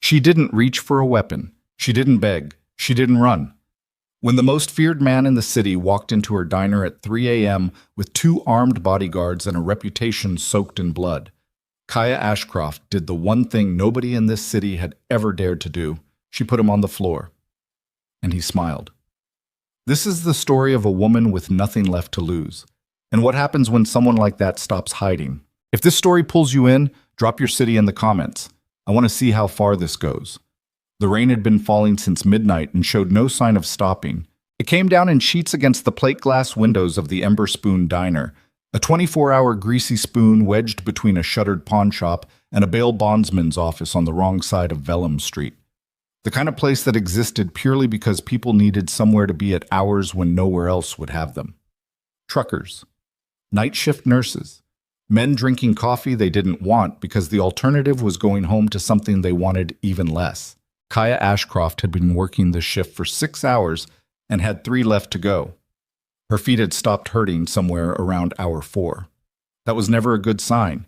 She didn't reach for a weapon. She didn't beg. She didn't run. When the most feared man in the city walked into her diner at 3 a.m. with 2 armed bodyguards and a reputation soaked in blood, Kaya Ashcroft did the one thing nobody in this city had ever dared to do. She put him on the floor. And he smiled. This is the story of a woman with nothing left to lose. And what happens when someone like that stops hiding? If this story pulls you in, drop your city in the comments. I want to see how far this goes. The rain had been falling since midnight and showed no sign of stopping. It came down in sheets against the plate glass windows of the Ember Spoon Diner, a 24-hour greasy spoon wedged between a shuttered pawn shop and a bail bondsman's office on the wrong side of Vellum Street. The kind of place that existed purely because people needed somewhere to be at hours when nowhere else would have them. Truckers. Night shift nurses. Men drinking coffee they didn't want because the alternative was going home to something they wanted even less. Kaya Ashcroft had been working this shift for 6 hours and had 3 left to go. Her feet had stopped hurting somewhere around hour 4. That was never a good sign.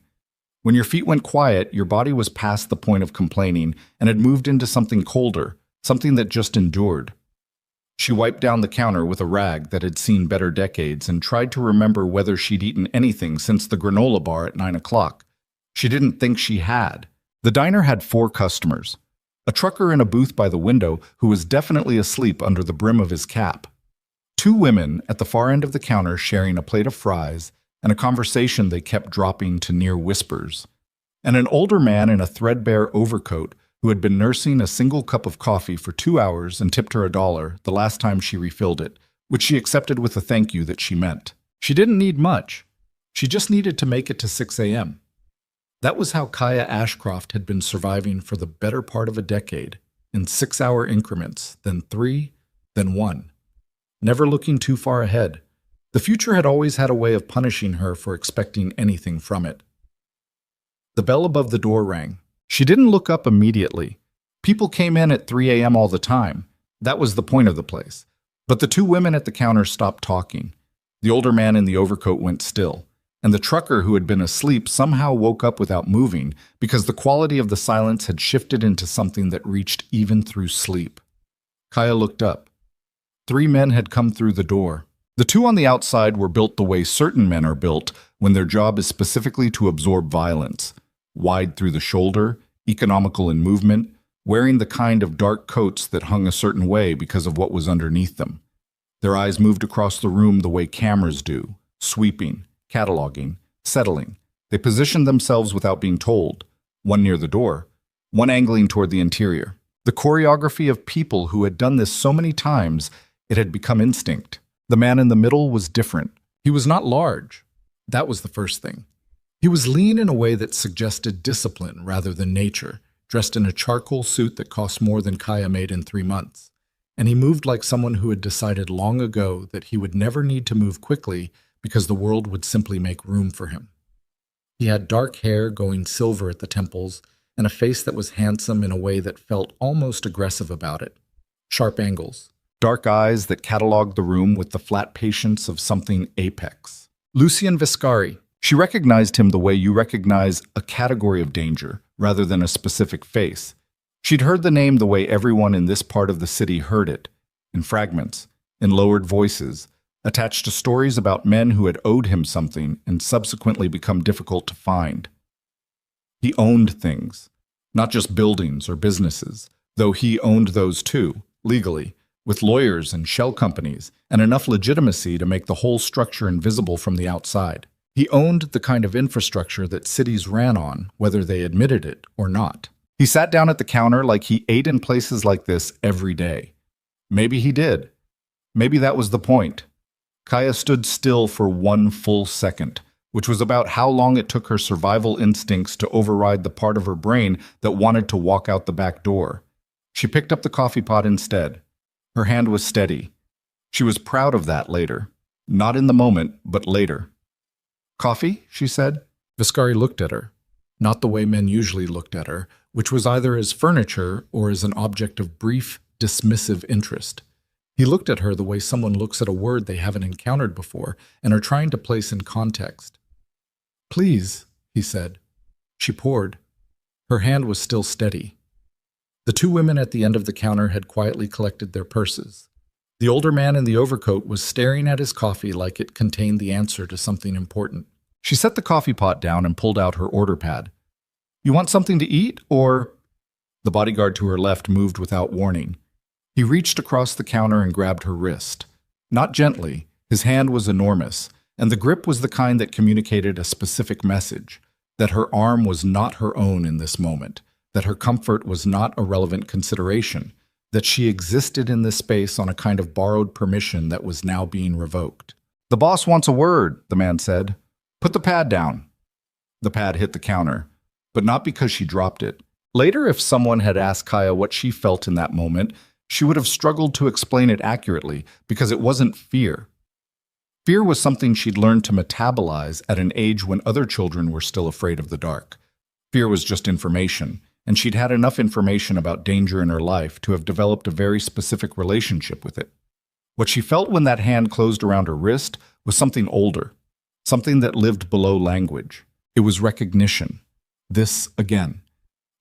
When your feet went quiet, your body was past the point of complaining and had moved into something colder, something that just endured. She wiped down the counter with a rag that had seen better decades and tried to remember whether she'd eaten anything since the granola bar at 9 o'clock. She didn't think she had. The diner had 4 customers. A trucker in a booth by the window who was definitely asleep under the brim of his cap. 2 women at the far end of the counter sharing a plate of fries and a conversation they kept dropping to near whispers. And an older man in a threadbare overcoat who had been nursing a single cup of coffee for 2 hours and tipped her $1 the last time she refilled it, which she accepted with a thank you that she meant. She didn't need much. She just needed to make it to 6 a.m. That was how Kaya Ashcroft had been surviving for the better part of a decade, in 6-hour increments, then 3, then 1. Never looking too far ahead. The future had always had a way of punishing her for expecting anything from it. The bell above the door rang. She didn't look up immediately. People came in at 3 a.m. all the time. That was the point of the place. But the 2 women at the counter stopped talking. The older man in the overcoat went still, and the trucker who had been asleep somehow woke up without moving because the quality of the silence had shifted into something that reached even through sleep. Kaya looked up. 3 men had come through the door. The 2 on the outside were built the way certain men are built when their job is specifically to absorb violence. Wide through the shoulder, economical in movement, wearing the kind of dark coats that hung a certain way because of what was underneath them. Their eyes moved across the room the way cameras do, sweeping, cataloging, settling. They positioned themselves without being told, one near the door, one angling toward the interior. The choreography of people who had done this so many times, it had become instinct. The man in the middle was different. He was not large. That was the first thing. He was lean in a way that suggested discipline rather than nature, dressed in a charcoal suit that cost more than Kaya made in 3 months. And he moved like someone who had decided long ago that he would never need to move quickly because the world would simply make room for him. He had dark hair going silver at the temples and a face that was handsome in a way that felt almost aggressive about it. Sharp angles. Dark eyes that cataloged the room with the flat patience of something apex. Lucian Viscari. She recognized him the way you recognize a category of danger, rather than a specific face. She'd heard the name the way everyone in this part of the city heard it, in fragments, in lowered voices, attached to stories about men who had owed him something and subsequently become difficult to find. He owned things, not just buildings or businesses, though he owned those too, legally, with lawyers and shell companies, and enough legitimacy to make the whole structure invisible from the outside. He owned the kind of infrastructure that cities ran on, whether they admitted it or not. He sat down at the counter like he ate in places like this every day. Maybe he did. Maybe that was the point. Kaya stood still for 1 full second, which was about how long it took her survival instincts to override the part of her brain that wanted to walk out the back door. She picked up the coffee pot instead. Her hand was steady. She was proud of that later. Not in the moment, but later. "Coffee?" she said. Viscari looked at her, not the way men usually looked at her, which was either as furniture or as an object of brief, dismissive interest. He looked at her the way someone looks at a word they haven't encountered before and are trying to place in context. "Please," he said. She poured. Her hand was still steady. The two women at the end of the counter had quietly collected their purses. The older man in the overcoat was staring at his coffee like it contained the answer to something important. She set the coffee pot down and pulled out her order pad. "You want something to eat, or—" The bodyguard to her left moved without warning. He reached across the counter and grabbed her wrist. Not gently. His hand was enormous, and the grip was the kind that communicated a specific message, that her arm was not her own in this moment, that her comfort was not a relevant consideration, that she existed in this space on a kind of borrowed permission that was now being revoked. "The boss wants a word," the man said. "Put the pad down." The pad hit the counter, but not because she dropped it. Later, if someone had asked Kaya what she felt in that moment, she would have struggled to explain it accurately because it wasn't fear. Fear was something she'd learned to metabolize at an age when other children were still afraid of the dark. Fear was just information, and she'd had enough information about danger in her life to have developed a very specific relationship with it. What she felt when that hand closed around her wrist was something older, something that lived below language. It was recognition. This again.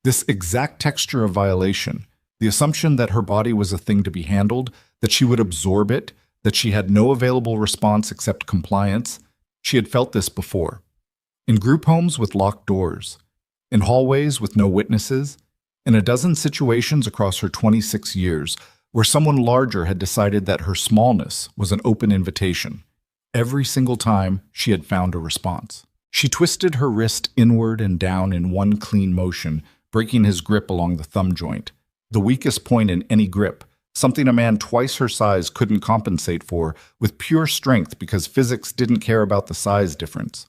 This exact texture of violation, the assumption that her body was a thing to be handled, that she would absorb it, that she had no available response except compliance. She had felt this before. In group homes with locked doors, in hallways with no witnesses, in a dozen situations across her 26 years where someone larger had decided that her smallness was an open invitation. Every single time she had found a response. She twisted her wrist inward and down in one clean motion, breaking his grip along the thumb joint, the weakest point in any grip, something a man twice her size couldn't compensate for with pure strength because physics didn't care about the size difference.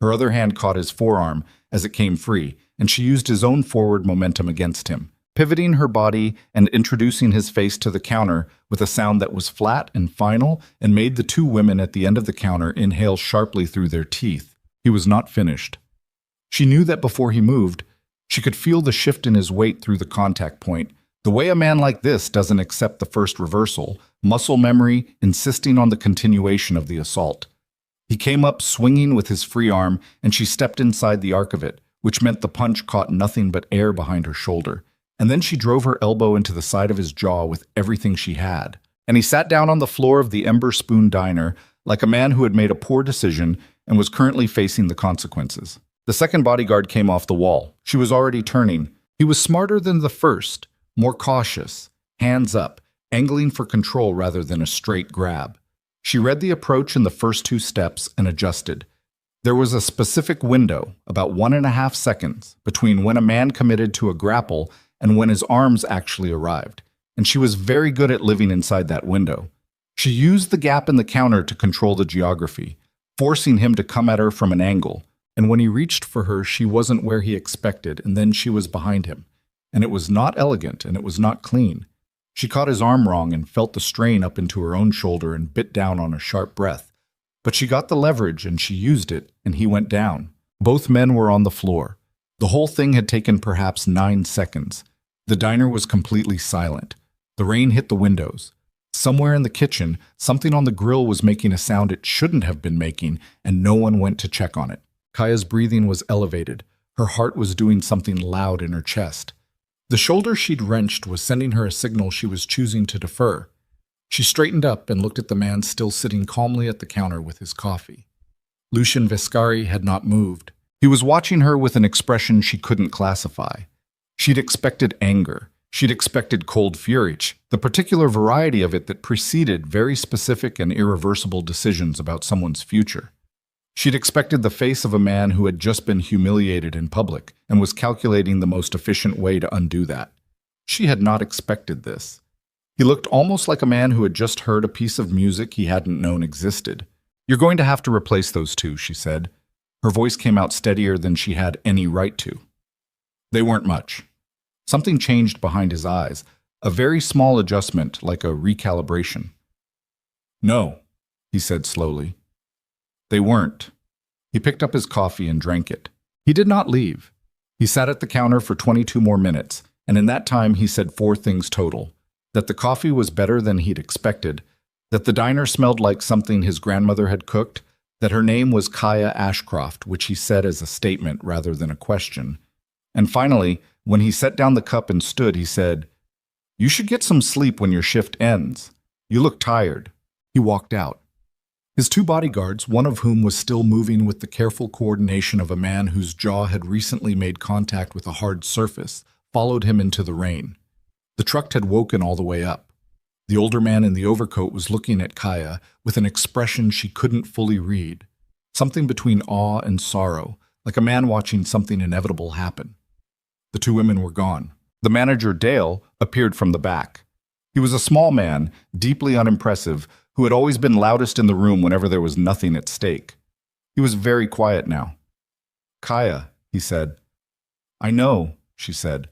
Her other hand caught his forearm as it came free, and she used his own forward momentum against him, pivoting her body and introducing his face to the counter with a sound that was flat and final and made the two women at the end of the counter inhale sharply through their teeth. He was not finished. She knew that before he moved, she could feel the shift in his weight through the contact point. The way a man like this doesn't accept the first reversal, muscle memory insisting on the continuation of the assault. He came up swinging with his free arm, and she stepped inside the arc of it, which meant the punch caught nothing but air behind her shoulder. And then she drove her elbow into the side of his jaw with everything she had. And he sat down on the floor of the Ember Spoon Diner like a man who had made a poor decision and was currently facing the consequences. The second bodyguard came off the wall. She was already turning. He was smarter than the first, more cautious, hands up, angling for control rather than a straight grab. She read the approach in the first two steps and adjusted. There was a specific window, about 1.5 seconds, between when a man committed to a grapple and when his arms actually arrived, and she was very good at living inside that window. She used the gap in the counter to control the geography, forcing him to come at her from an angle, and when he reached for her, she wasn't where he expected, and then she was behind him. And it was not elegant, and it was not clean. She caught his arm wrong and felt the strain up into her own shoulder and bit down on a sharp breath. But she got the leverage, and she used it, and he went down. Both men were on the floor. The whole thing had taken perhaps 9 seconds. The diner was completely silent. The rain hit the windows. Somewhere in the kitchen, something on the grill was making a sound it shouldn't have been making, and no one went to check on it. Kaya's breathing was elevated. Her heart was doing something loud in her chest. The shoulder she'd wrenched was sending her a signal she was choosing to defer. She straightened up and looked at the man still sitting calmly at the counter with his coffee. Lucian Vescari had not moved. He was watching her with an expression she couldn't classify. She'd expected anger. She'd expected cold fury, the particular variety of it that preceded very specific and irreversible decisions about someone's future. She'd expected the face of a man who had just been humiliated in public and was calculating the most efficient way to undo that. She had not expected this. He looked almost like a man who had just heard a piece of music he hadn't known existed. "You're going to have to replace those two," she said. Her voice came out steadier than she had any right to. They weren't much. Something changed behind his eyes, a very small adjustment like a recalibration. "No," he said slowly. They weren't. He picked up his coffee and drank it. He did not leave. He sat at the counter for 22 more minutes, and in that time he said 4 things total. That the coffee was better than he'd expected, that the diner smelled like something his grandmother had cooked, that her name was Kaya Ashcroft, which he said as a statement rather than a question, And finally, when he set down the cup and stood, he said, "You should get some sleep when your shift ends. You look tired." He walked out. His two bodyguards, one of whom was still moving with the careful coordination of a man whose jaw had recently made contact with a hard surface, followed him into the rain. The truck had woken all the way up. The older man in the overcoat was looking at Kaya with an expression she couldn't fully read, something between awe and sorrow, like a man watching something inevitable happen. The two women were gone. The manager, Dale, appeared from the back. He was a small man, deeply unimpressive, who had always been loudest in the room whenever there was nothing at stake. He was very quiet now. "Kaya," he said. "I know," she said.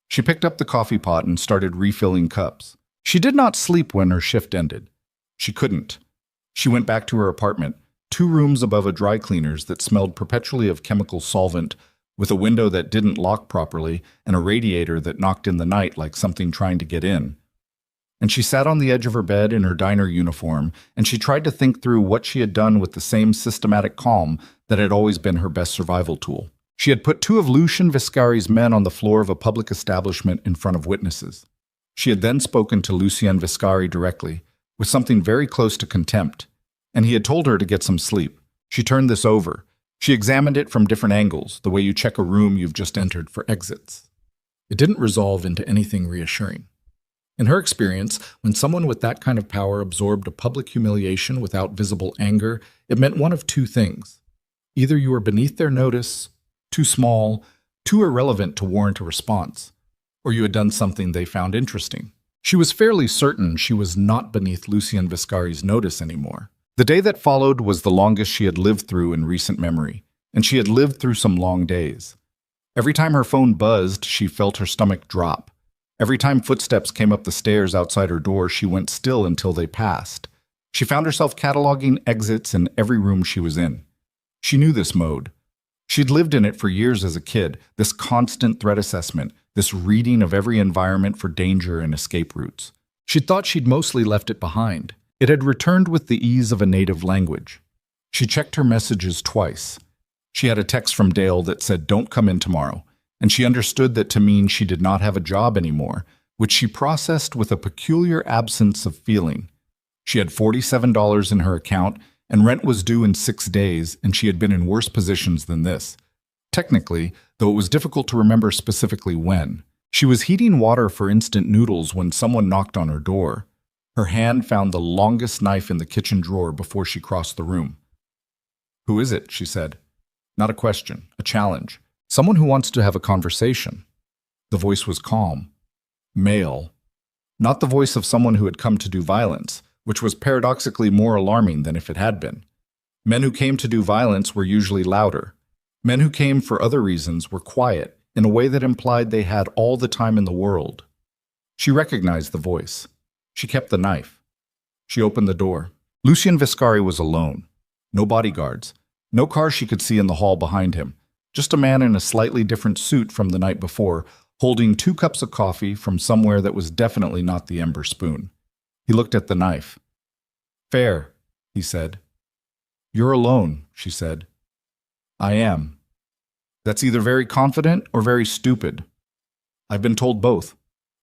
She picked up the coffee pot and started refilling cups. She did not sleep when her shift ended. She couldn't. She went back to her apartment, 2 rooms above a dry cleaner's that smelled perpetually of chemical solvent, with a window that didn't lock properly and a radiator that knocked in the night like something trying to get in. And she sat on the edge of her bed in her diner uniform, and she tried to think through what she had done with the same systematic calm that had always been her best survival tool. She had put 2 of Lucien Viscari's men on the floor of a public establishment in front of witnesses. She had then spoken to Lucien Viscari directly, with something very close to contempt, and he had told her to get some sleep. She turned this over. She examined it from different angles, the way you check a room you've just entered for exits. It didn't resolve into anything reassuring. In her experience, when someone with that kind of power absorbed a public humiliation without visible anger, it meant one of 2 things. Either you were beneath their notice, too small, too irrelevant to warrant a response, or you had done something they found interesting. She was fairly certain she was not beneath Lucien Viscari's notice anymore. The day that followed was the longest she had lived through in recent memory, and she had lived through some long days. Every time her phone buzzed, she felt her stomach drop. Every time footsteps came up the stairs outside her door, she went still until they passed. She found herself cataloging exits in every room she was in. She knew this mode. She'd lived in it for years as a kid, this constant threat assessment, this reading of every environment for danger and escape routes. She'd thought she'd mostly left it behind. It had returned with the ease of a native language. She checked her messages twice. She had a text from Dale that said, "Don't come in tomorrow," and she understood that to mean she did not have a job anymore, which she processed with a peculiar absence of feeling. She had $47 in her account, and rent was due in 6 days, and she had been in worse positions than this. Technically, though it was difficult to remember specifically when. She was heating water for instant noodles when someone knocked on her door. Her hand found the longest knife in the kitchen drawer before she crossed the room. "Who is it?" she said. Not a question, a challenge. Someone who wants to have a conversation. The voice was calm. Male. Not the voice of someone who had come to do violence, which was paradoxically more alarming than if it had been. Men who came to do violence were usually louder. Men who came for other reasons were quiet, in a way that implied they had all the time in the world. She recognized the voice. She kept the knife. She opened the door. Lucien Viscari was alone. No bodyguards. No car she could see in the hall behind him. Just a man in a slightly different suit from the night before, holding 2 cups of coffee from somewhere that was definitely not the ember spoon. He looked at the knife. "Fair," he said. "You're alone," she said. "I am. That's either very confident or very stupid. I've been told both."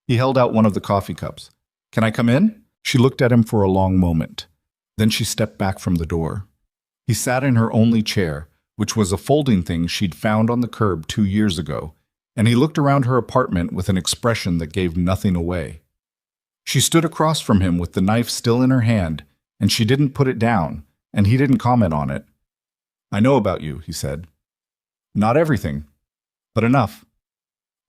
He held out one of the coffee cups. "Can I come in?" She looked at him for a long moment. Then she stepped back from the door. He sat in her only chair, which was a folding thing she'd found on the curb 2 years ago, and he looked around her apartment with an expression that gave nothing away. She stood across from him with the knife still in her hand, and she didn't put it down, and he didn't comment on it. "I know about you," he said. "Not everything, but enough."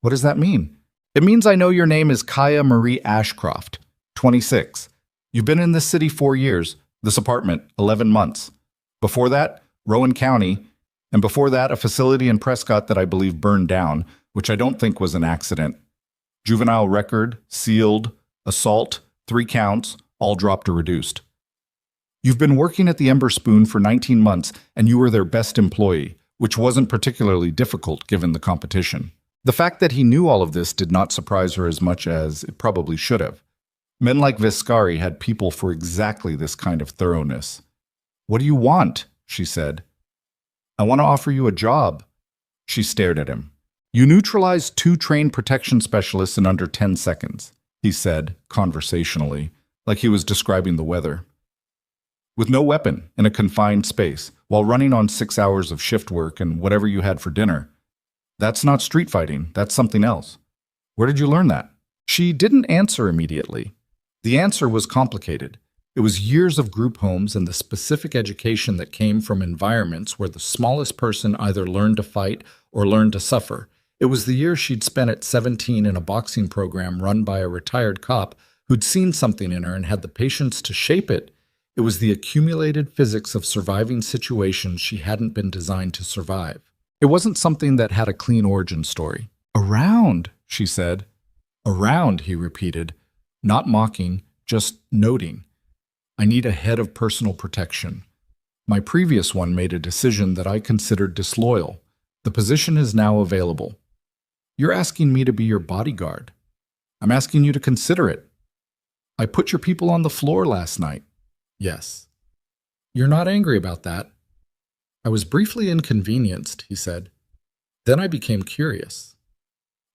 "What does that mean?" "It means I know your name is Kaya Marie Ashcroft, 26. You've been in this city 4 years, this apartment 11 months. Before that, Rowan County, and before that, a facility in Prescott that I believe burned down, which I don't think was an accident. Juvenile record, sealed, assault, 3 counts, all dropped or reduced. You've been working at the Ember Spoon for 19 months, and you were their best employee, which wasn't particularly difficult given the competition. The fact that he knew all of this did not surprise her as much as it probably should have. Men like Viscari had people for exactly this kind of thoroughness. "What do you want?" she said. "I want to offer you a job." She stared at him. You neutralized 2 trained protection specialists in under 10 seconds, he said, conversationally, like he was describing the weather. With no weapon, in a confined space, while running on 6 hours of shift work and whatever you had for dinner. That's not street fighting, that's something else. Where did you learn that? She didn't answer immediately. The answer was complicated. It was years of group homes and the specific education that came from environments where the smallest person either learned to fight or learned to suffer. It was the years she'd spent at 17 in a boxing program run by a retired cop who'd seen something in her and had the patience to shape it. It was the accumulated physics of surviving situations she hadn't been designed to survive. It wasn't something that had a clean origin story. Around, she said. Around, he repeated, not mocking, just noting. I need a head of personal protection. My previous one made a decision that I considered disloyal. The position is now available. You're asking me to be your bodyguard. I'm asking you to consider it. I put your people on the floor last night. Yes. You're not angry about that. I was briefly inconvenienced, he said. Then I became curious.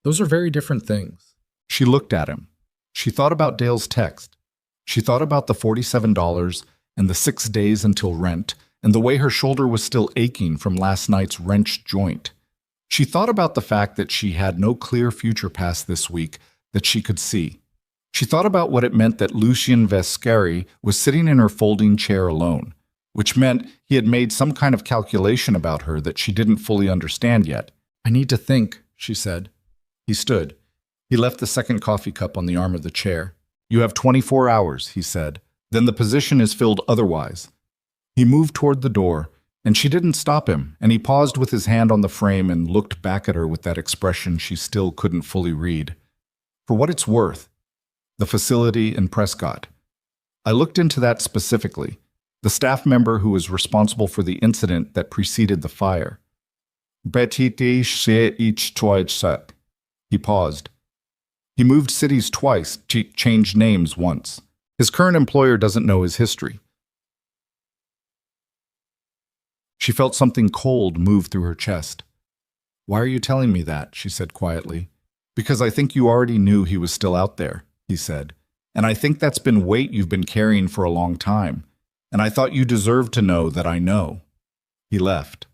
Those are very different things. She looked at him. She thought about Dale's text. She thought about the $47 and the 6 days until rent, and the way her shoulder was still aching from last night's wrenched joint. She thought about the fact that she had no clear future past this week that she could see. She thought about what it meant that Lucien Vescari was sitting in her folding chair alone, which meant he had made some kind of calculation about her that she didn't fully understand yet. I need to think, she said. He stood. He left the second coffee cup on the arm of the chair. You have 24 hours, he said. Then the position is filled otherwise. He moved toward the door, and she didn't stop him, and he paused with his hand on the frame and looked back at her with that expression she still couldn't fully read. For what it's worth, the facility in Prescott. I looked into that specifically, the staff member who was responsible for the incident that preceded the fire. He paused. He moved cities twice, changed names once. His current employer doesn't know his history. She felt something cold move through her chest. Why are you telling me that? She said quietly. Because I think you already knew he was still out there, he said. And I think that's been weight you've been carrying for a long time. And I thought you deserved to know that I know. He left.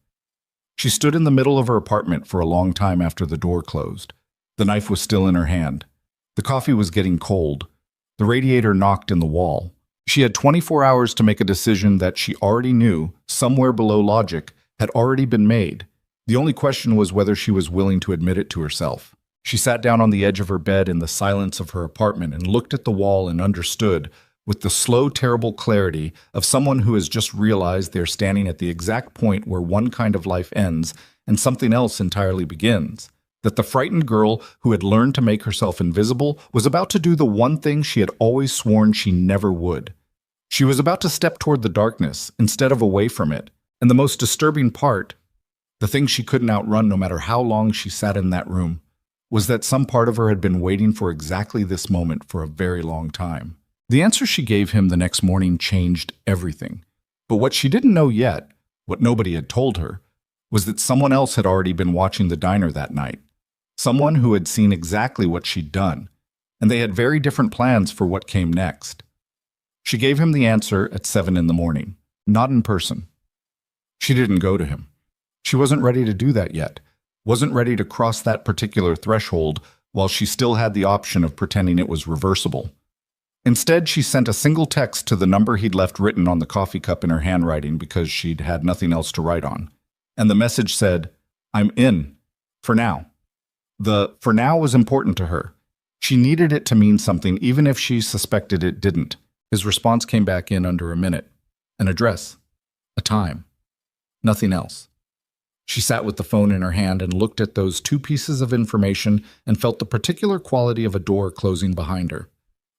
She stood in the middle of her apartment for a long time after the door closed. The knife was still in her hand. The coffee was getting cold. The radiator knocked in the wall. She had 24 hours to make a decision that she already knew, somewhere below logic, had already been made. The only question was whether she was willing to admit it to herself. She sat down on the edge of her bed in the silence of her apartment and looked at the wall and understood, with the slow, terrible clarity of someone who has just realized they're standing at the exact point where one kind of life ends and something else entirely begins, that the frightened girl who had learned to make herself invisible was about to do the one thing she had always sworn she never would. She was about to step toward the darkness instead of away from it, and the most disturbing part, the thing she couldn't outrun no matter how long she sat in that room, was that some part of her had been waiting for exactly this moment for a very long time. The answer she gave him the next morning changed everything. But what she didn't know yet, what nobody had told her, was that someone else had already been watching the diner that night. Someone who had seen exactly what she'd done, and they had very different plans for what came next. She gave him the answer at 7 in the morning, not in person. She didn't go to him. She wasn't ready to do that yet, wasn't ready to cross that particular threshold while she still had the option of pretending it was reversible. Instead, she sent a single text to the number he'd left written on the coffee cup in her handwriting because she'd had nothing else to write on. And the message said, I'm in, for now. The for now was important to her. She needed it to mean something even if she suspected it didn't. His response came back in under a minute. An address. A time. Nothing else. She sat with the phone in her hand and looked at those 2 pieces of information and felt the particular quality of a door closing behind her.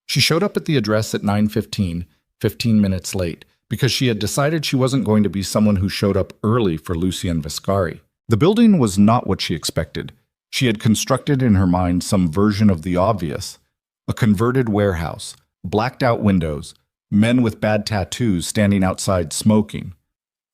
She showed up at the address at 9:15, 15 minutes late, because she had decided she wasn't going to be someone who showed up early for Lucien Vescari. The building was not what she expected. She had constructed in her mind some version of the obvious. A converted warehouse, blacked-out windows, men with bad tattoos standing outside smoking.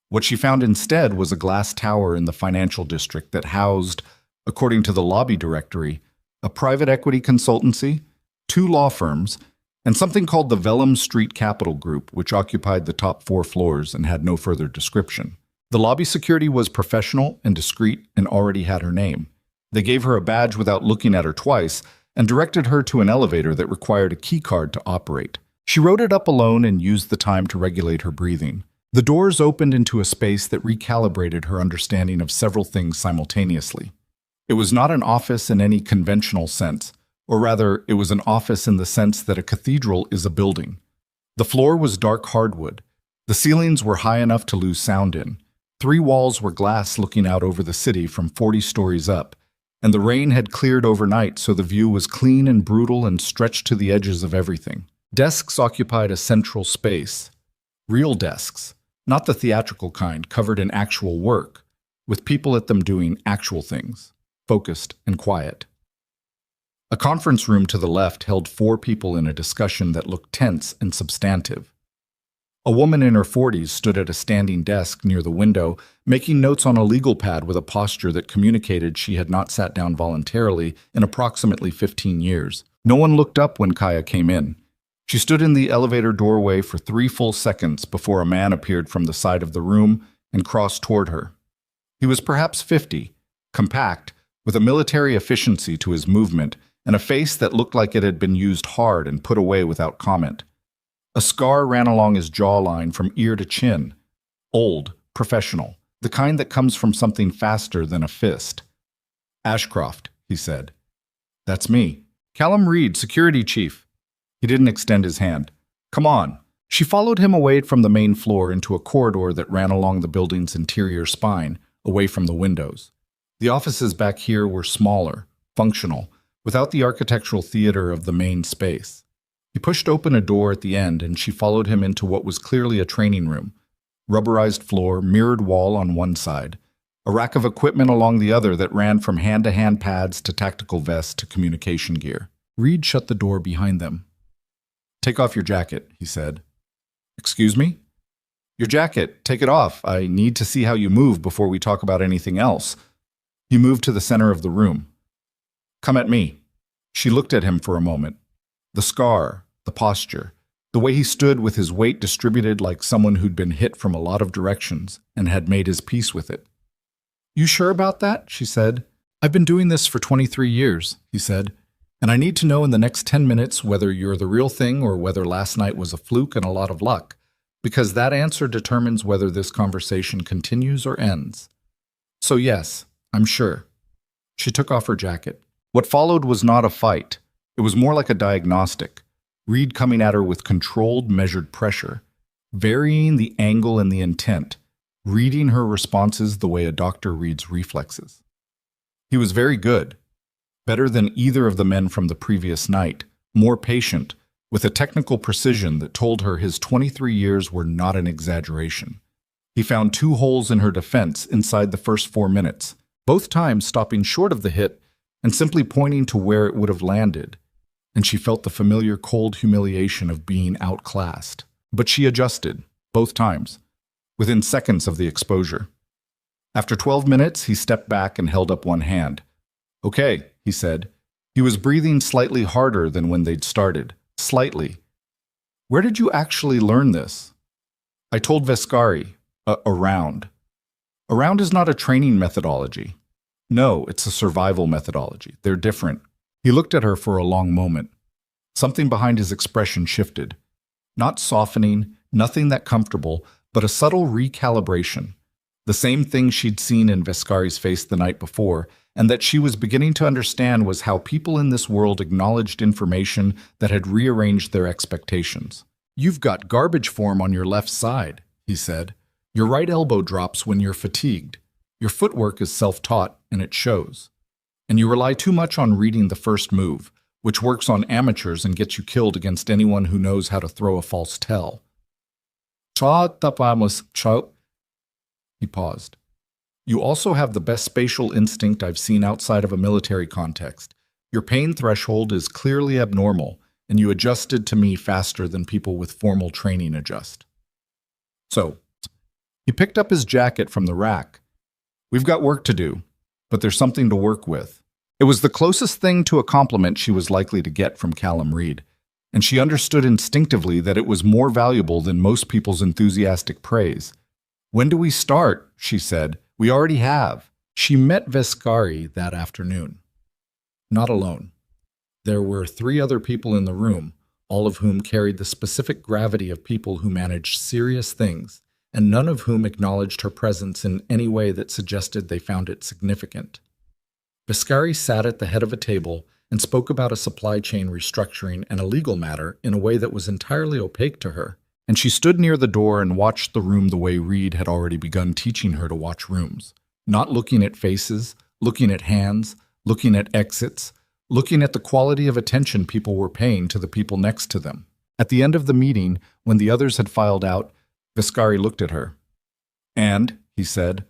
What she found instead was a glass tower in the financial district that housed according to the lobby directory, a private equity consultancy, 2 law firms, and something called the Vellum Street Capital Group, which occupied the top 4 floors and had no further description. The lobby security was professional and discreet and already had her name. They gave her a badge without looking at her twice and directed her to an elevator that required a key card to operate. She rode it up alone and used the time to regulate her breathing. The doors opened into a space that recalibrated her understanding of several things simultaneously. It was not an office in any conventional sense, or rather, it was an office in the sense that a cathedral is a building. The floor was dark hardwood. The ceilings were high enough to lose sound in. 3 walls were glass looking out over the city from 40 stories up, and the rain had cleared overnight, so the view was clean and brutal and stretched to the edges of everything. Desks occupied a central space. Real desks, not the theatrical kind covered in actual work, with people at them doing actual things, focused and quiet. A conference room to the left held 4 people in a discussion that looked tense and substantive. A woman in her 40s stood at a standing desk near the window, making notes on a legal pad with a posture that communicated she had not sat down voluntarily in approximately 15 years. No one looked up when Kaya came in. She stood in the elevator doorway for 3 full seconds before a man appeared from the side of the room and crossed toward her. He was perhaps 50, compact, with a military efficiency to his movement and a face that looked like it had been used hard and put away without comment. A scar ran along his jawline from ear to chin. Old, professional, the kind that comes from something faster than a fist. "Ashcroft," he said. "That's me. Callum Reed, security chief." He didn't extend his hand. "Come on." She followed him away from the main floor into a corridor that ran along the building's interior spine, away from the windows. The offices back here were smaller, functional, without the architectural theater of the main space. He pushed open a door at the end, and she followed him into what was clearly a training room. Rubberized floor, mirrored wall on one side, a rack of equipment along the other that ran from hand-to-hand pads to tactical vests to communication gear. Reed shut the door behind them. "Take off your jacket," he said. "Excuse me?" "Your jacket. Take it off. I need to see how you move before we talk about anything else." He moved to the center of the room. "Come at me." She looked at him for a moment. The scar, the posture, the way he stood with his weight distributed like someone who'd been hit from a lot of directions and had made his peace with it. "You sure about that?" she said. "I've been doing this for 23 years, he said, "and I need to know in the next 10 minutes whether you're the real thing or whether last night was a fluke and a lot of luck, because that answer determines whether this conversation continues or ends." "So yes, I'm sure." She took off her jacket. What followed was not a fight. It was more like a diagnostic. Reed coming at her with controlled, measured pressure, varying the angle and the intent, reading her responses the way a doctor reads reflexes. He was very good, better than either of the men from the previous night, more patient, with a technical precision that told her his 23 years were not an exaggeration. He found 2 holes in her defense inside the first 4 minutes, both times stopping short of the hit and simply pointing to where it would have landed, and she felt the familiar cold humiliation of being outclassed. But she adjusted, both times, within seconds of the exposure. After 12 minutes, he stepped back and held up one hand. "Okay," he said. He was breathing slightly harder than when they'd started. Slightly. "Where did you actually learn this?" "I told Vescari. Around." "Around is not a training methodology." "No, it's a survival methodology. They're different." He looked at her for a long moment. Something behind his expression shifted. Not softening, nothing that comfortable, but a subtle recalibration. The same thing she'd seen in Vescari's face the night before, and that she was beginning to understand was how people in this world acknowledged information that had rearranged their expectations. "You've got garbage form on your left side," he said. "Your right elbow drops when you're fatigued. Your footwork is self-taught, and it shows. And you rely too much on reading the first move, which works on amateurs and gets you killed against anyone who knows how to throw a false tell." He paused. "You also have the best spatial instinct I've seen outside of a military context. Your pain threshold is clearly abnormal, and you adjusted to me faster than people with formal training adjust." So, he picked up his jacket from the rack. "We've got work to do, but there's something to work with. It was the closest thing to a compliment she was likely to get from Callum Reed, and she understood instinctively that it was more valuable than most people's enthusiastic praise. "When do we start?" she said. "We already have." She met Vescari that afternoon. Not alone. There were 3 other people in the room, all of whom carried the specific gravity of people who managed serious things, and none of whom acknowledged her presence in any way that suggested they found it significant. Vescari sat at the head of a table and spoke about a supply chain restructuring and a legal matter in a way that was entirely opaque to her, and she stood near the door and watched the room the way Reed had already begun teaching her to watch rooms, not looking at faces, looking at hands, looking at exits, looking at the quality of attention people were paying to the people next to them. At the end of the meeting, when the others had filed out, Vescari looked at her. "And," he said.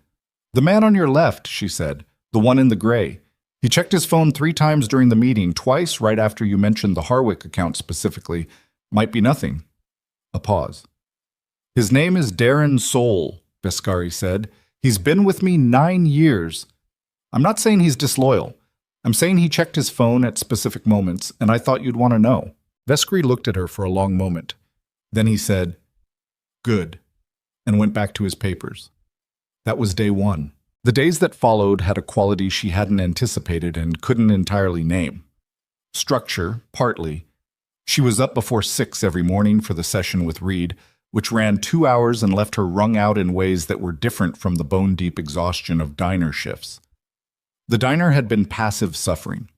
"The man on your left," she said, "the one in the gray. He checked his phone 3 times during the meeting, twice right after you mentioned the Harwick account specifically. Might be nothing." A pause. "His name is Darren Soul," Vescari said. "He's been with me 9 years. I'm not saying he's disloyal. I'm saying he checked his phone at specific moments, and I thought you'd want to know." Vescari looked at her for a long moment. Then he said, "Good," and went back to his papers. That was day 1. The days that followed had a quality she hadn't anticipated and couldn't entirely name. Structure, partly. She was up before 6 every morning for the session with Reed, which ran 2 hours and left her wrung out in ways that were different from the bone-deep exhaustion of diner shifts. The diner had been passive suffering.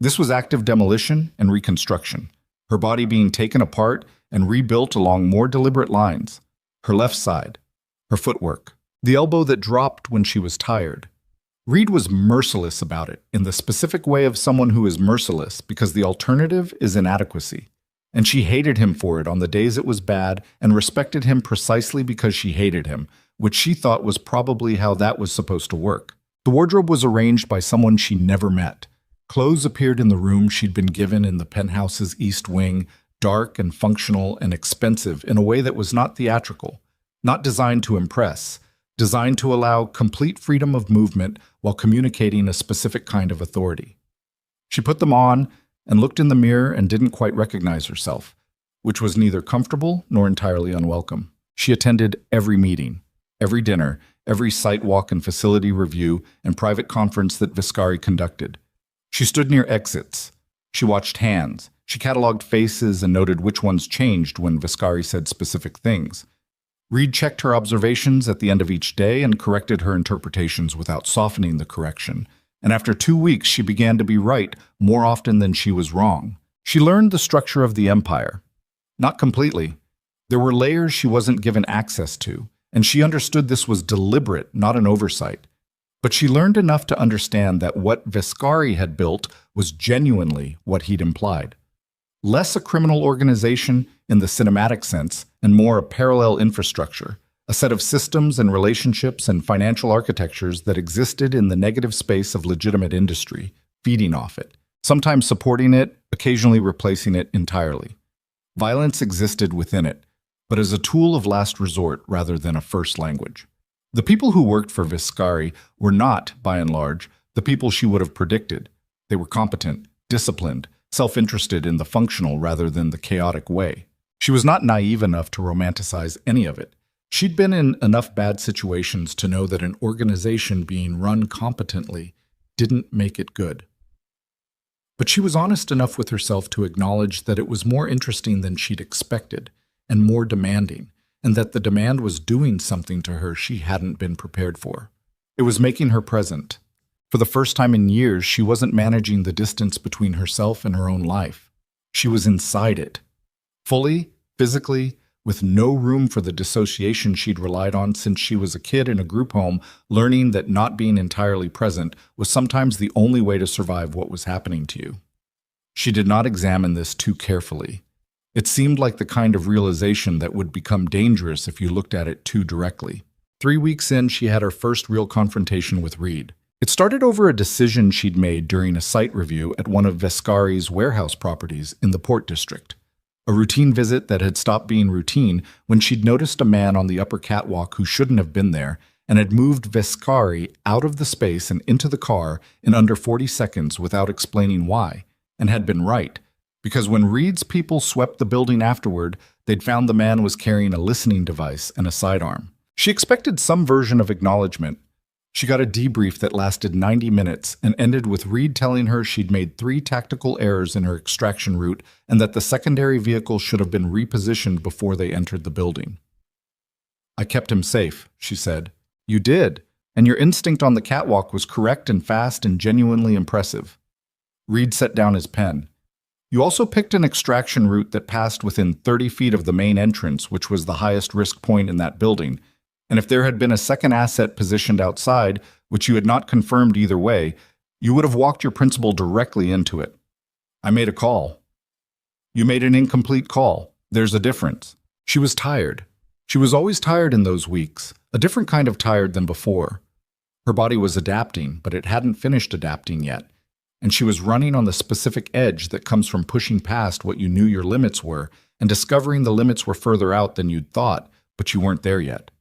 This was active demolition and reconstruction, her body being taken apart and rebuilt along more deliberate lines. Her left side, her footwork, the elbow that dropped when she was tired. Reed was merciless about it, in the specific way of someone who is merciless because the alternative is inadequacy. And she hated him for it on the days it was bad and respected him precisely because she hated him, which she thought was probably how that was supposed to work. The wardrobe was arranged by someone she never met. Clothes appeared in the room she'd been given in the penthouse's east wing, dark and functional and expensive in a way that was not theatrical, not designed to impress, designed to allow complete freedom of movement while communicating a specific kind of authority. She put them on and looked in the mirror and didn't quite recognize herself, which was neither comfortable nor entirely unwelcome. She attended every meeting, every dinner, every site walk and facility review and private conference that Vescari conducted. She stood near exits. She watched hands. She cataloged faces and noted which ones changed when Vescari said specific things. Reed checked her observations at the end of each day and corrected her interpretations without softening the correction. And after 2 weeks, she began to be right more often than she was wrong. She learned the structure of the empire. Not completely. There were layers she wasn't given access to, and she understood this was deliberate, not an oversight. But she learned enough to understand that what Vescari had built was genuinely what he'd implied. Less a criminal organization in the cinematic sense, and more a parallel infrastructure, a set of systems and relationships and financial architectures that existed in the negative space of legitimate industry, feeding off it, sometimes supporting it, occasionally replacing it entirely. Violence existed within it, but as a tool of last resort rather than a first language. The people who worked for Vescari were not, by and large, the people she would have predicted. They were competent, disciplined, self-interested in the functional rather than the chaotic way. She was not naive enough to romanticize any of it. She'd been in enough bad situations to know that an organization being run competently didn't make it good. But she was honest enough with herself to acknowledge that it was more interesting than she'd expected, and more demanding, and that the demand was doing something to her she hadn't been prepared for. It was making her present. For the first time in years, she wasn't managing the distance between herself and her own life. She was inside it. Fully, physically, with no room for the dissociation she'd relied on since she was a kid in a group home, learning that not being entirely present was sometimes the only way to survive what was happening to you. She did not examine this too carefully. It seemed like the kind of realization that would become dangerous if you looked at it too directly. 3 weeks in, she had her first real confrontation with Reed. It started over a decision she'd made during a site review at one of Vescari's warehouse properties in the Port District. A routine visit that had stopped being routine when she'd noticed a man on the upper catwalk who shouldn't have been there, and had moved Vescari out of the space and into the car in under 40 seconds without explaining why, and had been right, because when Reed's people swept the building afterward, they'd found the man was carrying a listening device and a sidearm. She expected some version of acknowledgement. She got a debrief that lasted 90 minutes and ended with Reed telling her she'd made 3 tactical errors in her extraction route and that the secondary vehicle should have been repositioned before they entered the building. "I kept him safe," she said. "You did, and your instinct on the catwalk was correct and fast and genuinely impressive." Reed set down his pen. "You also picked an extraction route that passed within 30 feet of the main entrance, which was the highest risk point in that building. And if there had been a second asset positioned outside, which you had not confirmed either way, you would have walked your principal directly into it. I made a call." "You made an incomplete call. There's a difference." She was tired. She was always tired in those weeks, a different kind of tired than before. Her body was adapting, but it hadn't finished adapting yet, and she was running on the specific edge that comes from pushing past what you knew your limits were and discovering the limits were further out than you'd thought, but you weren't there yet.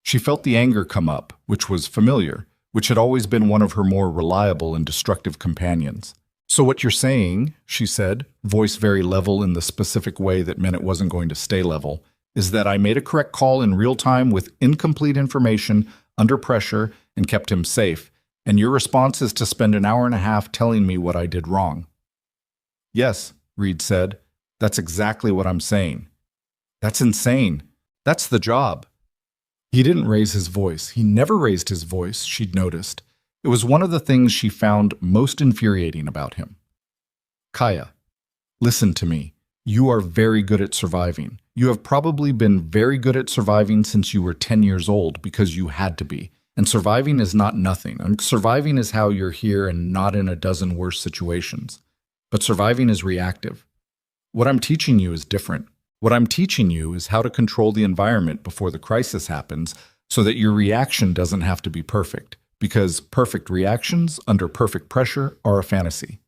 She felt the anger come up, which was familiar, which had always been one of her more reliable and destructive companions. "So what you're saying," she said, voice very level in the specific way that meant it wasn't going to stay level, "is that I made a correct call in real time with incomplete information, under pressure, and kept him safe, and your response is to spend an hour and a half telling me what I did wrong." "Yes," Reed said, "that's exactly what I'm saying." "That's insane. That's the job." He didn't raise his voice. He never raised his voice, she'd noticed. It was one of the things she found most infuriating about him. "Kaya, listen to me. You are very good at surviving. You have probably been very good at surviving since you were 10 years old because you had to be. And surviving is not nothing. And surviving is how you're here and not in a dozen worse situations. But surviving is reactive. What I'm teaching you is different. What I'm teaching you is how to control the environment before the crisis happens so that your reaction doesn't have to be perfect, because perfect reactions under perfect pressure are a fantasy.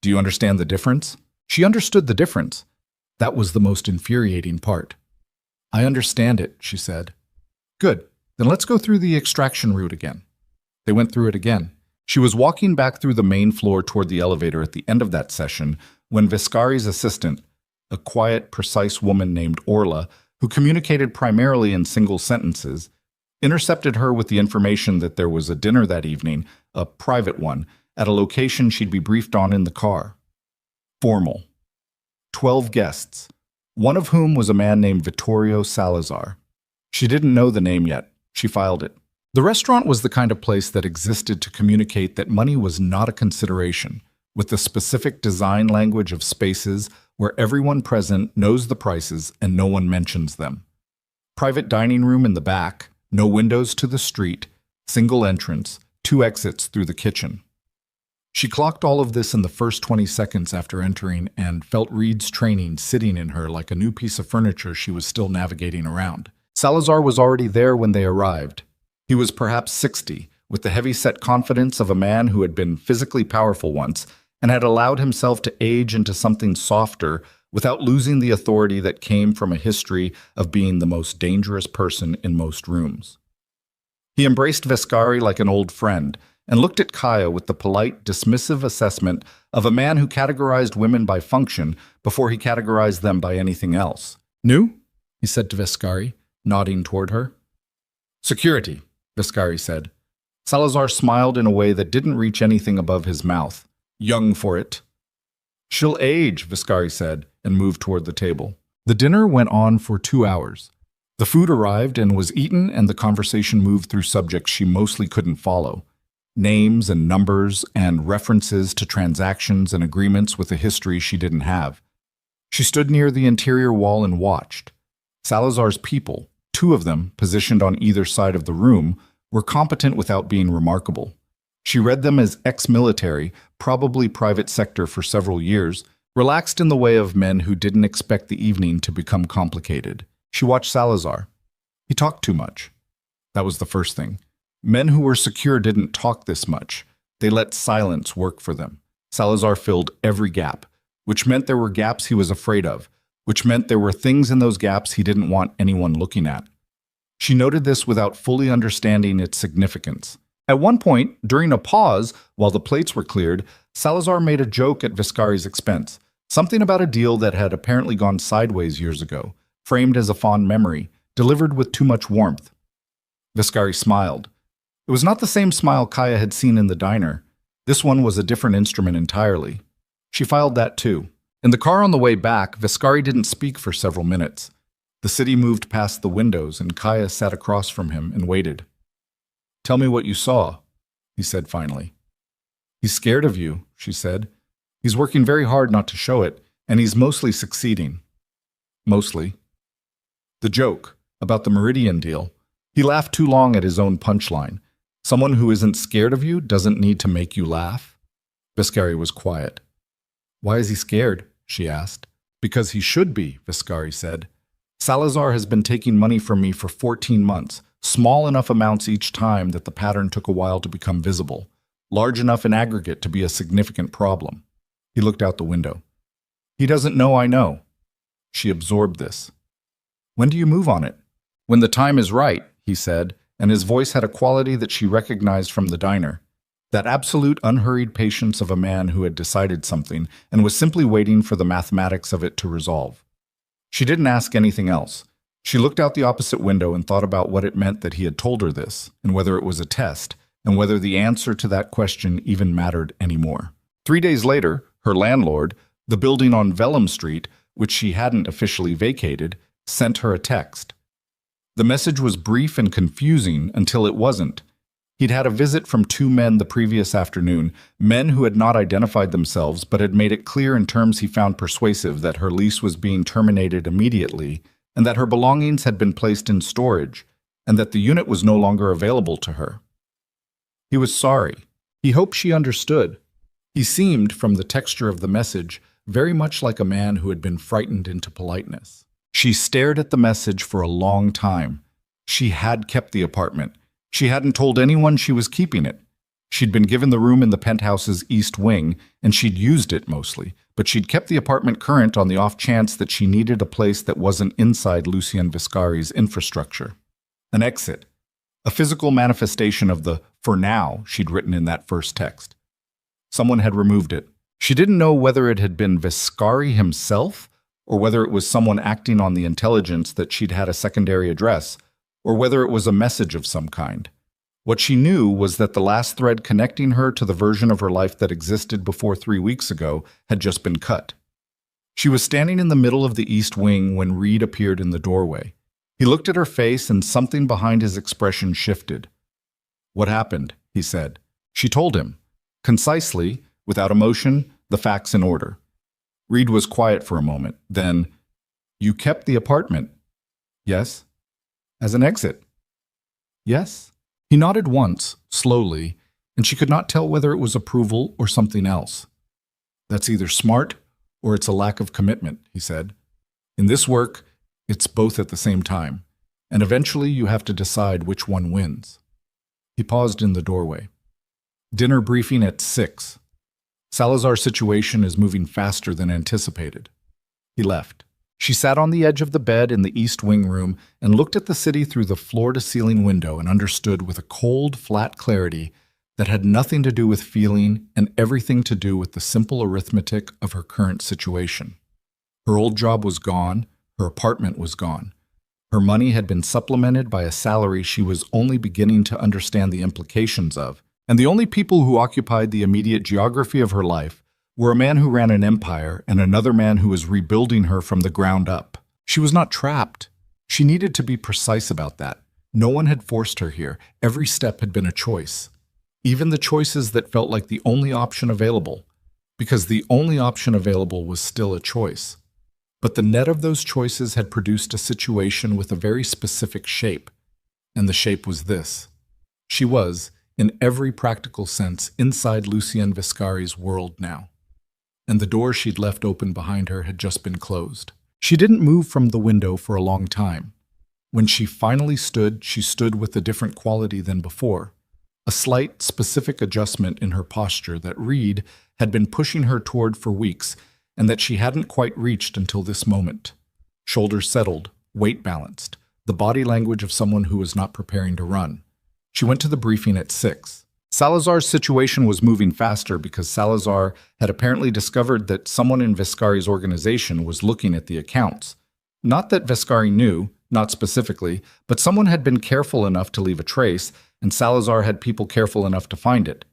Do you understand the difference?" She understood the difference. That was the most infuriating part. "I understand it," she said. "Good. Then let's go through the extraction route again." They went through it again. She was walking back through the main floor toward the elevator at the end of that session when Vescari's assistant, a quiet, precise woman named Orla, who communicated primarily in single sentences, intercepted her with the information that there was a dinner that evening, a private one, at a location she'd be briefed on in the car. Formal. 12 guests, one of whom was a man named Vittorio Salazar. She didn't know the name yet. She filed it. The restaurant was the kind of place that existed to communicate that money was not a consideration, with the specific design language of spaces where everyone present knows the prices and no one mentions them. Private dining room in the back, no windows to the street, single entrance, 2 exits through the kitchen. She clocked all of this in the first 20 seconds after entering and felt Reed's training sitting in her like a new piece of furniture she was still navigating around. Salazar was already there when they arrived. He was perhaps 60, with the heavy-set confidence of a man who had been physically powerful once and had allowed himself to age into something softer without losing the authority that came from a history of being the most dangerous person in most rooms. He embraced Vescari like an old friend and looked at Kaya with the polite, dismissive assessment of a man who categorized women by function before he categorized them by anything else. "New?" he said to Vescari, nodding toward her. "Security," Vescari said. Salazar smiled in a way that didn't reach anything above his mouth. "Young for it." "She'll age," Vescari said, and moved toward the table. The dinner went on for 2 hours. The food arrived and was eaten, and the conversation moved through subjects she mostly couldn't follow. Names and numbers and references to transactions and agreements with a history she didn't have. She stood near the interior wall and watched. Salazar's people, 2 of them positioned on either side of the room, were competent without being remarkable. She read them as ex-military, probably private sector for several years, relaxed in the way of men who didn't expect the evening to become complicated. She watched Salazar. He talked too much. That was the first thing. Men who were secure didn't talk this much. They let silence work for them. Salazar filled every gap, which meant there were gaps he was afraid of, which meant there were things in those gaps he didn't want anyone looking at. She noted this without fully understanding its significance. At one point, during a pause, while the plates were cleared, Salazar made a joke at Viscari's expense, something about a deal that had apparently gone sideways years ago, framed as a fond memory, delivered with too much warmth. Viscari smiled. It was not the same smile Kaya had seen in the diner. This one was a different instrument entirely. She filed that too. In the car on the way back, Viscari didn't speak for several minutes. The city moved past the windows, and Kaya sat across from him and waited. "Tell me what you saw," he said finally. "He's scared of you," she said. "He's working very hard not to show it, and he's mostly succeeding." Mostly. The joke about the Meridian deal. He laughed too long at his own punchline. Someone who isn't scared of you doesn't need to make you laugh. Viscari was quiet. "Why is he scared?" she asked. "Because he should be," Viscari said. "Salazar has been taking money from me for 14 months, small enough amounts each time that the pattern took a while to become visible, large enough in aggregate to be a significant problem." He looked out the window. "He doesn't know I know." She absorbed this. "When do you move on it?" "When the time is right," he said, and his voice had a quality that she recognized from the diner. That absolute unhurried patience of a man who had decided something and was simply waiting for the mathematics of it to resolve. She didn't ask anything else. She looked out the opposite window and thought about what it meant that he had told her this, and whether it was a test, and whether the answer to that question even mattered anymore. 3 days later, her landlord, the building on Vellum Street, which she hadn't officially vacated, sent her a text. The message was brief and confusing until it wasn't. He'd had a visit from 2 men the previous afternoon, men who had not identified themselves but had made it clear in terms he found persuasive that her lease was being terminated immediately and that her belongings had been placed in storage and that the unit was no longer available to her. He was sorry. He hoped she understood. He seemed, from the texture of the message, very much like a man who had been frightened into politeness. She stared at the message for a long time. She had kept the apartment. She hadn't told anyone she was keeping it. She'd been given the room in the penthouse's east wing, and she'd used it mostly, but she'd kept the apartment current on the off chance that she needed a place that wasn't inside Lucien Viscari's infrastructure. An exit. A physical manifestation of the "for now" she'd written in that first text. Someone had removed it. She didn't know whether it had been Viscari himself, or whether it was someone acting on the intelligence that she'd had a secondary address, or whether it was a message of some kind. What she knew was that the last thread connecting her to the version of her life that existed before 3 weeks ago had just been cut. She was standing in the middle of the east wing when Reed appeared in the doorway. He looked at her face and something behind his expression shifted. "What happened?" he said. She told him, concisely, without emotion, the facts in order. Reed was quiet for a moment. Then, "You kept the apartment?" "Yes." "As an exit?" "Yes." He nodded once, slowly, and she could not tell whether it was approval or something else. "That's either smart or it's a lack of commitment," he said. "In this work, it's both at the same time, and eventually you have to decide which one wins." He paused in the doorway. "Dinner briefing at 6. Salazar's situation is moving faster than anticipated." He left. She sat on the edge of the bed in the East Wing room and looked at the city through the floor-to-ceiling window and understood with a cold, flat clarity that had nothing to do with feeling and everything to do with the simple arithmetic of her current situation. Her old job was gone, her apartment was gone. Her money had been supplemented by a salary she was only beginning to understand the implications of, and the only people who occupied the immediate geography of her life were a man who ran an empire and another man who was rebuilding her from the ground up. She was not trapped. She needed to be precise about that. No one had forced her here. Every step had been a choice. Even the choices that felt like the only option available, because the only option available was still a choice. But the net of those choices had produced a situation with a very specific shape, and the shape was this. She was, in every practical sense, inside Lucien Viscari's world now. And the door she'd left open behind her had just been closed. She didn't move from the window for a long time. When she finally stood, she stood with a different quality than before. A slight, specific adjustment in her posture that Reed had been pushing her toward for weeks and that she hadn't quite reached until this moment. Shoulders settled, weight balanced, the body language of someone who was not preparing to run. She went to the briefing at 6. Salazar's situation was moving faster because Salazar had apparently discovered that someone in Viscari's organization was looking at the accounts. Not that Viscari knew, not specifically, but someone had been careful enough to leave a trace, and Salazar had people careful enough to find it,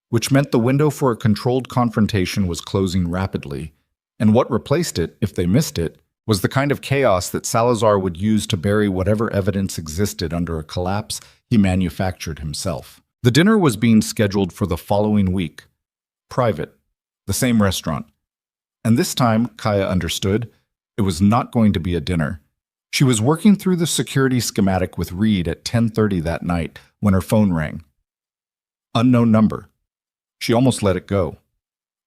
which meant the window for a controlled confrontation was closing rapidly. And what replaced it, if they missed it, was the kind of chaos that Salazar would use to bury whatever evidence existed under a collapse he manufactured himself. The dinner was being scheduled for the following week. Private. The same restaurant. And this time, Kaya understood, it was not going to be a dinner. She was working through the security schematic with Reed at 10:30 that night when her phone rang. Unknown number. She almost let it go.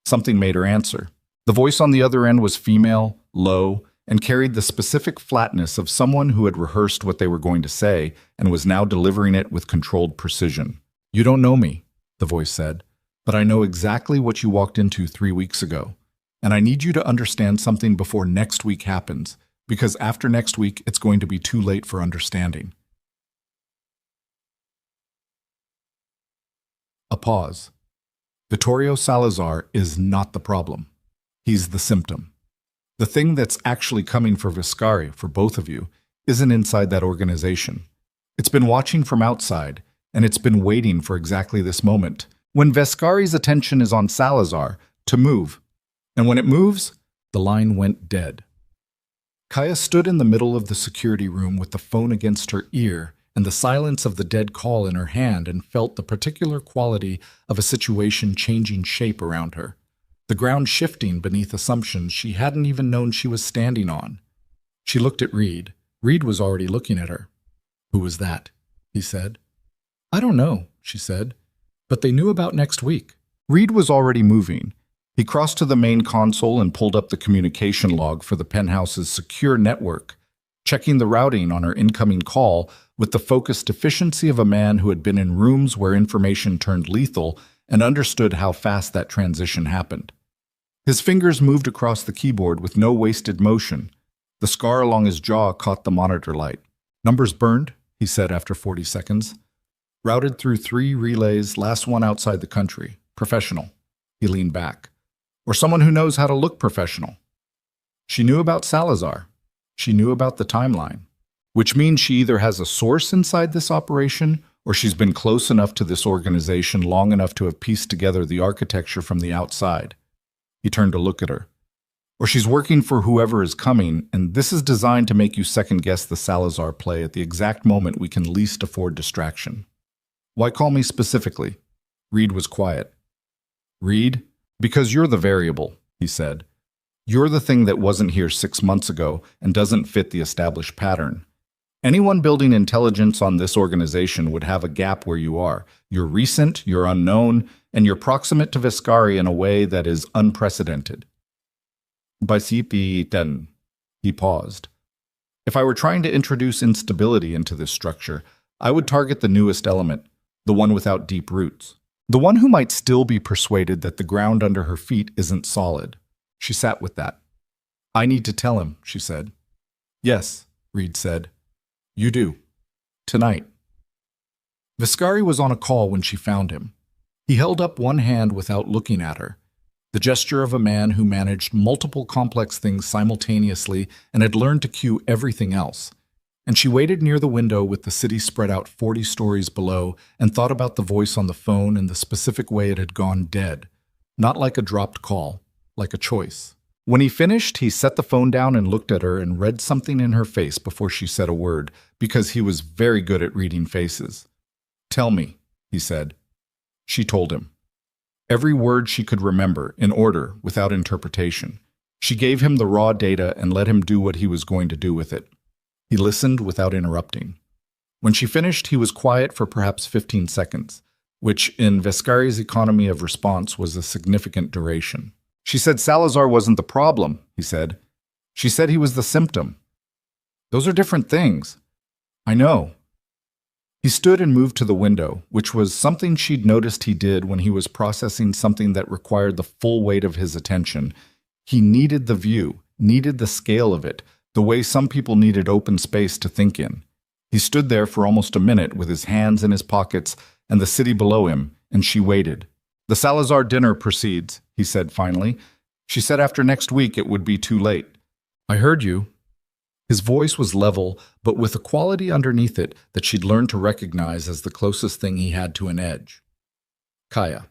Something made her answer. The voice on the other end was female, low, and carried the specific flatness of someone who had rehearsed what they were going to say and was now delivering it with controlled precision. "You don't know me," the voice said, "but I know exactly what you walked into 3 weeks ago. And I need you to understand something before next week happens, because after next week it's going to be too late for understanding." A pause. Vittorio Salazar is not the problem. He's the symptom. The thing that's actually coming for Viscari, for both of you, isn't inside that organization. It's been watching from outside, and it's been waiting for exactly this moment, when Viscari's attention is on Salazar, to move. And when it moves, the line went dead. Kaya stood in the middle of the security room with the phone against her ear and the silence of the dead call in her hand and felt the particular quality of a situation changing shape around her. The ground shifting beneath assumptions she hadn't even known she was standing on. She looked at Reed. Reed was already looking at her. "Who was that?" he said. "I don't know," she said. "But they knew about next week." Reed was already moving. He crossed to the main console and pulled up the communication log for the penthouse's secure network, checking the routing on her incoming call with the focused efficiency of a man who had been in rooms where information turned lethal and understood how fast that transition happened. His fingers moved across the keyboard with no wasted motion. The scar along his jaw caught the monitor light. "Numbers burned," he said after 40 seconds. "Routed through 3 relays, last one outside the country. Professional." He leaned back. "Or someone who knows how to look professional." She knew about Salazar. She knew about the timeline. Which means she either has a source inside this operation, or she's been close enough to this organization long enough to have pieced together the architecture from the outside. He turned to look at her. Or she's working for whoever is coming, and this is designed to make you second-guess the Salazar play at the exact moment we can least afford distraction. "Why call me specifically?" Reed was quiet. "Reed? Because you're the variable," he said. "You're the thing that wasn't here 6 months ago and doesn't fit the established pattern. Anyone building intelligence on this organization would have a gap where you are. You're recent, you're unknown, and you're proximate to Viscari in a way that is unprecedented." Then he paused. "If I were trying to introduce instability into this structure, I would target the newest element, the one without deep roots. The one who might still be persuaded that the ground under her feet isn't solid." She sat with that. "I need to tell him," she said. "Yes," Reed said. "You do. Tonight." Viscari was on a call when she found him. He held up one hand without looking at her, the gesture of a man who managed multiple complex things simultaneously and had learned to cue everything else. And she waited near the window with the city spread out 40 stories below and thought about the voice on the phone and the specific way it had gone dead, not like a dropped call, like a choice. When he finished, he set the phone down and looked at her and read something in her face before she said a word, because he was very good at reading faces. "Tell me," he said. She told him. Every word she could remember, in order, without interpretation. She gave him the raw data and let him do what he was going to do with it. He listened without interrupting. When she finished, he was quiet for perhaps 15 seconds, which in Viscari's economy of response was a significant duration. "She said Salazar wasn't the problem," he said. "She said he was the symptom." "Those are different things." "I know." He stood and moved to the window, which was something she'd noticed he did when he was processing something that required the full weight of his attention. He needed the view, needed the scale of it, the way some people needed open space to think in. He stood there for almost a minute with his hands in his pockets and the city below him, and she waited. "The Salazar dinner proceeds," he said finally. "She said after next week it would be too late." "I heard you." His voice was level, but with a quality underneath it that she'd learned to recognize as the closest thing he had to an edge. "Kaya,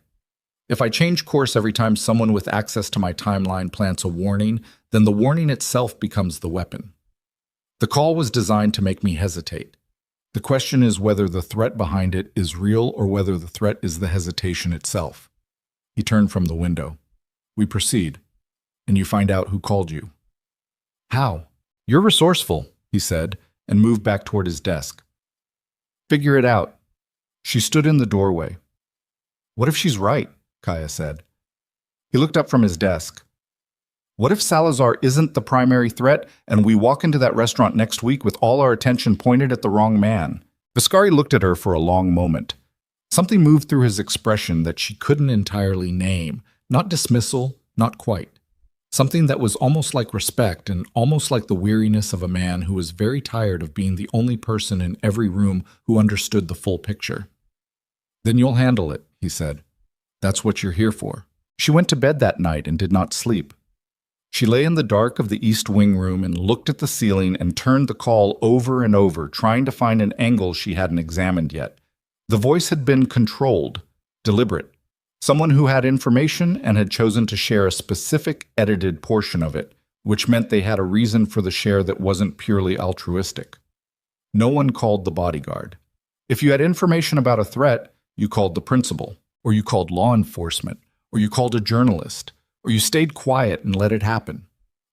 if I change course every time someone with access to my timeline plants a warning, then the warning itself becomes the weapon." The call was designed to make me hesitate. The question is whether the threat behind it is real or whether the threat is the hesitation itself. He turned from the window. "We proceed, and you find out who called you." "How?" "You're resourceful," he said, and moved back toward his desk. "Figure it out." She stood in the doorway. "What if she's right?" Kaya said. He looked up from his desk. "What if Salazar isn't the primary threat, and we walk into that restaurant next week with all our attention pointed at the wrong man?" Viscari looked at her for a long moment. Something moved through his expression that she couldn't entirely name. Not dismissal, not quite. Something that was almost like respect and almost like the weariness of a man who was very tired of being the only person in every room who understood the full picture. "Then you'll handle it," he said. "That's what you're here for." She went to bed that night and did not sleep. She lay in the dark of the East Wing room and looked at the ceiling and turned the call over and over, trying to find an angle she hadn't examined yet. The voice had been controlled, deliberate. Someone who had information and had chosen to share a specific edited portion of it, which meant they had a reason for the share that wasn't purely altruistic. No one called the bodyguard. If you had information about a threat, you called the principal, or you called law enforcement, or you called a journalist, or you stayed quiet and let it happen.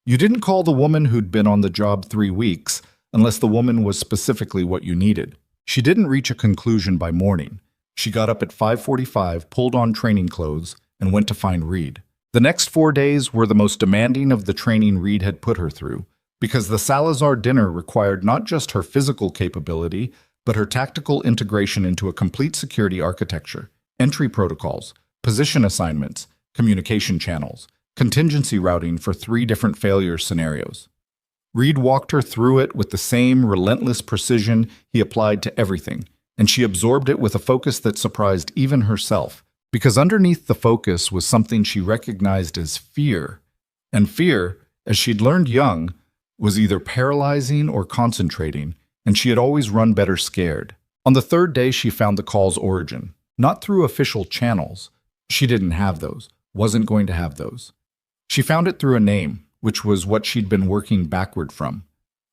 You didn't call the woman who'd been on the job 3 weeks, unless the woman was specifically what you needed. She didn't reach a conclusion by morning. She got up at 5:45, pulled on training clothes, and went to find Reed. The next 4 days were the most demanding of the training Reed had put her through, because the Salazar dinner required not just her physical capability, but her tactical integration into a complete security architecture, entry protocols, position assignments, communication channels, contingency routing for 3 different failure scenarios. Reed walked her through it with the same relentless precision he applied to everything, and she absorbed it with a focus that surprised even herself, because underneath the focus was something she recognized as fear. And fear, as she'd learned young, was either paralyzing or concentrating, and she had always run better scared. On the 3rd day, she found the call's origin, not through official channels. She didn't have those, wasn't going to have those. She found it through a name, which was what she'd been working backward from.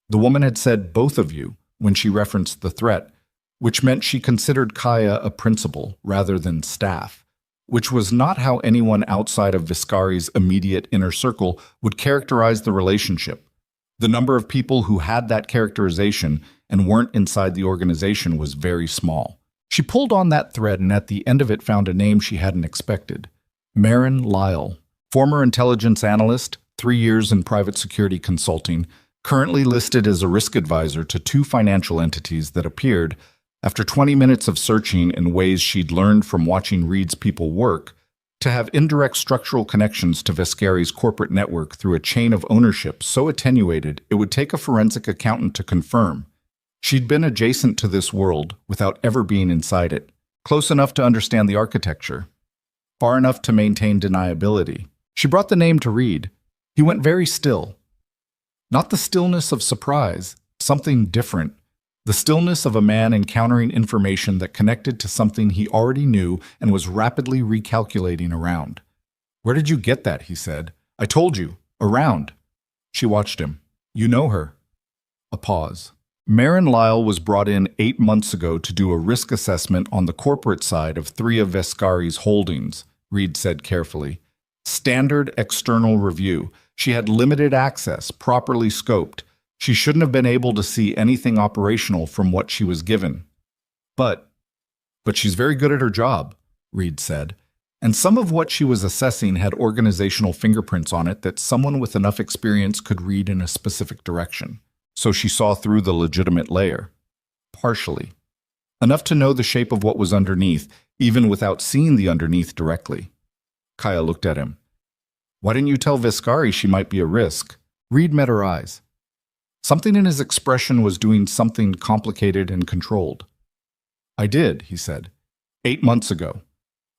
The woman had said "both of you" when she referenced the threat, which meant she considered Kaya a principal rather than staff, which was not how anyone outside of Viscari's immediate inner circle would characterize the relationship. The number of people who had that characterization and weren't inside the organization was very small. She pulled on that thread and at the end of it found a name she hadn't expected. Marin Lyle, former intelligence analyst, 3 years in private security consulting, currently listed as a risk advisor to 2 financial entities that appeared, after 20 minutes of searching in ways she'd learned from watching Reed's people work, to have indirect structural connections to Viscari's corporate network through a chain of ownership so attenuated it would take a forensic accountant to confirm. She'd been adjacent to this world without ever being inside it, close enough to understand the architecture, far enough to maintain deniability. She brought the name to Reed. He went very still. Not the stillness of surprise, something different. The stillness of a man encountering information that connected to something he already knew and was rapidly recalculating around. "Where did you get that?" he said. "I told you. Around." She watched him. "You know her." A pause. Marin Lyle was brought in 8 months ago to do a risk assessment on the corporate side of 3 of Viscari's holdings, Reed said carefully. Standard external review. She had limited access, properly scoped. She shouldn't have been able to see anything operational from what she was given. But she's very good at her job, Reed said. And some of what she was assessing had organizational fingerprints on it that someone with enough experience could read in a specific direction. So she saw through the legitimate layer. Partially. Enough to know the shape of what was underneath, even without seeing the underneath directly. Kaya looked at him. "Why didn't you tell Viscari she might be a risk?" Reed met her eyes. Something in his expression was doing something complicated and controlled. I did, he said. 8 months ago.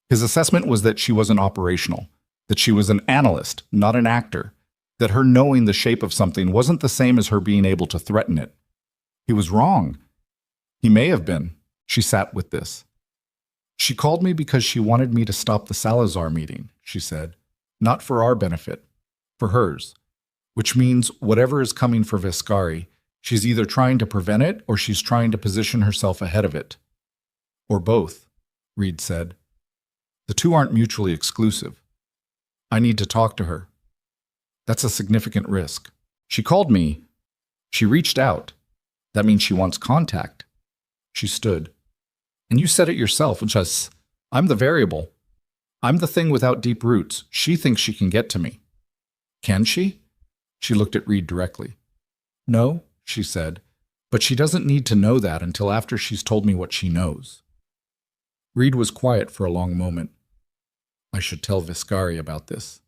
His assessment was that she wasn't operational, that she was an analyst, not an actor, that her knowing the shape of something wasn't the same as her being able to threaten it. He was wrong. He may have been. She sat with this. She called me because she wanted me to stop the Salazar meeting, she said. Not for our benefit, for hers. Which means whatever is coming for Viscari, she's either trying to prevent it or she's trying to position herself ahead of it. Or both, Reed said. The two aren't mutually exclusive. I need to talk to her. That's a significant risk. She called me. She reached out. That means she wants contact. She stood. And you said it yourself, just, I'm the variable. I'm the thing without deep roots. She thinks she can get to me. Can she? She looked at Reed directly. No, she said, but she doesn't need to know that until after she's told me what she knows. Reed was quiet for a long moment. I should tell Viscari about this.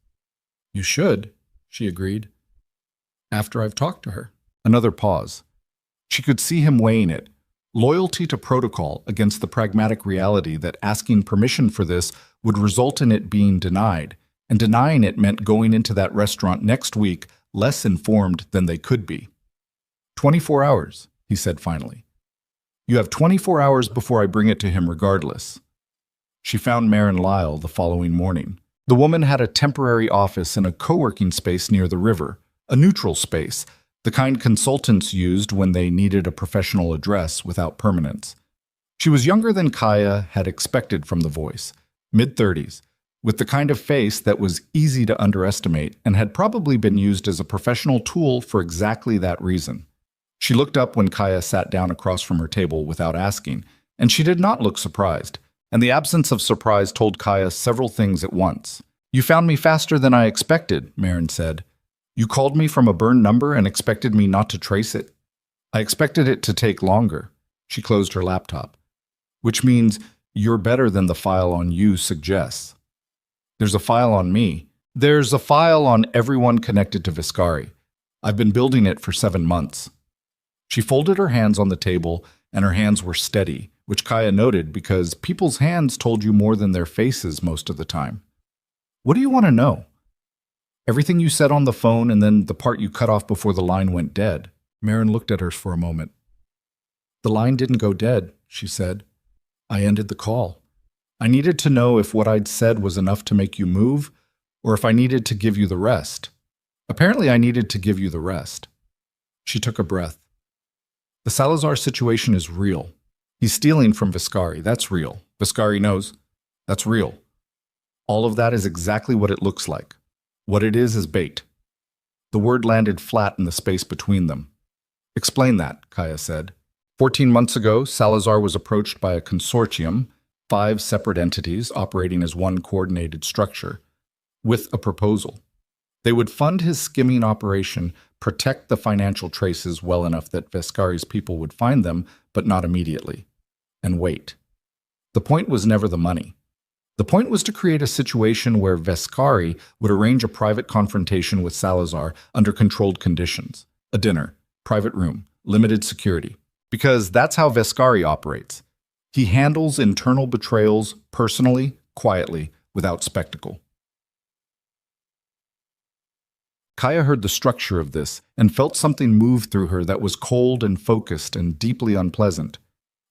You should, she agreed. After I've talked to her. Another pause. She could see him weighing it. Loyalty to protocol against the pragmatic reality that asking permission for this would result in it being denied, and denying it meant going into that restaurant next week less informed than they could be. 24 hours, he said finally. You have 24 hours before I bring it to him regardless. She found Maren Lyle the following morning. The woman had a temporary office in a co-working space near the river, a neutral space, the kind consultants used when they needed a professional address without permanence. She was younger than Kaya had expected from the voice, mid-30s, with the kind of face that was easy to underestimate and had probably been used as a professional tool for exactly that reason. She looked up when Kaya sat down across from her table without asking, and she did not look surprised, and the absence of surprise told Kaya several things at once. You found me faster than I expected, Maren said. You called me from a burned number and expected me not to trace it. I expected it to take longer. She closed her laptop. Which means you're better than the file on you suggests. There's a file on me. There's a file on everyone connected to Viscari. I've been building it for 7 months. She folded her hands on the table, and her hands were steady, which Kaya noted because people's hands told you more than their faces most of the time. What do you want to know? Everything you said on the phone and then the part you cut off before the line went dead. Maren looked at her for a moment. The line didn't go dead, she said. I ended the call. I needed to know if what I'd said was enough to make you move, or if I needed to give you the rest. Apparently I needed to give you the rest. She took a breath. The Salazar situation is real. He's stealing from Viscari. That's real. Viscari knows. That's real. All of that is exactly what it looks like. What it is bait. The word landed flat in the space between them. Explain that, Kaya said. 14 months ago, Salazar was approached by a consortium, 5 separate entities operating as one coordinated structure, with a proposal. They would fund his skimming operation, protect the financial traces well enough that Viscari's people would find them, but not immediately, and wait. The point was never the money. The point was to create a situation where Viscari would arrange a private confrontation with Salazar under controlled conditions. A dinner, private room, limited security. Because that's how Viscari operates. He handles internal betrayals personally, quietly, without spectacle. Kaya heard the structure of this and felt something move through her that was cold and focused and deeply unpleasant.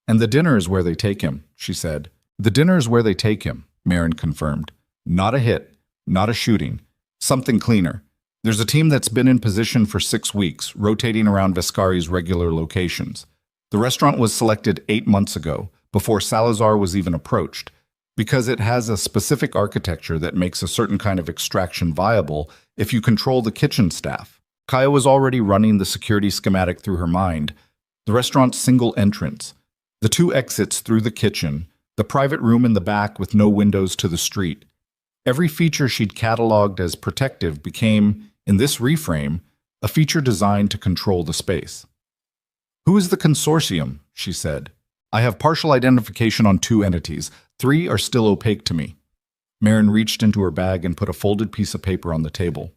And the dinner is where they take him, she said. The dinner is where they take him, Maren confirmed. Not a hit, not a shooting, something cleaner. There's a team that's been in position for 6 weeks, rotating around Viscari's regular locations. The restaurant was selected 8 months ago, before Salazar was even approached, because it has a specific architecture that makes a certain kind of extraction viable if you control the kitchen staff. Kaya was already running the security schematic through her mind. The restaurant's single entrance, the 2 exits through the kitchen, the private room in the back with no windows to the street. Every feature she'd cataloged as protective became, in this reframe, a feature designed to control the space. Who is the consortium? She said. I have partial identification on 2 entities. 3 are still opaque to me. Maren reached into her bag and put a folded piece of paper on the table.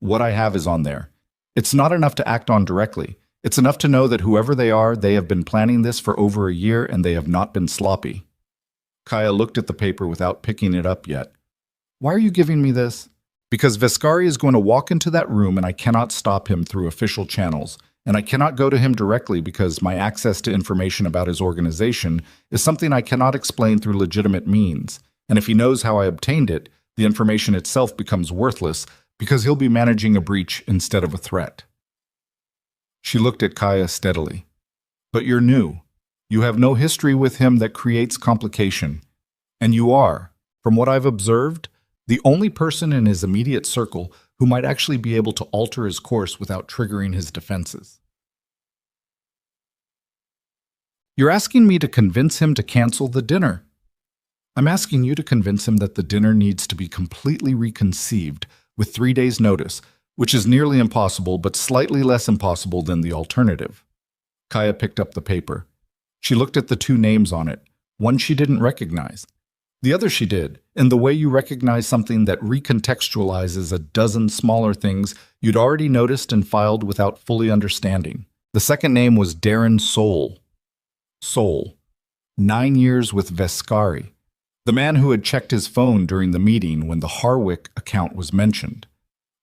What I have is on there. It's not enough to act on directly. It's enough to know that whoever they are, they have been planning this for over a year and they have not been sloppy. Kaya looked at the paper without picking it up yet. Why are you giving me this? Because Vescari is going to walk into that room and I cannot stop him through official channels. And I cannot go to him directly because my access to information about his organization is something I cannot explain through legitimate means. And if he knows how I obtained it, the information itself becomes worthless because he'll be managing a breach instead of a threat. She looked at Kaya steadily. But you're new. You have no history with him that creates complication. And you are, from what I've observed, the only person in his immediate circle who might actually be able to alter his course without triggering his defenses. You're asking me to convince him to cancel the dinner. I'm asking you to convince him that the dinner needs to be completely reconceived with 3 days' notice, which is nearly impossible but slightly less impossible than the alternative. Kaya picked up the paper. She looked at the 2 names on it. One she didn't recognize. The other she did, in the way you recognize something that recontextualizes a dozen smaller things you'd already noticed and filed without fully understanding. The second name was Darren Soul. Soul. 9 years with Vescari. The man who had checked his phone during the meeting when the Harwick account was mentioned.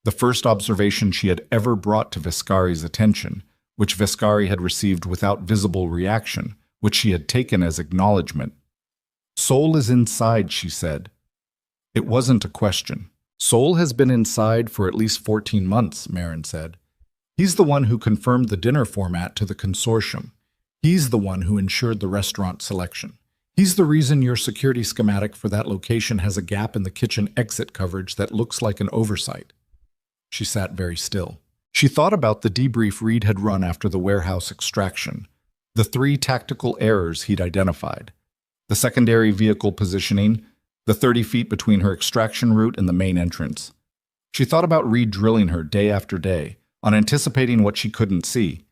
The first observation she had ever brought to Vescari's attention, which Vescari had received without visible reaction, which she had taken as acknowledgement. Soul is inside, she said. It wasn't a question. Soul has been inside for at least 14 months, Marin said. He's the one who confirmed the dinner format to the consortium. He's the one who ensured the restaurant selection. He's the reason your security schematic for that location has a gap in the kitchen exit coverage that looks like an oversight. She sat very still. She thought about the debrief Reed had run after the warehouse extraction, the 3 tactical errors he'd identified, the secondary vehicle positioning, the 30 feet between her extraction route and the main entrance. She thought about Reed drilling her day after day, on anticipating what she couldn't see.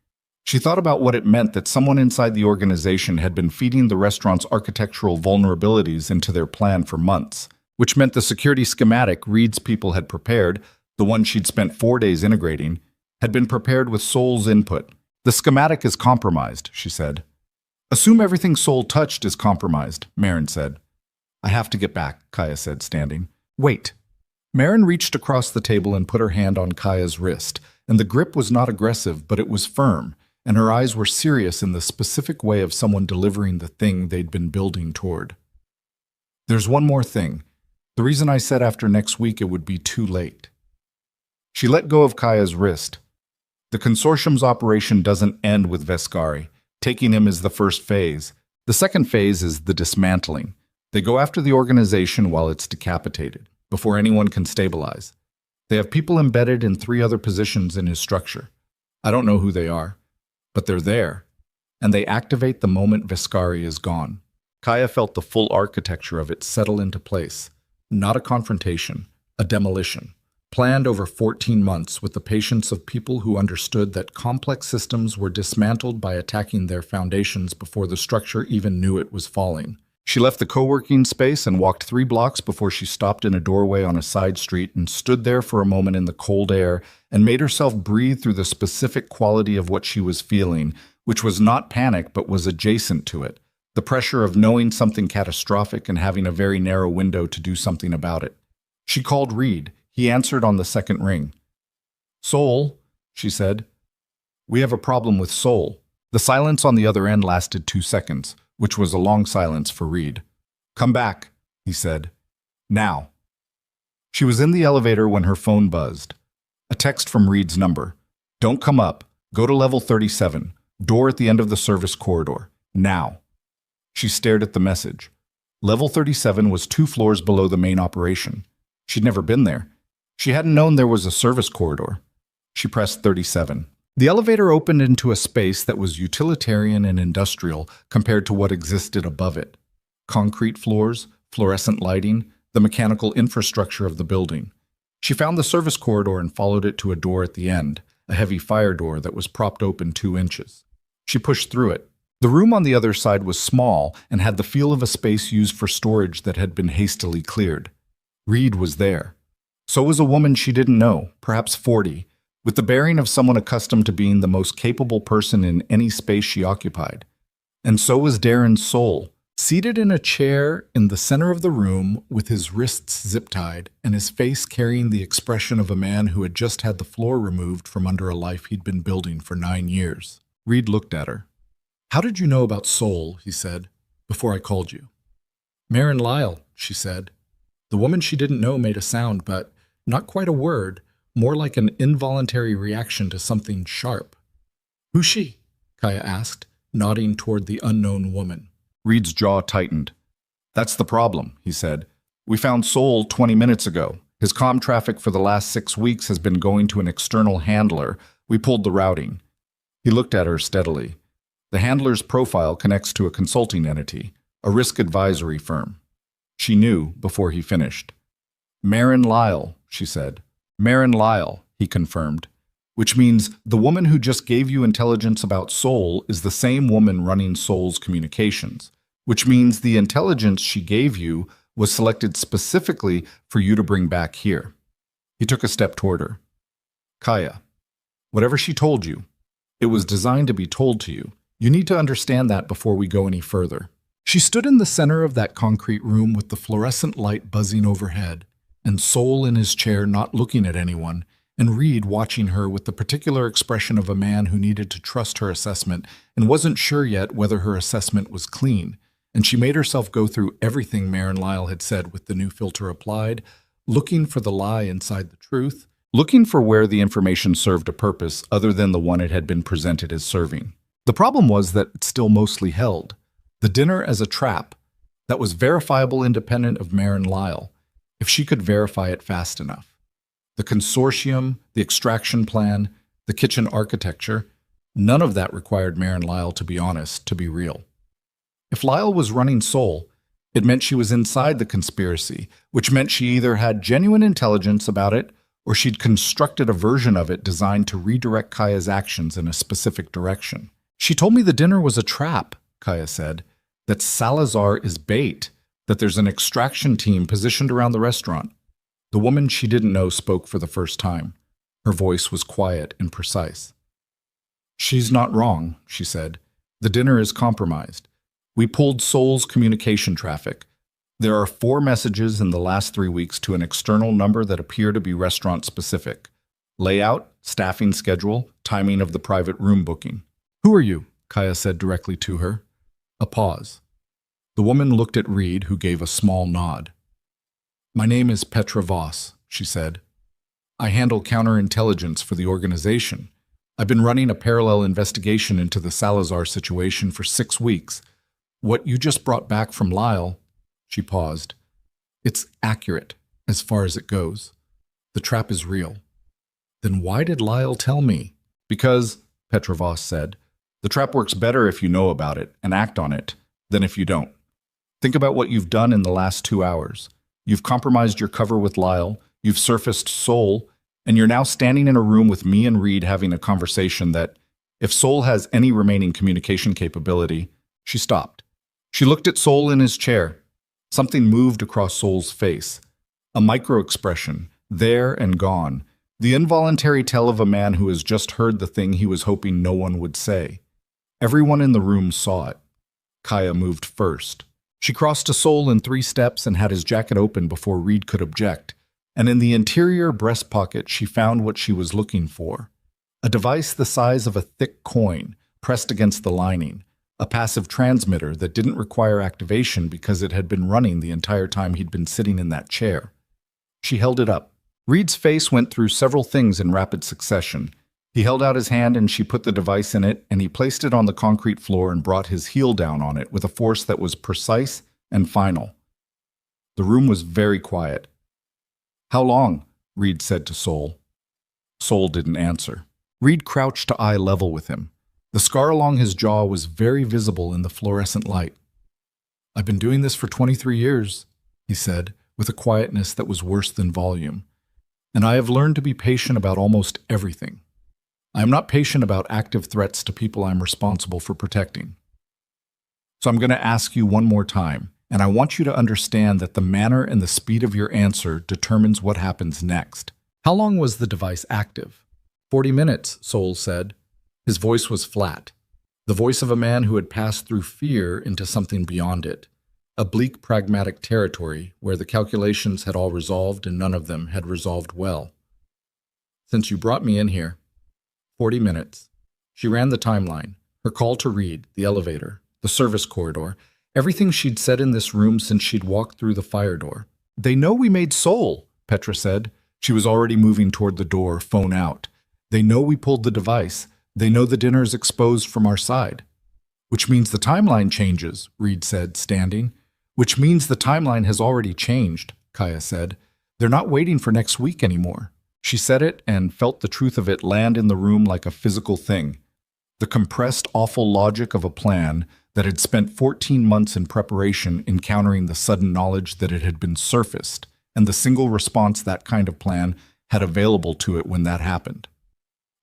She thought about what it meant that someone inside the organization had been feeding the restaurant's architectural vulnerabilities into their plan for months, which meant the security schematic Reed's people had prepared, the one she'd spent 4 days integrating, had been prepared with Soul's input. The schematic is compromised, she said. Assume everything Soul touched is compromised, Marin said. I have to get back, Kaya said, standing. Wait. Marin reached across the table and put her hand on Kaya's wrist, and the grip was not aggressive, but it was firm, and her eyes were serious in the specific way of someone delivering the thing they'd been building toward. There's one more thing. The reason I said after next week it would be too late. She let go of Kaya's wrist. The consortium's operation doesn't end with Vescari. Taking him is the first phase. The second phase is the dismantling. They go after the organization while it's decapitated, before anyone can stabilize. They have people embedded in 3 other positions in his structure. I don't know who they are, but they're there, and they activate the moment Vescari is gone. Kaya felt the full architecture of it settle into place. Not a confrontation, a demolition. Planned over 14 months with the patience of people who understood that complex systems were dismantled by attacking their foundations before the structure even knew it was falling. She left the co-working space and walked 3 blocks before she stopped in a doorway on a side street and stood there for a moment in the cold air and made herself breathe through the specific quality of what she was feeling, which was not panic but was adjacent to it, the pressure of knowing something catastrophic and having a very narrow window to do something about it. She called Reed. He answered on the second ring. Soul, she said. We have a problem with Soul. The silence on the other end lasted 2 seconds, which was a long silence for Reed. Come back, he said. Now. She was in the elevator when her phone buzzed. A text from Reed's number. Don't come up. Go to level 37. Door at the end of the service corridor. Now. She stared at the message. Level 37 was 2 floors below the main operation. She'd never been there. She hadn't known there was a service corridor. She pressed 37. The elevator opened into a space that was utilitarian and industrial compared to what existed above it. Concrete floors, fluorescent lighting, the mechanical infrastructure of the building. She found the service corridor and followed it to a door at the end, a heavy fire door that was propped open 2 inches. She pushed through it. The room on the other side was small and had the feel of a space used for storage that had been hastily cleared. Reed was there. So was a woman she didn't know, perhaps 40, with the bearing of someone accustomed to being the most capable person in any space she occupied. And so was Darren's soul, seated in a chair in the center of the room with his wrists zip-tied and his face carrying the expression of a man who had just had the floor removed from under a life he'd been building for 9 years. Reed looked at her. "How did you know about Soul?" he said, "before I called you?" "Maren Lyle," she said. The woman she didn't know made a sound, but not quite a word, more like an involuntary reaction to something sharp. "Who's she?" Kaya asked, nodding toward the unknown woman. Reed's jaw tightened. "That's the problem," he said. "We found Soul 20 minutes ago. His comm traffic for the last 6 weeks has been going to an external handler. We pulled the routing." He looked at her steadily. "The handler's profile connects to a consulting entity, a risk advisory firm." She knew before he finished. "Maren Lyle," she said. "Maren Lyle," he confirmed. "Which means the woman who just gave you intelligence about Soul is the same woman running Soul's communications. Which means the intelligence she gave you was selected specifically for you to bring back here." He took a step toward her. "Kaya, whatever she told you, it was designed to be told to you. You need to understand that before we go any further." She stood in the center of that concrete room with the fluorescent light buzzing overhead, and Soul in his chair not looking at anyone, and Reed watching her with the particular expression of a man who needed to trust her assessment and wasn't sure yet whether her assessment was clean. And she made herself go through everything Maren Lyle had said with the new filter applied, looking for the lie inside the truth, looking for where the information served a purpose other than the one it had been presented as serving. The problem was that it still mostly held. The dinner as a trap that was verifiable independent of Maren Lyle, if she could verify it fast enough. The consortium, the extraction plan, the kitchen architecture, none of that required Maren Lyle to be honest, to be real. If Lyle was running Soul, it meant she was inside the conspiracy, which meant she either had genuine intelligence about it or she'd constructed a version of it designed to redirect Kaya's actions in a specific direction. "She told me the dinner was a trap," Kaya said, "that Salazar is bait, that there's an extraction team positioned around the restaurant." The woman she didn't know spoke for the first time. Her voice was quiet and precise. "She's not wrong," she said. "The dinner is compromised. We pulled Soul's communication traffic. There are 4 messages in the last 3 weeks to an external number that appear to be restaurant-specific. Layout, staffing schedule, timing of the private room booking." "Who are you?" Kaya said directly to her. A pause. The woman looked at Reed, who gave a small nod. "My name is Petra Voss," she said. "I handle counterintelligence for the organization. I've been running a parallel investigation into the Salazar situation for 6 weeks. What you just brought back from Lyle," she paused, "it's accurate as far as it goes. The trap is real." "Then why did Lyle tell me?" "Because," Petra Voss said, "the trap works better if you know about it and act on it than if you don't. Think about what you've done in the last 2 hours. You've compromised your cover with Lyle, you've surfaced Soul, and you're now standing in a room with me and Reed having a conversation that, if Soul has any remaining communication capability..." She stopped. She looked at Soul in his chair. Something moved across Soul's face. A micro-expression, there and gone. The involuntary tell of a man who has just heard the thing he was hoping no one would say. Everyone in the room saw it. Kaya moved first. She crossed to Soul in 3 steps and had his jacket open before Reed could object. And in the interior breast pocket, she found what she was looking for. A device the size of a thick coin, pressed against the lining. A passive transmitter that didn't require activation because it had been running the entire time he'd been sitting in that chair. She held it up. Reed's face went through several things in rapid succession. He held out his hand and she put the device in it, and he placed it on the concrete floor and brought his heel down on it with a force that was precise and final. The room was very quiet. "How long?" Reed said to Soul. Soul didn't answer. Reed crouched to eye level with him. The scar along his jaw was very visible in the fluorescent light. "I've been doing this for 23 years, he said, with a quietness that was worse than volume. "And I have learned to be patient about almost everything. I am not patient about active threats to people I'm responsible for protecting. So I'm going to ask you one more time, and I want you to understand that the manner and the speed of your answer determines what happens next. How long was the device active?" 40 minutes, Souls said. His voice was flat, the voice of a man who had passed through fear into something beyond it, a bleak pragmatic territory where the calculations had all resolved and none of them had resolved well. Since you brought me in here. 40 minutes. She ran the timeline, her call to Reed, the elevator, the service corridor, everything she'd said in this room since she'd walked through the fire door. They know we made Soul, Petra said. She was already moving toward the door, phone out. They know we pulled the device. They know the dinner is exposed from our side. Which means the timeline changes, Reed said, standing. Which means the timeline has already changed, Kaya said. They're not waiting for next week anymore. She said it and felt the truth of it land in the room like a physical thing. The compressed, awful logic of a plan that had spent 14 months in preparation encountering the sudden knowledge that it had been surfaced, and the single response that kind of plan had available to it when that happened.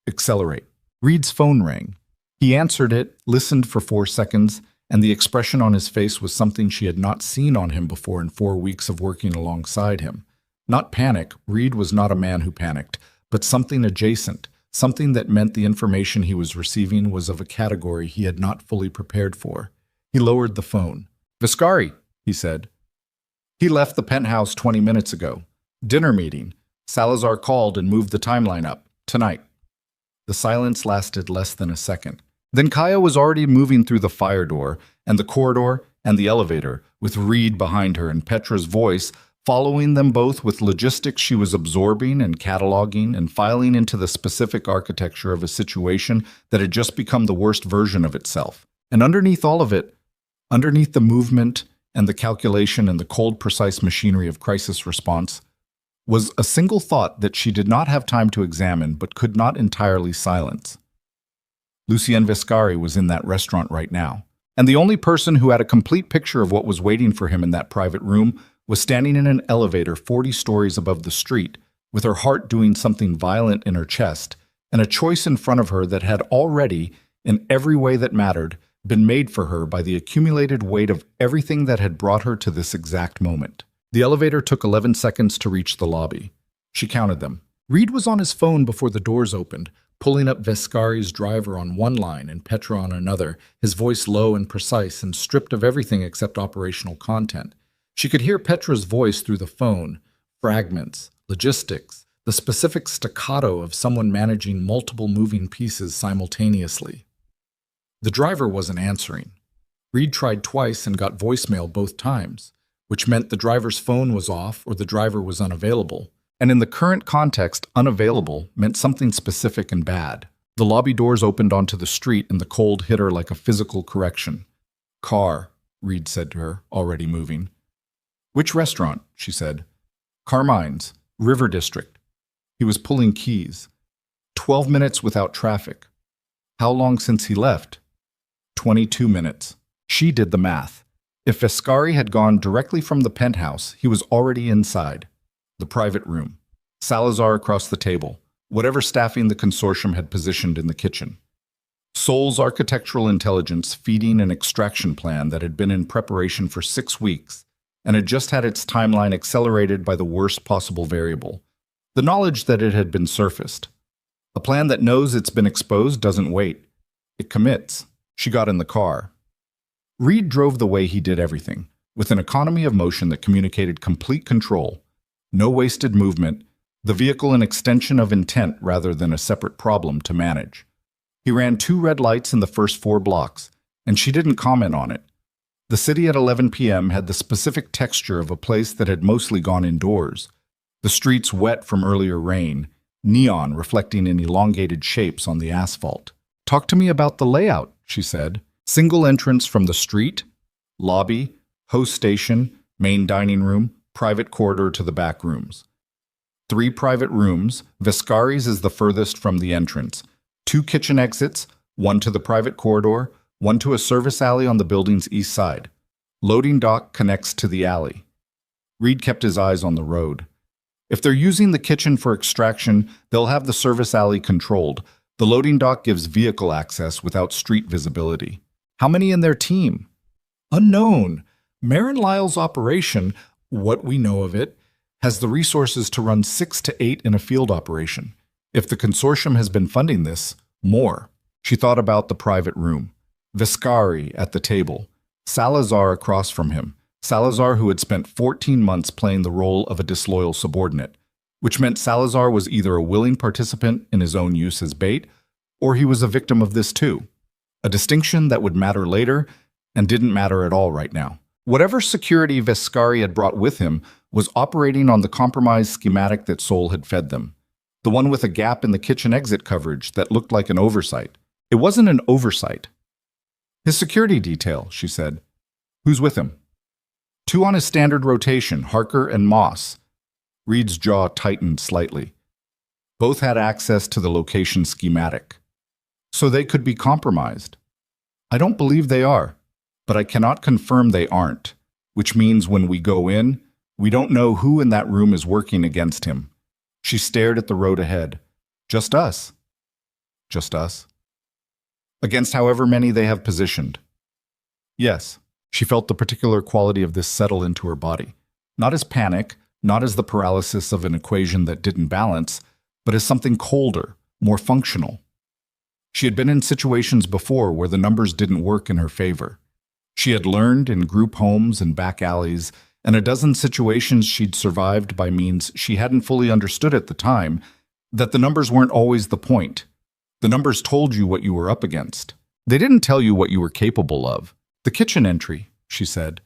Accelerate. Reed's phone rang. He answered it, listened for 4 seconds, and the expression on his face was something she had not seen on him before in 4 weeks of working alongside him. Not panic, Reed was not a man who panicked, but something adjacent, something that meant the information he was receiving was of a category he had not fully prepared for. He lowered the phone. Viscari, he said. He left the penthouse 20 minutes ago. Dinner meeting. Salazar called and moved the timeline up. Tonight. The silence lasted less than a second. Then Kaya was already moving through the fire door, and the corridor, and the elevator, with Reed behind her and Petra's voice following them both with logistics she was absorbing and cataloging and filing into the specific architecture of a situation that had just become the worst version of itself. And underneath all of it, underneath the movement and the calculation and the cold, precise machinery of crisis response, was a single thought that she did not have time to examine but could not entirely silence. Lucien Viscari was in that restaurant right now, and the only person who had a complete picture of what was waiting for him in that private room was standing in an elevator 40 stories above the street, with her heart doing something violent in her chest, and a choice in front of her that had already, in every way that mattered, been made for her by the accumulated weight of everything that had brought her to this exact moment. The elevator took 11 seconds to reach the lobby. She counted them. Reed was on his phone before the doors opened, pulling up Viscari's driver on one line and Petra on another, his voice low and precise and stripped of everything except operational content. She could hear Petra's voice through the phone, fragments, logistics, the specific staccato of someone managing multiple moving pieces simultaneously. The driver wasn't answering. Reed tried twice and got voicemail both times, which meant the driver's phone was off or the driver was unavailable. And in the current context, unavailable meant something specific and bad. The lobby doors opened onto the street and the cold hit her like a physical correction. Car, Reed said to her, already moving. Which restaurant? She said. Carmine's, River District. He was pulling keys. 12 minutes without traffic. How long since he left? 22 minutes. She did the math. If Viscari had gone directly from the penthouse, he was already inside. The private room. Salazar across the table. Whatever staffing the consortium had positioned in the kitchen. Soul's architectural intelligence feeding an extraction plan that had been in preparation for 6 weeks and had just had its timeline accelerated by the worst possible variable. The knowledge that it had been surfaced. A plan that knows it's been exposed doesn't wait. It commits. She got in the car. Reed drove the way he did everything, with an economy of motion that communicated complete control. No wasted movement, the vehicle an extension of intent rather than a separate problem to manage. He ran 2 red lights in the first 4 blocks, and she didn't comment on it. The city at 11 p.m. had the specific texture of a place that had mostly gone indoors. The streets wet from earlier rain, neon reflecting in elongated shapes on the asphalt. Talk to me about the layout, she said. Single entrance from the street, lobby, host station, main dining room, private corridor to the back rooms. 3 private rooms, Viscari's is the furthest from the entrance. 2 kitchen exits, 1 to the private corridor, 1 to a service alley on the building's east side. Loading dock connects to the alley. Reed kept his eyes on the road. If they're using the kitchen for extraction, they'll have the service alley controlled. The loading dock gives vehicle access without street visibility. How many in their team? Unknown. Marin Lyle's operation, what we know of it, has the resources to run 6 to 8 in a field operation. If the consortium has been funding this, more. She thought about the private room. Vescari at the table. Salazar across from him. Salazar, who had spent 14 months playing the role of a disloyal subordinate, which meant Salazar was either a willing participant in his own use as bait, or he was a victim of this too. A distinction that would matter later and didn't matter at all right now. Whatever security Vescari had brought with him was operating on the compromised schematic that Sol had fed them. The one with a gap in the kitchen exit coverage that looked like an oversight. It wasn't an oversight. His security detail, she said. Who's with him? 2 on his standard rotation, Harker and Moss. Reed's jaw tightened slightly. Both had access to the location schematic. So they could be compromised. I don't believe they are, but I cannot confirm they aren't, which means when we go in, we don't know who in that room is working against him. She stared at the road ahead. Just us. Just us. Against however many they have positioned. Yes, she felt the particular quality of this settle into her body. Not as panic, not as the paralysis of an equation that didn't balance, but as something colder, more functional. She had been in situations before where the numbers didn't work in her favor. She had learned in group homes and back alleys, and a dozen situations she'd survived by means she hadn't fully understood at the time, that the numbers weren't always the point. The numbers told you what you were up against. They didn't tell you what you were capable of. The kitchen entry, she said.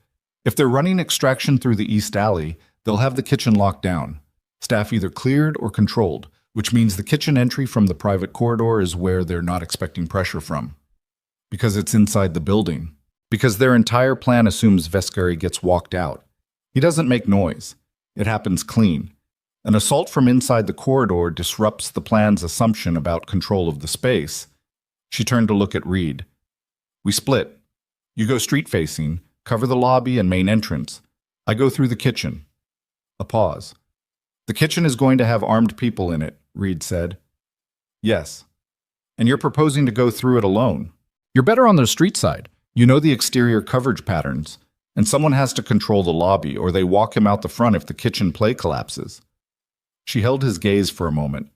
If they're running extraction through the East Alley, they'll have the kitchen locked down. Staff either cleared or controlled, which means the kitchen entry from the private corridor is where they're not expecting pressure from. Because it's inside the building. Because their entire plan assumes Vescari gets walked out. He doesn't make noise. It happens clean. An assault from inside the corridor disrupts the plan's assumption about control of the space. She turned to look at Reed. We split. You go street-facing, cover the lobby and main entrance. I go through the kitchen. A pause. The kitchen is going to have armed people in it, Reed said. Yes. And you're proposing to go through it alone. You're better on the street side. You know the exterior coverage patterns. And someone has to control the lobby, or they walk him out the front if the kitchen play collapses. She held his gaze for a moment.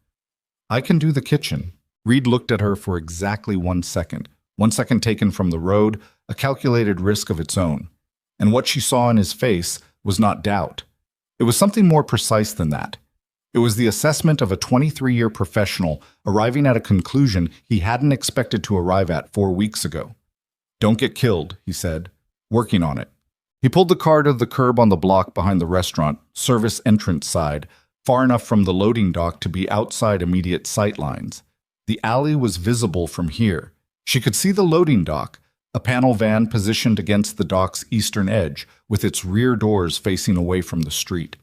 I can do the kitchen. Reed looked at her for exactly 1 second. 1 second taken from the road, a calculated risk of its own. And what she saw in his face was not doubt. It was something more precise than that. It was the assessment of a 23-year professional arriving at a conclusion he hadn't expected to arrive at 4 weeks ago. Don't get killed, he said. Working on it. He pulled the car to the curb on the block behind the restaurant, service entrance side, far enough from the loading dock to be outside immediate sight lines. The alley was visible from here. She could see the loading dock, a panel van positioned against the dock's eastern edge, with its rear doors facing away from the street.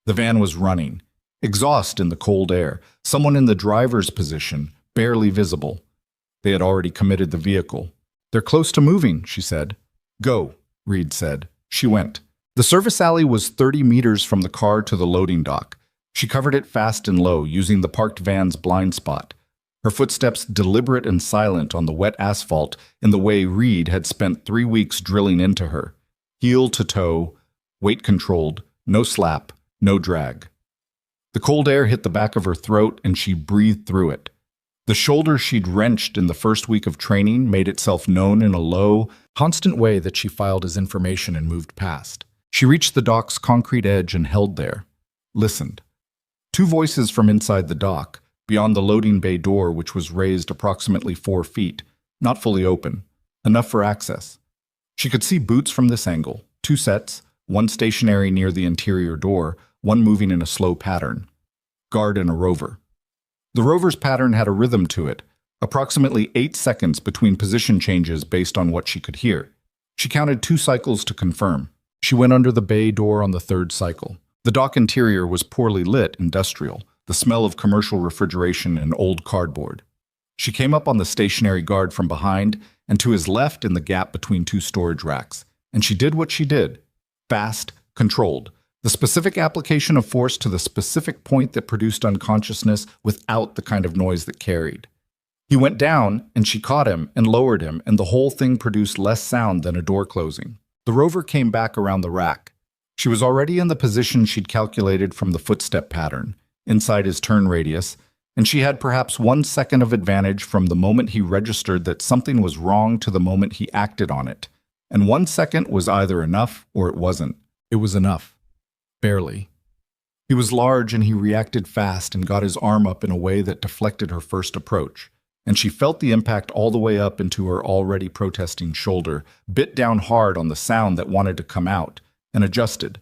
The van was running. Exhaust in the cold air, someone in the driver's position, barely visible. They had already committed the vehicle. They're close to moving, she said. Go, Reed said. She went. The service alley was 30 meters from the car to the loading dock. She covered it fast and low, using the parked van's blind spot. Her footsteps deliberate and silent on the wet asphalt in the way Reed had spent 3 weeks drilling into her. Heel to toe, weight controlled, no slap, no drag. The cold air hit the back of her throat and she breathed through it. The shoulder she'd wrenched in the first week of training made itself known in a low, constant way that she filed as information and moved past. She reached the dock's concrete edge and held there. Listened. 2 voices from inside the dock, beyond the loading bay door which was raised approximately 4 feet, not fully open, enough for access. She could see boots from this angle, 2 sets, one stationary near the interior door, one moving in a slow pattern. Guard and a rover. The rover's pattern had a rhythm to it, approximately 8 seconds between position changes based on what she could hear. She counted 2 cycles to confirm. She went under the bay door on the 3rd cycle. The dock interior was poorly lit, industrial, the smell of commercial refrigeration and old cardboard. She came up on the stationary guard from behind and to his left in the gap between 2 storage racks. And she did what she did. Fast, controlled. The specific application of force to the specific point that produced unconsciousness without the kind of noise that carried. He went down, and she caught him and lowered him, and the whole thing produced less sound than a door closing. The rover came back around the rack. She was already in the position she'd calculated from the footstep pattern, inside his turn radius, and she had perhaps 1 second of advantage from the moment he registered that something was wrong to the moment he acted on it. And 1 second was either enough or it wasn't. It was enough. Barely. He was large and he reacted fast and got his arm up in a way that deflected her first approach. And she felt the impact all the way up into her already protesting shoulder, bit down hard on the sound that wanted to come out, and adjusted.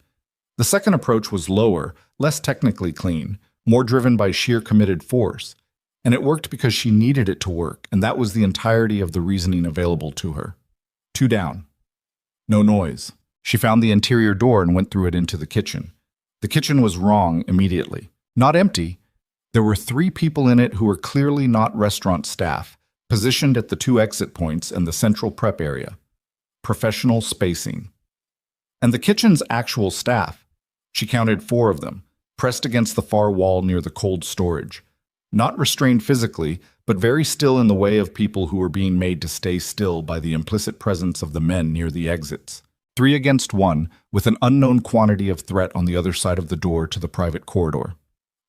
The second approach was lower, less technically clean, more driven by sheer committed force. And it worked because she needed it to work, and that was the entirety of the reasoning available to her. 2 down. No noise. She found the interior door and went through it into the kitchen. The kitchen was wrong immediately. Not empty. There were 3 people in it who were clearly not restaurant staff, positioned at the 2 exit points and the central prep area. Professional spacing. And the kitchen's actual staff. She counted 4 of them, pressed against the far wall near the cold storage. Not restrained physically, but very still in the way of people who were being made to stay still by the implicit presence of the men near the exits. 3 against 1, with an unknown quantity of threat on the other side of the door to the private corridor.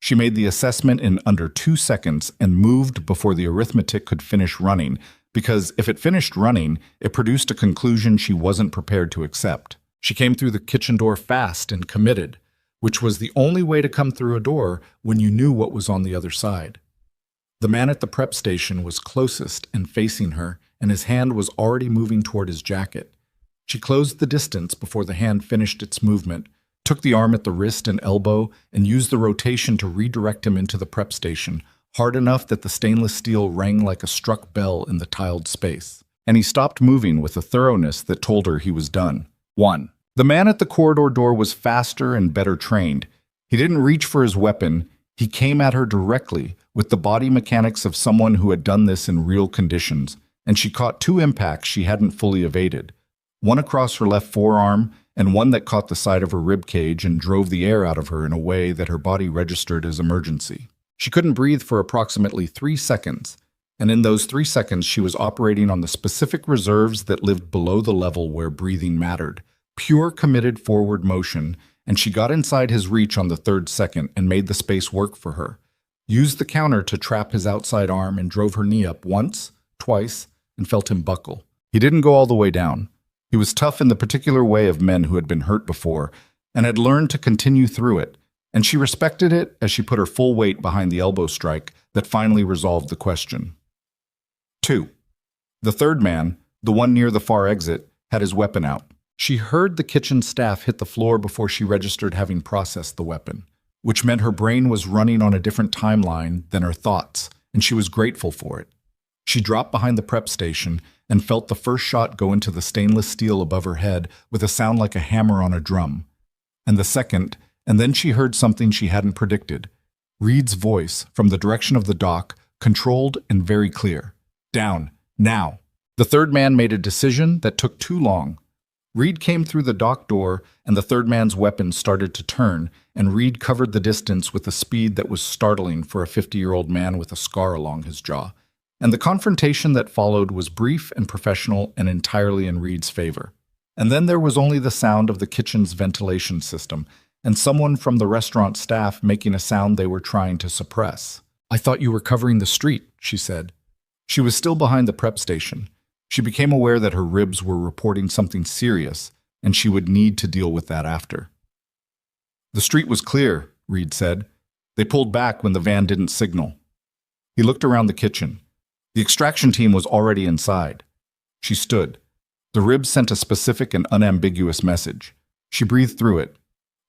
She made the assessment in under 2 seconds and moved before the arithmetic could finish running, because if it finished running, it produced a conclusion she wasn't prepared to accept. She came through the kitchen door fast and committed, which was the only way to come through a door when you knew what was on the other side. The man at the prep station was closest and facing her, and his hand was already moving toward his jacket. She closed the distance before the hand finished its movement, took the arm at the wrist and elbow, and used the rotation to redirect him into the prep station, hard enough that the stainless steel rang like a struck bell in the tiled space. And he stopped moving with a thoroughness that told her he was done. 1. The man at the corridor door was faster and better trained. He didn't reach for his weapon. He came at her directly, with the body mechanics of someone who had done this in real conditions, and she caught 2 impacts she hadn't fully evaded. One across her left forearm, and one that caught the side of her rib cage and drove the air out of her in a way that her body registered as emergency. She couldn't breathe for approximately 3 seconds, and in those 3 seconds she was operating on the specific reserves that lived below the level where breathing mattered. Pure committed forward motion, and she got inside his reach on the 3rd second and made the space work for her. Used the counter to trap his outside arm and drove her knee up once, twice, and felt him buckle. He didn't go all the way down. He was tough in the particular way of men who had been hurt before and had learned to continue through it, and she respected it as she put her full weight behind the elbow strike that finally resolved the question. 2. The third man, the one near the far exit, had his weapon out. She heard the kitchen staff hit the floor before she registered having processed the weapon, which meant her brain was running on a different timeline than her thoughts, and she was grateful for it. She dropped behind the prep station and felt the first shot go into the stainless steel above her head with a sound like a hammer on a drum. And the second, and then she heard something she hadn't predicted. Reed's voice, from the direction of the dock, controlled and very clear. Down, now. The third man made a decision that took too long. Reed came through the dock door, and the third man's weapon started to turn, and Reed covered the distance with a speed that was startling for a 50-year-old man with a scar along his jaw. And the confrontation that followed was brief and professional and entirely in Reed's favor. And then there was only the sound of the kitchen's ventilation system, and someone from the restaurant staff making a sound they were trying to suppress. "I thought you were covering the street," she said. She was still behind the prep station. She became aware that her ribs were reporting something serious, and she would need to deal with that after. "The street was clear," Reed said. "They pulled back when the van didn't signal." He looked around the kitchen. The extraction team was already inside. She stood. The ribs sent a specific and unambiguous message. She breathed through it.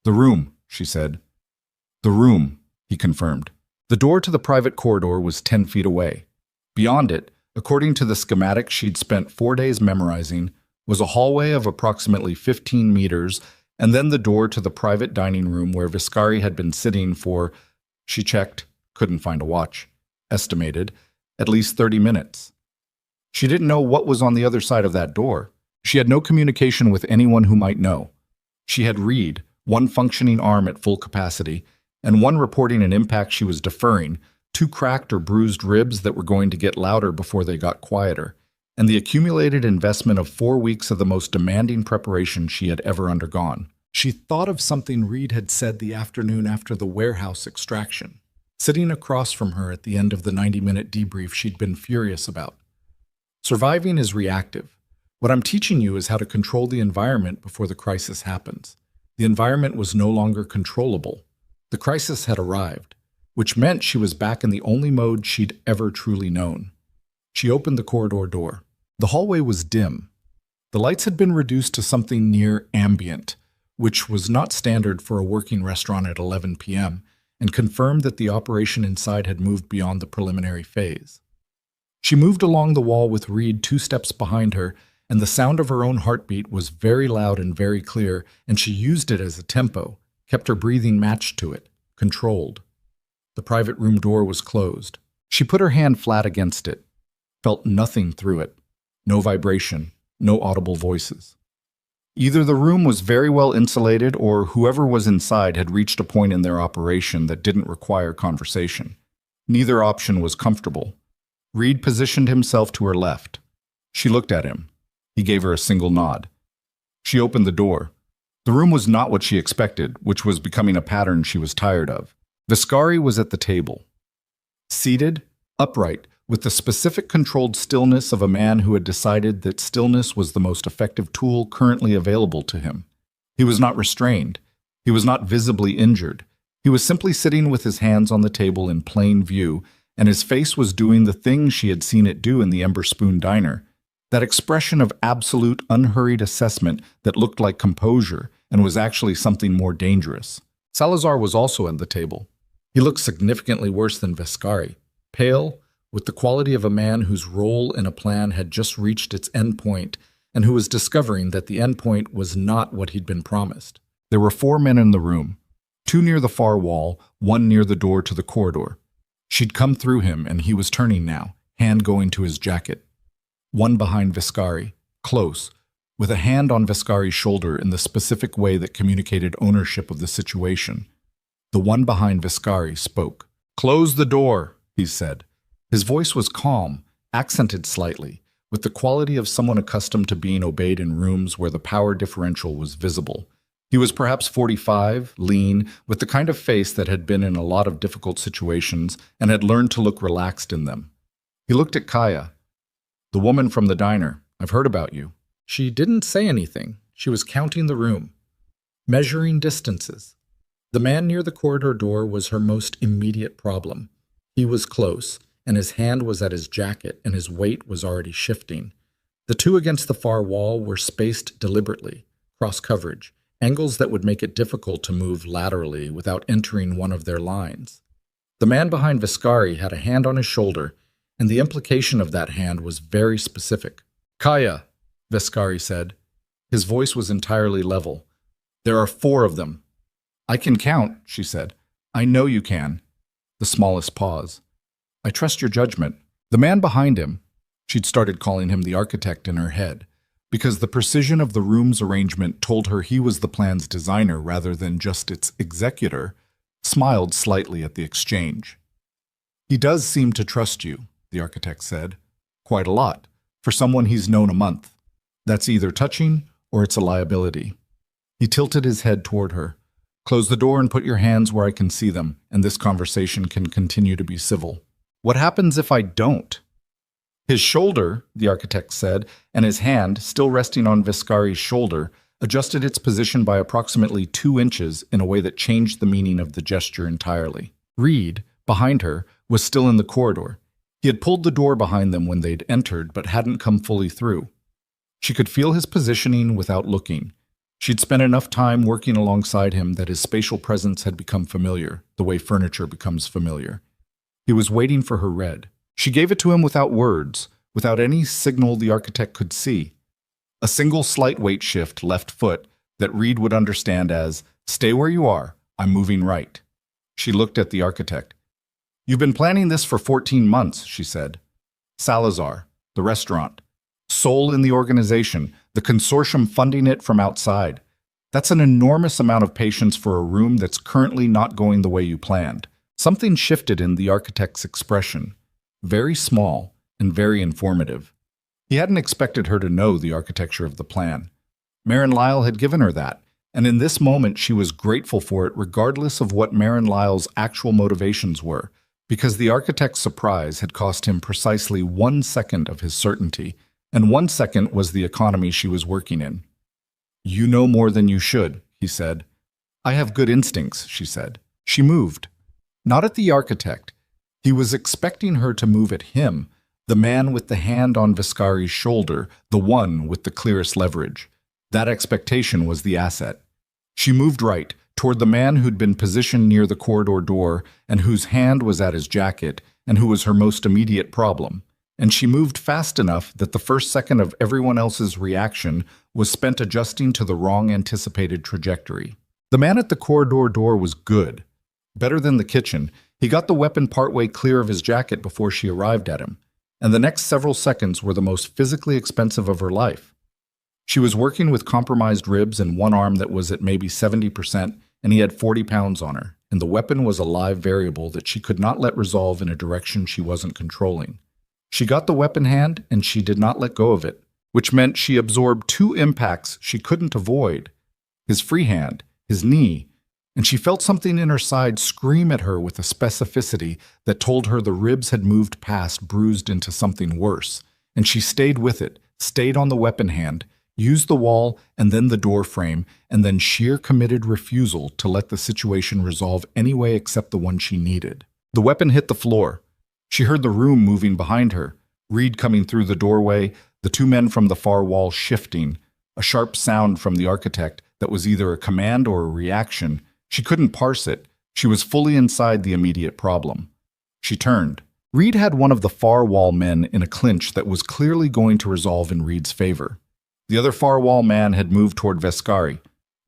"The room," she said. "The room," he confirmed. The door to the private corridor was 10 feet away. Beyond it, according to the schematic she'd spent 4 days memorizing, was a hallway of approximately 15 meters, and then the door to the private dining room where Viscari had been sitting for, she checked, couldn't find a watch, estimated, at least 30 minutes. She didn't know what was on the other side of that door. She had no communication with anyone who might know. She had Reed, one functioning arm at full capacity, and one reporting an impact she was deferring, 2 cracked or bruised ribs that were going to get louder before they got quieter, and the accumulated investment of 4 weeks of the most demanding preparation she had ever undergone. She thought of something Reed had said the afternoon after the warehouse extraction. sitting across from her at the end of the 90-minute debrief she'd been furious about. Surviving is reactive. What I'm teaching you is how to control the environment before the crisis happens. The environment was no longer controllable. The crisis had arrived, which meant she was back in the only mode she'd ever truly known. She opened the corridor door. The hallway was dim. The lights had been reduced to something near ambient, which was not standard for a working restaurant at 11 p.m., and confirmed that the operation inside had moved beyond the preliminary phase. She moved along the wall with Reed 2 steps behind her, and the sound of her own heartbeat was very loud and very clear, and she used it as a tempo, kept her breathing matched to it, controlled. The private room door was closed. She put her hand flat against it, felt nothing through it, no vibration, no audible voices. Either the room was very well insulated or whoever was inside had reached a point in their operation that didn't require conversation. Neither option was comfortable. Reed positioned himself to her left. She looked at him. He gave her a single nod. She opened the door. The room was not what she expected, which was becoming a pattern she was tired of. Viscari was at the table. Seated, upright, with the specific controlled stillness of a man who had decided that stillness was the most effective tool currently available to him. He was not restrained. He was not visibly injured. He was simply sitting with his hands on the table in plain view, and his face was doing the thing she had seen it do in the Ember Spoon Diner. That expression of absolute, unhurried assessment that looked like composure and was actually something more dangerous. Salazar was also at the table. He looked significantly worse than Viscari, pale, with the quality of a man whose role in a plan had just reached its endpoint and who was discovering that the endpoint was not what he'd been promised. There were 4 men in the room, 2 near the far wall, 1 near the door to the corridor. She'd come through him, and he was turning now, hand going to his jacket. 1 behind Viscari, close, with a hand on Viscari's shoulder in the specific way that communicated ownership of the situation. The 1 behind Viscari spoke. "Close the door," he said. His voice was calm, accented slightly, with the quality of someone accustomed to being obeyed in rooms where the power differential was visible. He was perhaps 45, lean, with the kind of face that had been in a lot of difficult situations and had learned to look relaxed in them. He looked at Kaya. "The woman from the diner. I've heard about you." She didn't say anything. She was counting the room, measuring distances. The man near the corridor door was her most immediate problem. He was close, and his hand was at his jacket, and his weight was already shifting. The 2 against the far wall were spaced deliberately, cross-coverage, angles that would make it difficult to move laterally without entering one of their lines. The man behind Viscari had a hand on his shoulder, and the implication of that hand was very specific. "Kaya," Viscari said. His voice was entirely level. "There are 4 of them." "I can count," she said. "I know you can." The smallest pause. "I trust your judgment." The man behind him, she'd started calling him the architect in her head, because the precision of the room's arrangement told her he was the plan's designer rather than just its executor, smiled slightly at the exchange. "He does seem to trust you," the architect said. "Quite a lot, for someone he's known a month. That's either touching or it's a liability." He tilted his head toward her. "Close the door and put your hands where I can see them, and this conversation can continue to be civil." "What happens if I don't?" His shoulder, the architect said, and his hand, still resting on Viscari's shoulder, adjusted its position by approximately 2 inches in a way that changed the meaning of the gesture entirely. Reed, behind her, was still in the corridor. He had pulled the door behind them when they'd entered, but hadn't come fully through. She could feel his positioning without looking. She'd spent enough time working alongside him that his spatial presence had become familiar, the way furniture becomes familiar. He was waiting for her red. She gave it to him without words, without any signal the architect could see. A single slight weight shift, left foot, that Reed would understand as, "Stay where you are, I'm moving right." She looked at the architect. "You've been planning this for 14 months, she said. "Salazar, the restaurant. Soul in the organization, the consortium funding it from outside. That's an enormous amount of patience for a room that's currently not going the way you planned." Something shifted in the architect's expression. Very small and very informative. He hadn't expected her to know the architecture of the plan. Marin Lyle had given her that, And in this moment, she was grateful for it regardless of what Marin Lyle's actual motivations were, because the architect's surprise had cost him precisely 1 second of his certainty, and 1 second was the economy she was working in. "You know more than you should," he said. "I have good instincts," she said. She moved. Not at the architect. He was expecting her to move at him, the man with the hand on Viscari's shoulder, the one with the clearest leverage. That expectation was the asset. She moved right, toward the man who'd been positioned near the corridor door and whose hand was at his jacket and who was her most immediate problem. And she moved fast enough that the first second of everyone else's reaction was spent adjusting to the wrong anticipated trajectory. The man at the corridor door was good. Better than the kitchen. He got the weapon partway clear of his jacket before she arrived at him, and the next several seconds were the most physically expensive of her life. She was working with compromised ribs and one arm that was at maybe 70%, and he had 40 pounds on her, and the weapon was a live variable that she could not let resolve in a direction she wasn't controlling. She got the weapon hand, and she did not let go of it, which meant she absorbed 2 impacts she couldn't avoid. His free hand, his knee, and she felt something in her side scream at her with a specificity that told her the ribs had moved past bruised into something worse, and she stayed with it, stayed on the weapon hand, used the wall and then the door frame, and then sheer committed refusal to let the situation resolve any way except the one she needed. The weapon hit the floor. She heard the room moving behind her, Reed coming through the doorway, the 2 men from the far wall shifting, a sharp sound from the architect that was either a command or a reaction. She couldn't parse it. She was fully inside the immediate problem. She turned. Reed had one of the far wall men in a clinch that was clearly going to resolve in Reed's favor. The other far wall man had moved toward Viscari,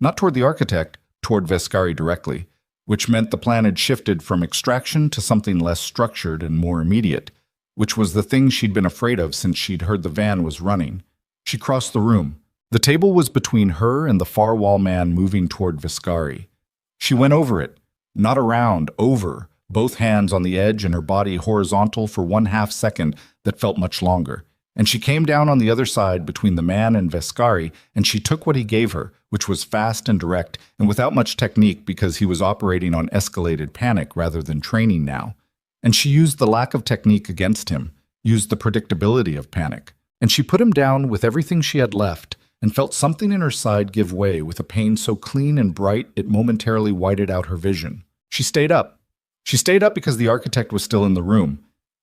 not toward the architect, toward Viscari directly, which meant the plan had shifted from extraction to something less structured and more immediate, which was the thing she'd been afraid of since she'd heard the van was running. She crossed the room. The table was between her and the far wall man moving toward Viscari. She went over it, not around, over, both hands on the edge and her body horizontal for 1/2 second that felt much longer. And she came down on the other side between the man and Viscari, and she took what he gave her, which was fast and direct, and without much technique because he was operating on escalated panic rather than training now. And she used the lack of technique against him, used the predictability of panic. And she put him down with everything she had left, and felt something in her side give way with a pain so clean and bright it momentarily whited out her vision. She stayed up. She stayed up because the architect was still in the room.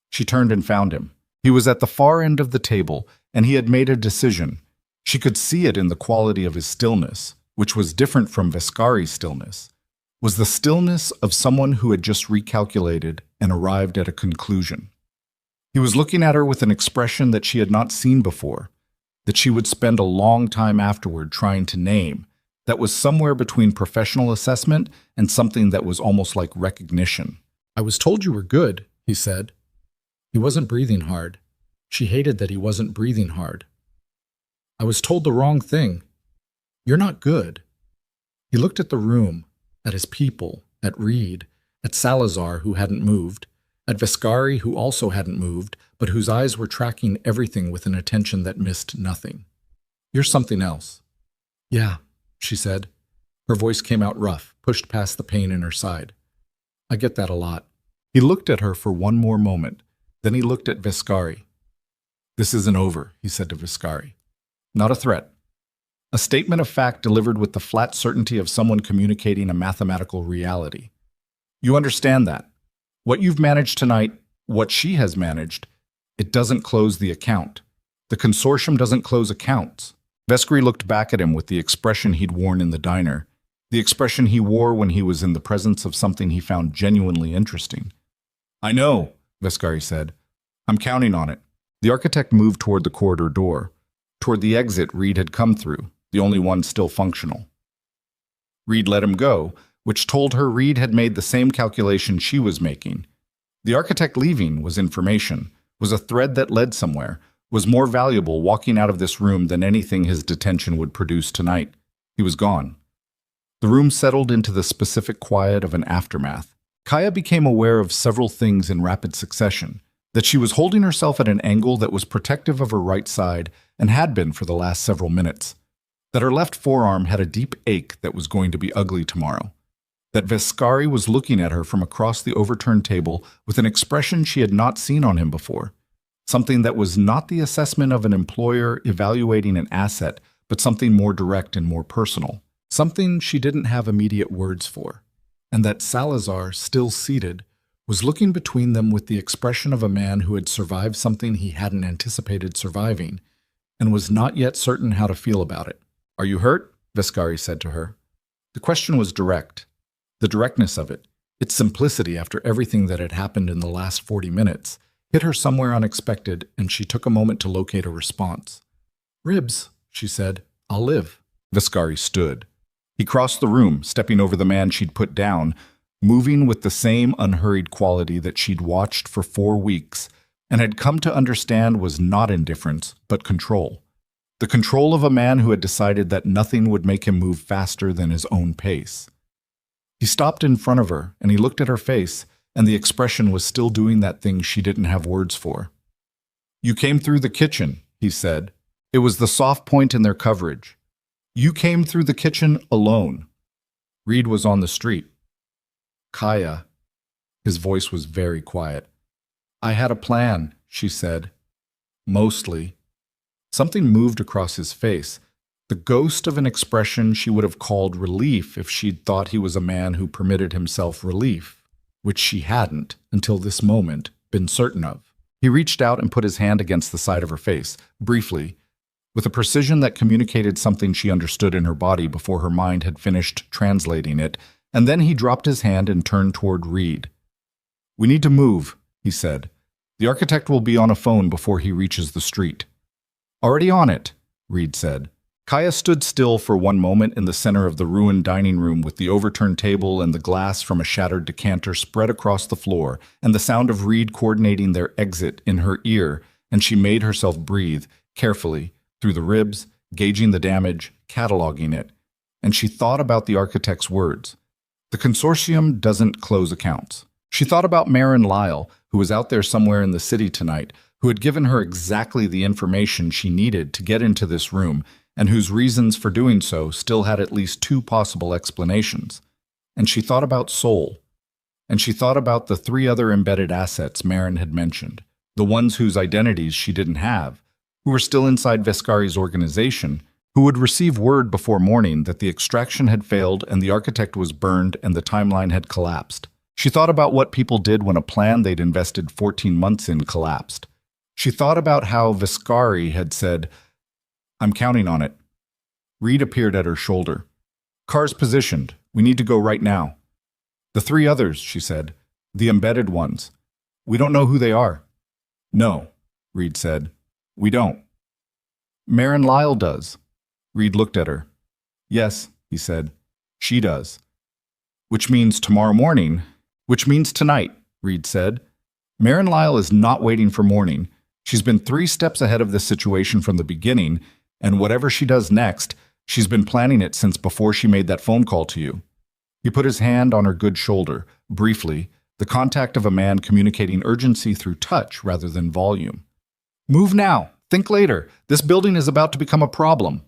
She turned and found him. He was at the far end of the table, and he had made a decision. She could see it in the quality of his stillness, which was different from Viscari's stillness, was the stillness of someone who had just recalculated and arrived at a conclusion. He was looking at her with an expression that she had not seen before, that she would spend a long time afterward trying to name, that was somewhere between professional assessment and something that was almost like recognition. "I was told you were good," he said. He wasn't breathing hard. She hated that he wasn't breathing hard. "I was told the wrong thing. You're not good." He looked at the room, at his people, at Reed, at Salazar, who hadn't moved, at Viscari, who also hadn't moved, but whose eyes were tracking everything with an attention that missed nothing. "You're something else." "Yeah," she said. Her voice came out rough, pushed past the pain in her side. "I get that a lot." He looked at her for one more moment. Then he looked at Viscari. "This isn't over," he said to Viscari. Not a threat. A statement of fact delivered with the flat certainty of someone communicating a mathematical reality. "You understand that. What you've managed tonight, what she has managed, it doesn't close the account. The consortium doesn't close accounts." Viscari looked back at him with the expression he'd worn in the diner, the expression he wore when he was in the presence of something he found genuinely interesting. "I know," Viscari said. "I'm counting on it." The architect moved toward the corridor door, toward the exit Reed had come through, the only one still functional. Reed let him go, which told her Reed had made the same calculation she was making. The architect leaving was information, was a thread that led somewhere, was more valuable walking out of this room than anything his detention would produce tonight. He was gone. The room settled into the specific quiet of an aftermath. Kaya became aware of several things in rapid succession, that she was holding herself at an angle that was protective of her right side and had been for the last several minutes. that her left forearm had a deep ache that was going to be ugly tomorrow, that Vescari was looking at her from across the overturned table with an expression she had not seen on him before, something that was not the assessment of an employer evaluating an asset, but something more direct and more personal, something she didn't have immediate words for, and that Salazar, still seated, was looking between them with the expression of a man who had survived something he hadn't anticipated surviving and was not yet certain how to feel about it. "Are you hurt?" Vescari said to her. The question was direct. The directness of it, its simplicity after everything that had happened in the last 40 minutes, hit her somewhere unexpected, and she took a moment to locate a response. "Ribs," she said. "I'll live." Vescari stood. He crossed the room, stepping over the man she'd put down, moving with the same unhurried quality that she'd watched for 4 weeks and had come to understand was not indifference, but control. The control of a man who had decided that nothing would make him move faster than his own pace. He stopped in front of her, and he looked at her face, and the expression was still doing that thing she didn't have words for. "You came through the kitchen," he said. It was the soft point in their coverage. "You came through the kitchen alone. Reed was on the street." "Kaya." His voice was very quiet. "I had a plan," she said. "Mostly." Something moved across his face, the ghost of an expression she would have called relief if she'd thought he was a man who permitted himself relief, which she hadn't, until this moment, been certain of. He reached out and put his hand against the side of her face, briefly, with a precision that communicated something she understood in her body before her mind had finished translating it, and then he dropped his hand and turned toward Reed. "We need to move," he said. "The architect will be on a phone before he reaches the street." "Already on it," Reed said. Kaya stood still for one moment in the center of the ruined dining room with the overturned table and the glass from a shattered decanter spread across the floor and the sound of Reed coordinating their exit in her ear, and she made herself breathe, carefully, through the ribs, gauging the damage, cataloging it, and she thought about the architect's words. The consortium doesn't close accounts. She thought about Marin Lyle, who was out there somewhere in the city tonight, who had given her exactly the information she needed to get into this room, and whose reasons for doing so still had at least 2 possible explanations. And she thought about Soul. And she thought about the 3 other embedded assets Marin had mentioned, the ones whose identities she didn't have, who were still inside Vescari's organization, who would receive word before morning that the extraction had failed and the architect was burned and the timeline had collapsed. She thought about what people did when a plan they'd invested 14 months in collapsed. She thought about how Vescari had said, "I'm counting on it." Reed appeared at her shoulder. "Car's positioned. We need to go right now." "The 3 others," she said. "The embedded ones. We don't know who they are." "No," Reed said. "We don't." "Marin Lyle does." Reed looked at her. "Yes," he said. "She does." "Which means tomorrow morning." "Which means tonight," Reed said. "Marin Lyle is not waiting for morning. She's been 3 steps ahead of this situation from the beginning, and whatever she does next, she's been planning it since before she made that phone call to you." He put his hand on her good shoulder, briefly, the contact of a man communicating urgency through touch rather than volume. "Move now. Think later. This building is about to become a problem."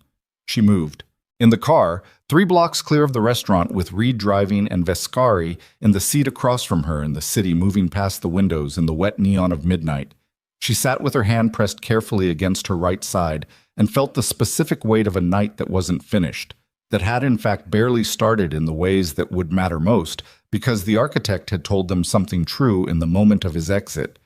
She moved. In the car, 3 blocks clear of the restaurant, with Reed driving and Vescari in the seat across from her, in the city moving past the windows in the wet neon of midnight. She sat with her hand pressed carefully against her right side and felt the specific weight of a night that wasn't finished, that had in fact barely started in the ways that would matter most, because the architect had told them something true in the moment of his exit.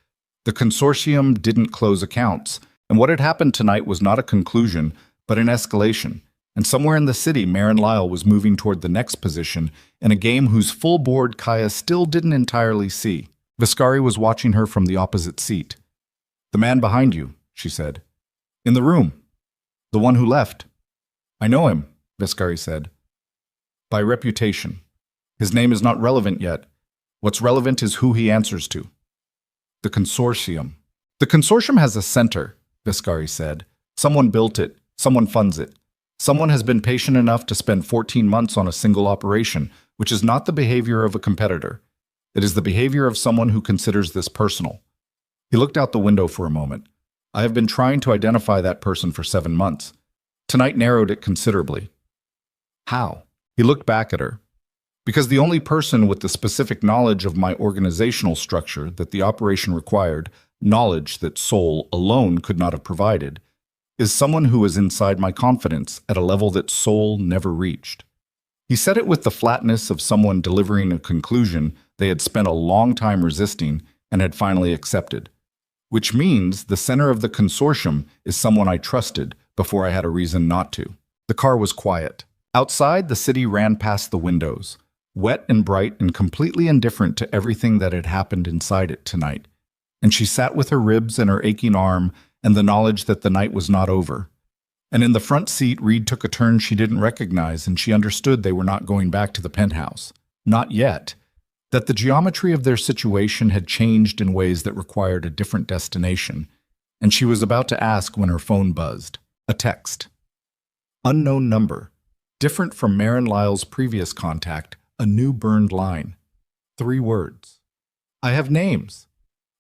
The consortium didn't close accounts, and what had happened tonight was not a conclusion, but an escalation. And somewhere in the city, Marin Lyle was moving toward the next position in a game whose full board Kaya still didn't entirely see. Vescari was watching her from the opposite seat. "The man behind you," she said. "In the room. The one who left." "I know him," Vescari said. "By reputation. His name is not relevant yet. What's relevant is who he answers to." "The consortium." "The consortium has a center," Vescari said. "Someone built it. Someone funds it. Someone has been patient enough to spend 14 months on a single operation, which is not the behavior of a competitor. It is the behavior of someone who considers this personal." He looked out the window for a moment. "I have been trying to identify that person for 7 months. Tonight narrowed it considerably. How? He looked back at her. Because the only person with the specific knowledge of my organizational structure that the operation required, knowledge that Soul alone could not have provided, is someone who is inside my confidence at a level that Soul never reached. He said it with the flatness of someone delivering a conclusion they had spent a long time resisting and had finally accepted. Which means the center of the consortium is someone I trusted before I had a reason not to. The car was quiet. Outside, the city ran past the windows, wet and bright and completely indifferent to everything that had happened inside it tonight. And she sat with her ribs and her aching arm and the knowledge that the night was not over. And in the front seat, Reed took a turn she didn't recognize, and she understood they were not going back to the penthouse. Not yet. That the geometry of their situation had changed in ways that required a different destination, and she was about to ask when her phone buzzed. A text. Unknown number. Different from Maren Lyle's previous contact, a new burned line. 3 words. I have names.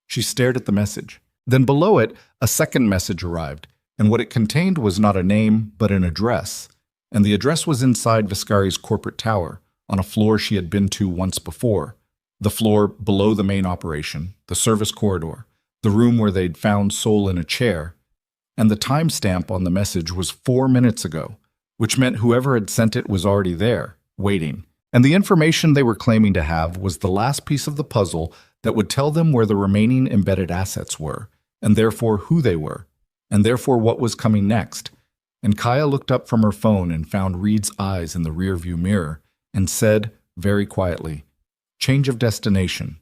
She stared at the message. Then below it, a second message arrived, and what it contained was not a name, but an address. And the address was inside Viscari's corporate tower, on a floor she had been to once before. The floor below the main operation, the service corridor, the room where they'd found Soul in a chair. And the timestamp on the message was 4 minutes ago, which meant whoever had sent it was already there, waiting. And the information they were claiming to have was the last piece of the puzzle that would tell them where the remaining embedded assets were, and therefore who they were, and therefore what was coming next. And Kaya looked up from her phone and found Reed's eyes in the rearview mirror and said, very quietly, change of destination,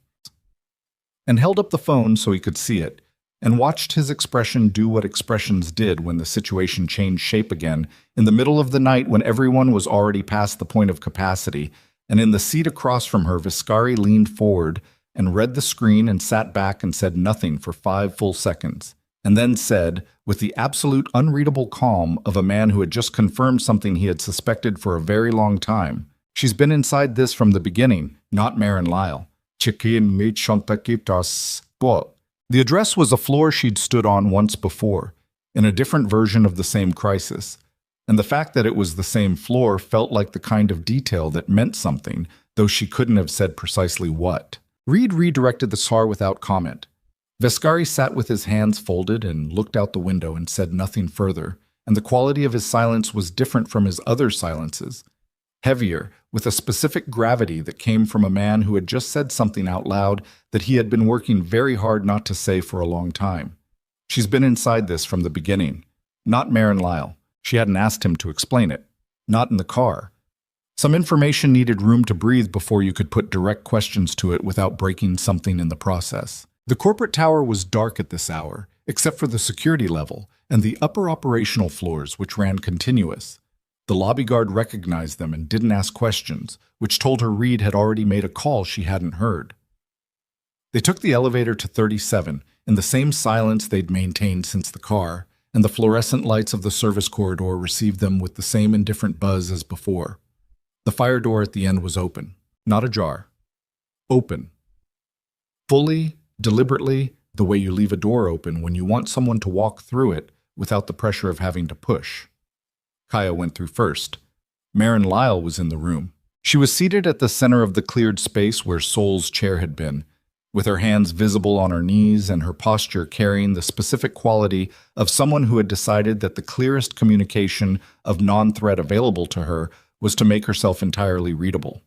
and held up the phone so he could see it, and watched his expression do what expressions did when the situation changed shape again, in the middle of the night when everyone was already past the point of capacity, and in the seat across from her, Viscari leaned forward and read the screen and sat back and said nothing for 5 full seconds, and then said, with the absolute unreadable calm of a man who had just confirmed something he had suspected for a very long time, she's been inside this from the beginning, not Maren Lyle. The address was a floor she'd stood on once before, in a different version of the same crisis, and the fact that it was the same floor felt like the kind of detail that meant something, though she couldn't have said precisely what. Reed redirected the car without comment. Viscari sat with his hands folded and looked out the window and said nothing further, and the quality of his silence was different from his other silences. Heavier, with a specific gravity that came from a man who had just said something out loud that he had been working very hard not to say for a long time. She's been inside this from the beginning. Not Maren Lyle. She hadn't asked him to explain it. Not in the car. Some information needed room to breathe before you could put direct questions to it without breaking something in the process. The corporate tower was dark at this hour, except for the security level and the upper operational floors, which ran continuous. The lobby guard recognized them and didn't ask questions, which told her Reed had already made a call she hadn't heard. They took the elevator to 37, in the same silence they'd maintained since the car, and the fluorescent lights of the service corridor received them with the same indifferent buzz as before. The fire door at the end was open, not ajar. Open. Fully, deliberately, the way you leave a door open when you want someone to walk through it without the pressure of having to push. Kaya went through first. Maren Lyle was in the room. She was seated at the center of the cleared space where Soul's chair had been, with her hands visible on her knees and her posture carrying the specific quality of someone who had decided that the clearest communication of non-threat available to her was to make herself entirely readable.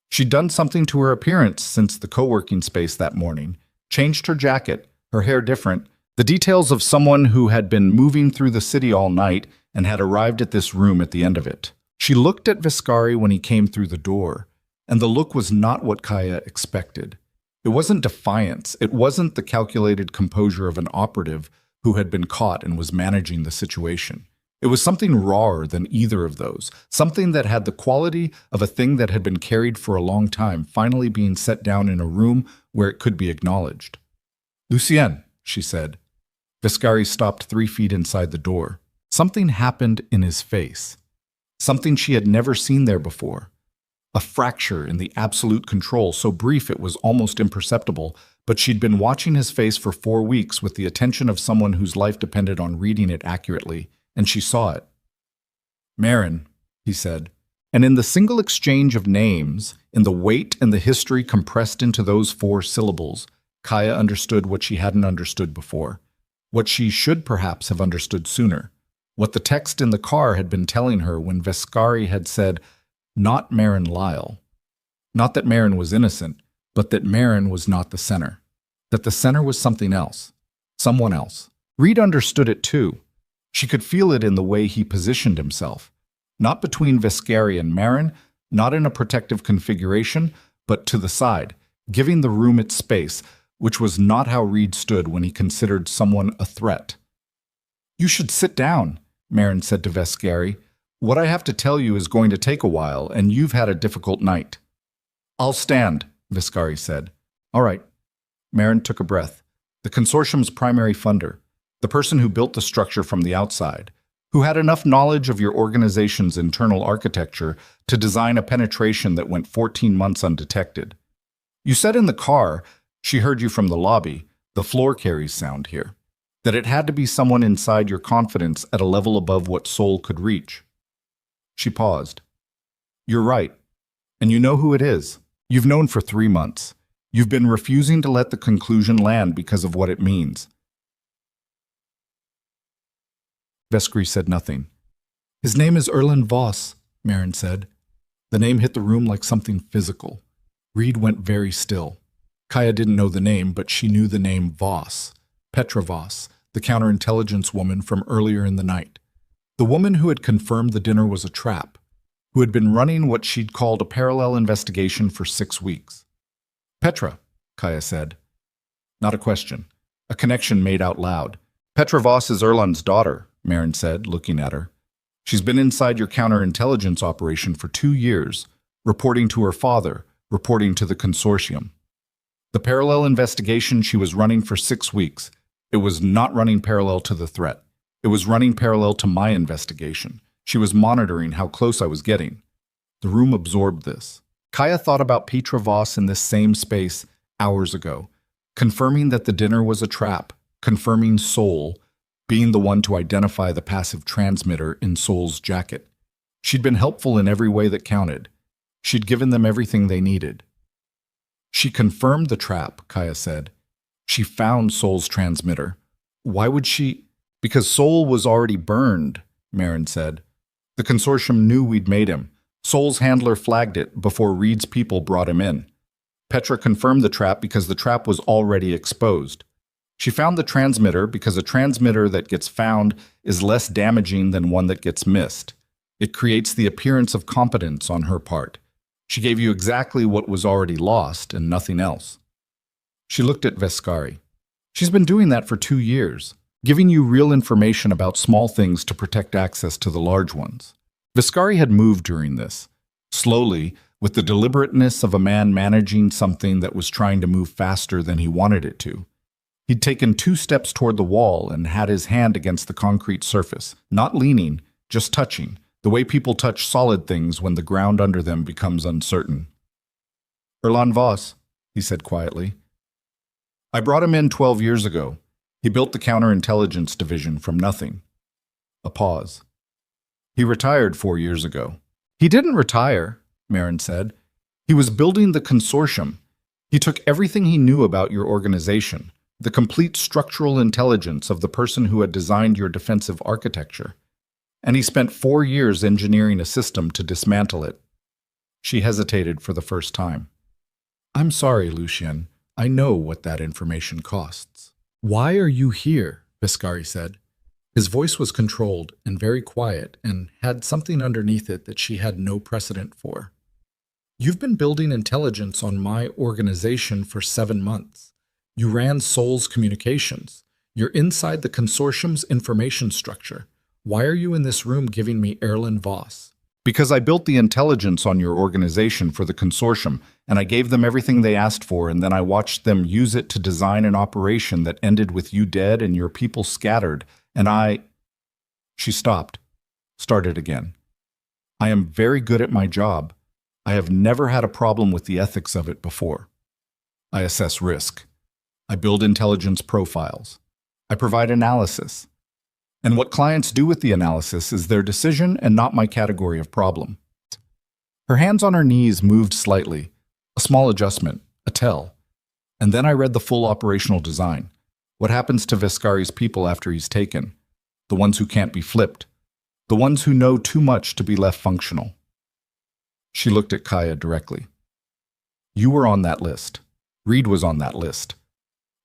She'd done something to her appearance since the co-working space that morning, changed her jacket, her hair different, the details of someone who had been moving through the city all night and had arrived at this room at the end of it. She looked at Viscari when he came through the door, and the look was not what Kaya expected. It wasn't defiance, it wasn't the calculated composure of an operative who had been caught and was managing the situation. It was something rawer than either of those, something that had the quality of a thing that had been carried for a long time, finally being set down in a room where it could be acknowledged. "Lucien," she said. Viscari stopped 3 feet inside the door. Something happened in his face. Something she had never seen there before. A fracture in the absolute control, so brief it was almost imperceptible, but she'd been watching his face for 4 weeks with the attention of someone whose life depended on reading it accurately, and she saw it. Marin, he said. And in the single exchange of names, in the weight and the history compressed into those 4 syllables, Kaya understood what she hadn't understood before, what she should perhaps have understood sooner, what the text in the car had been telling her when Vescari had said, "Not Marin Lyle." Not that Marin was innocent, but that Marin was not the center. That the center was something else, someone else. Reed understood it too. She could feel it in the way he positioned himself. Not between Vescari and Marin, not in a protective configuration, but to the side, giving the room its space, which was not how Reed stood when he considered someone a threat. "You should sit down," Marin said to Vescari. "What I have to tell you is going to take a while, and you've had a difficult night." "I'll stand," Vescari said. "All right." Marin took a breath. The consortium's primary funder, the person who built the structure from the outside, who had enough knowledge of your organization's internal architecture to design a penetration that went 14 months undetected. You said in the car, she heard you from the lobby, the floor carries sound here, that it had to be someone inside your confidence at a level above what soul could reach. She paused. "You're right. And you know who it is. You've known for 3 months. You've been refusing to let the conclusion land because of what it means." Vescari said nothing. "His name is Erland Voss," Marin said. The name hit the room like something physical. Reed went very still. Kaya didn't know the name, but she knew the name Voss. Petra Voss, the counterintelligence woman from earlier in the night. The woman who had confirmed the dinner was a trap, who had been running what she'd called a parallel investigation for 6 weeks. "Petra," Kaya said. Not a question. A connection made out loud. "Petra Voss is Erland's daughter," Marin said, looking at her. "She's been inside your counterintelligence operation for 2 years, reporting to her father, reporting to the consortium. The parallel investigation she was running for 6 weeks. It was not running parallel to the threat. It was running parallel to my investigation. She was monitoring how close I was getting." The room absorbed this. Kaya thought about Petra Voss in this same space hours ago, confirming that the dinner was a trap, confirming Soul, being the one to identify the passive transmitter in Soul's jacket. She'd been helpful in every way that counted. She'd given them everything they needed. "She confirmed the trap," Kaya said. "She found Soul's transmitter. Why would she—" "Because Soul was already burned," Marin said. "The consortium knew we'd made him. Soul's handler flagged it before Reed's people brought him in. Petra confirmed the trap because the trap was already exposed. She found the transmitter because a transmitter that gets found is less damaging than one that gets missed. It creates the appearance of competence on her part. She gave you exactly what was already lost and nothing else." She looked at Vescari. "She's been doing that for 2 years, giving you real information about small things to protect access to the large ones." Vescari had moved during this, slowly, with the deliberateness of a man managing something that was trying to move faster than he wanted it to. He'd taken 2 steps toward the wall and had his hand against the concrete surface, not leaning, just touching, the way people touch solid things when the ground under them becomes uncertain. "Erland Voss," he said quietly. "I brought him in 12 years ago. He built the counterintelligence division from nothing." A pause. "He retired 4 years ago." "He didn't retire," Marin said. "He was building the consortium. He took everything he knew about your organization, the complete structural intelligence of the person who had designed your defensive architecture, and he spent 4 years engineering a system to dismantle it." She hesitated for the first time. "I'm sorry, Lucien. I know what that information costs." "Why are you here?" Vescari said. His voice was controlled and very quiet and had something underneath it that she had no precedent for. "You've been building intelligence on my organization for 7 months. You ran Soul's communications. You're inside the consortium's information structure. Why are you in this room giving me Erland Voss?" "Because I built the intelligence on your organization for the consortium, and I gave them everything they asked for, and then I watched them use it to design an operation that ended with you dead and your people scattered, and I—" She stopped, started again. "I am very good at my job. I have never had a problem with the ethics of it before. I assess risk. I build intelligence profiles. I provide analysis. And what clients do with the analysis is their decision and not my category of problem. Her hands on her knees moved slightly, a small adjustment, a tell. And then I read the full operational design. What happens to Vescari's people after he's taken? The ones who can't be flipped. The ones who know too much to be left functional. She looked at Kaya directly. You were on that list. Reed was on that list.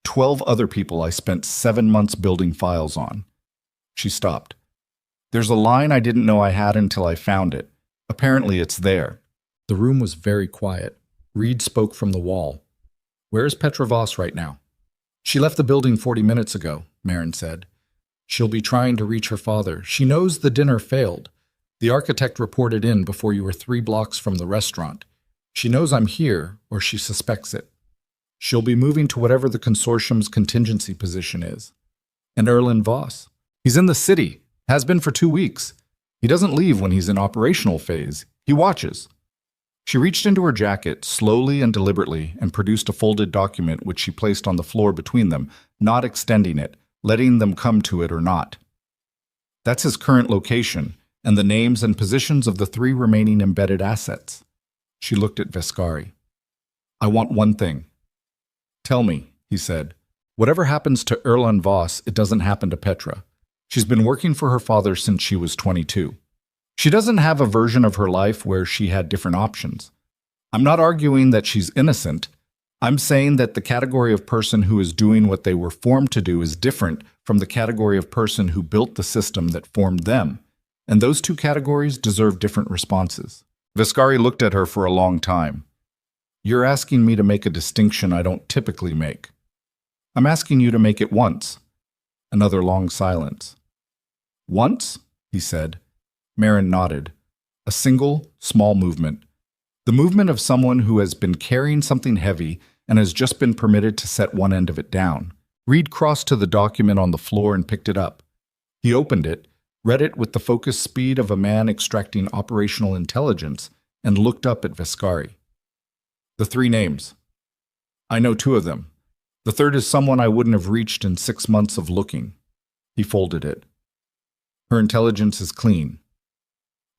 12 other people I spent 7 months building files on. She stopped. There's a line I didn't know I had until I found it. Apparently it's there. The room was very quiet. Reed spoke from the wall. Where is Petra Voss right now? She left the building 40 minutes ago, Marin said. She'll be trying to reach her father. She knows the dinner failed. The architect reported in before you were 3 blocks from the restaurant. She knows I'm here, or she suspects it. She'll be moving to whatever the consortium's contingency position is. And Erland Voss? He's in the city, has been for 2 weeks. He doesn't leave when he's in operational phase. He watches. She reached into her jacket, slowly and deliberately, and produced a folded document which she placed on the floor between them, not extending it, letting them come to it or not. That's his current location, and the names and positions of the 3 remaining embedded assets. She looked at Vescari. I want one thing. Tell me, he said. Whatever happens to Erland Voss, it doesn't happen to Petra. She's been working for her father since she was 22. She doesn't have a version of her life where she had different options. I'm not arguing that she's innocent. I'm saying that the category of person who is doing what they were formed to do is different from the category of person who built the system that formed them. And those 2 categories deserve different responses. Vescari looked at her for a long time. You're asking me to make a distinction I don't typically make. I'm asking you to make it once. Another long silence. Once? He said. Marin nodded. A single, small movement. The movement of someone who has been carrying something heavy and has just been permitted to set one end of it down. Reed crossed to the document on the floor and picked it up. He opened it, read it with the focused speed of a man extracting operational intelligence, and looked up at Vescari. The 3 names. I know 2 of them. The 3rd is someone I wouldn't have reached in 6 months of looking. He folded it. Her intelligence is clean.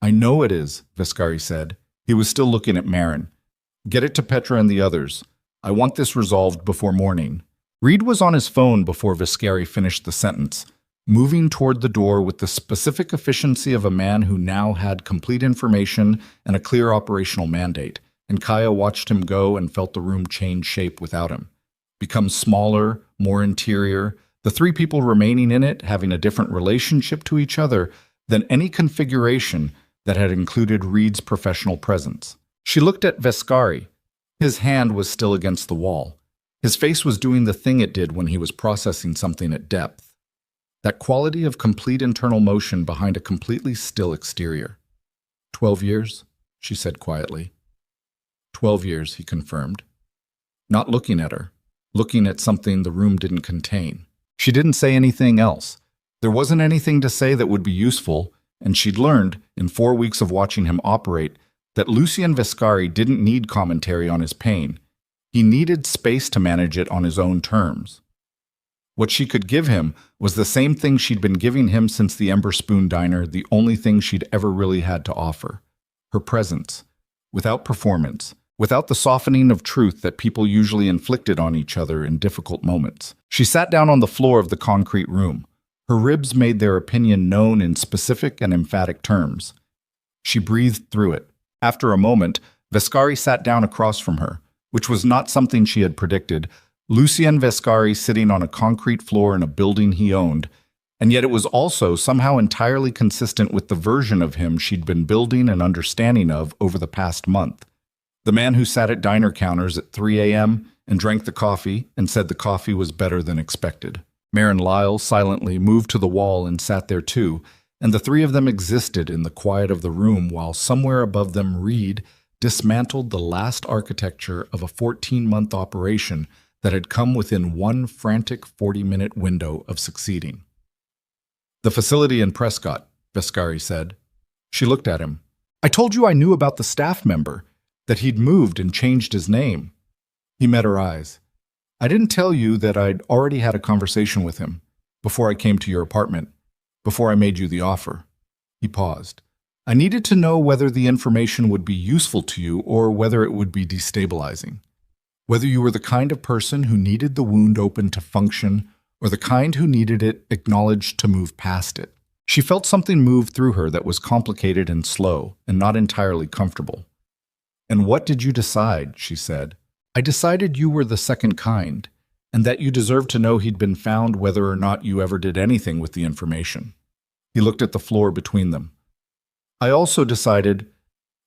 I know it is, Vescari said. He was still looking at Marin. Get it to Petra and the others. I want this resolved before morning. Reed was on his phone before Vescari finished the sentence, moving toward the door with the specific efficiency of a man who now had complete information and a clear operational mandate, and Kaya watched him go and felt the room change shape without him. Become smaller, more interior, the 3 people remaining in it having a different relationship to each other than any configuration that had included Reed's professional presence. She looked at Vescari. His hand was still against the wall. His face was doing the thing it did when he was processing something at depth. That quality of complete internal motion behind a completely still exterior. 12 years, she said quietly. 12 years, he confirmed. Not looking at her, looking at something the room didn't contain. She didn't say anything else. There wasn't anything to say that would be useful, and she'd learned, in 4 weeks of watching him operate, that Lucien Vescari didn't need commentary on his pain. He needed space to manage it on his own terms. What she could give him was the same thing she'd been giving him since the Ember Spoon Diner, the only thing she'd ever really had to offer. Her presence, without performance, without the softening of truth that people usually inflicted on each other in difficult moments. She sat down on the floor of the concrete room. Her ribs made their opinion known in specific and emphatic terms. She breathed through it. After a moment, Vescari sat down across from her, which was not something she had predicted. Lucien Vescari sitting on a concrete floor in a building he owned, and yet it was also somehow entirely consistent with the version of him she'd been building and understanding of over the past month. The man who sat at diner counters at 3 a.m. and drank the coffee and said the coffee was better than expected. Marin Lyle silently moved to the wall and sat there too, and the 3 of them existed in the quiet of the room while somewhere above them Reed dismantled the last architecture of a 14-month operation that had come within one frantic 40-minute window of succeeding. The facility in Prescott, Vescari said. She looked at him. I told you I knew about the staff member, that he'd moved and changed his name. He met her eyes. I didn't tell you that I'd already had a conversation with him before I came to your apartment. before I made you the offer." He paused. "I needed to know whether the information would be useful to you or whether it would be destabilizing. Whether you were the kind of person who needed the wound open to function or the kind who needed it acknowledged to move past it." She felt something move through her that was complicated and slow and not entirely comfortable. "And what did you decide?" she said. "I decided you were the second kind, and that you deserved to know he'd been found whether or not you ever did anything with the information." He looked at the floor between them. "I also decided,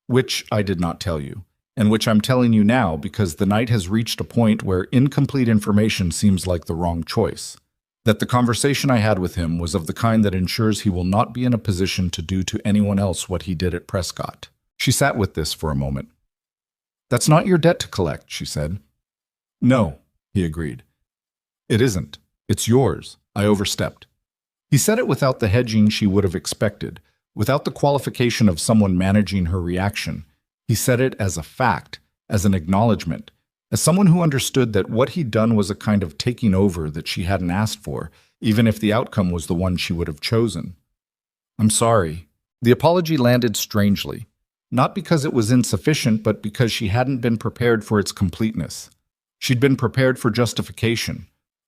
which I did not tell you, and which I'm telling you now because the night has reached a point where incomplete information seems like the wrong choice, that the conversation I had with him was of the kind that ensures he will not be in a position to do to anyone else what he did at Prescott." She sat with this for a moment. "That's not your debt to collect," she said. "No," he agreed. "It isn't. It's yours. I overstepped." He said it without the hedging she would have expected, without the qualification of someone managing her reaction. He said it as a fact, as an acknowledgement, as someone who understood that what he'd done was a kind of taking over that she hadn't asked for, even if the outcome was the one she would have chosen. "I'm sorry." The apology landed strangely, not because it was insufficient, but because she hadn't been prepared for its completeness. She'd been prepared for justification,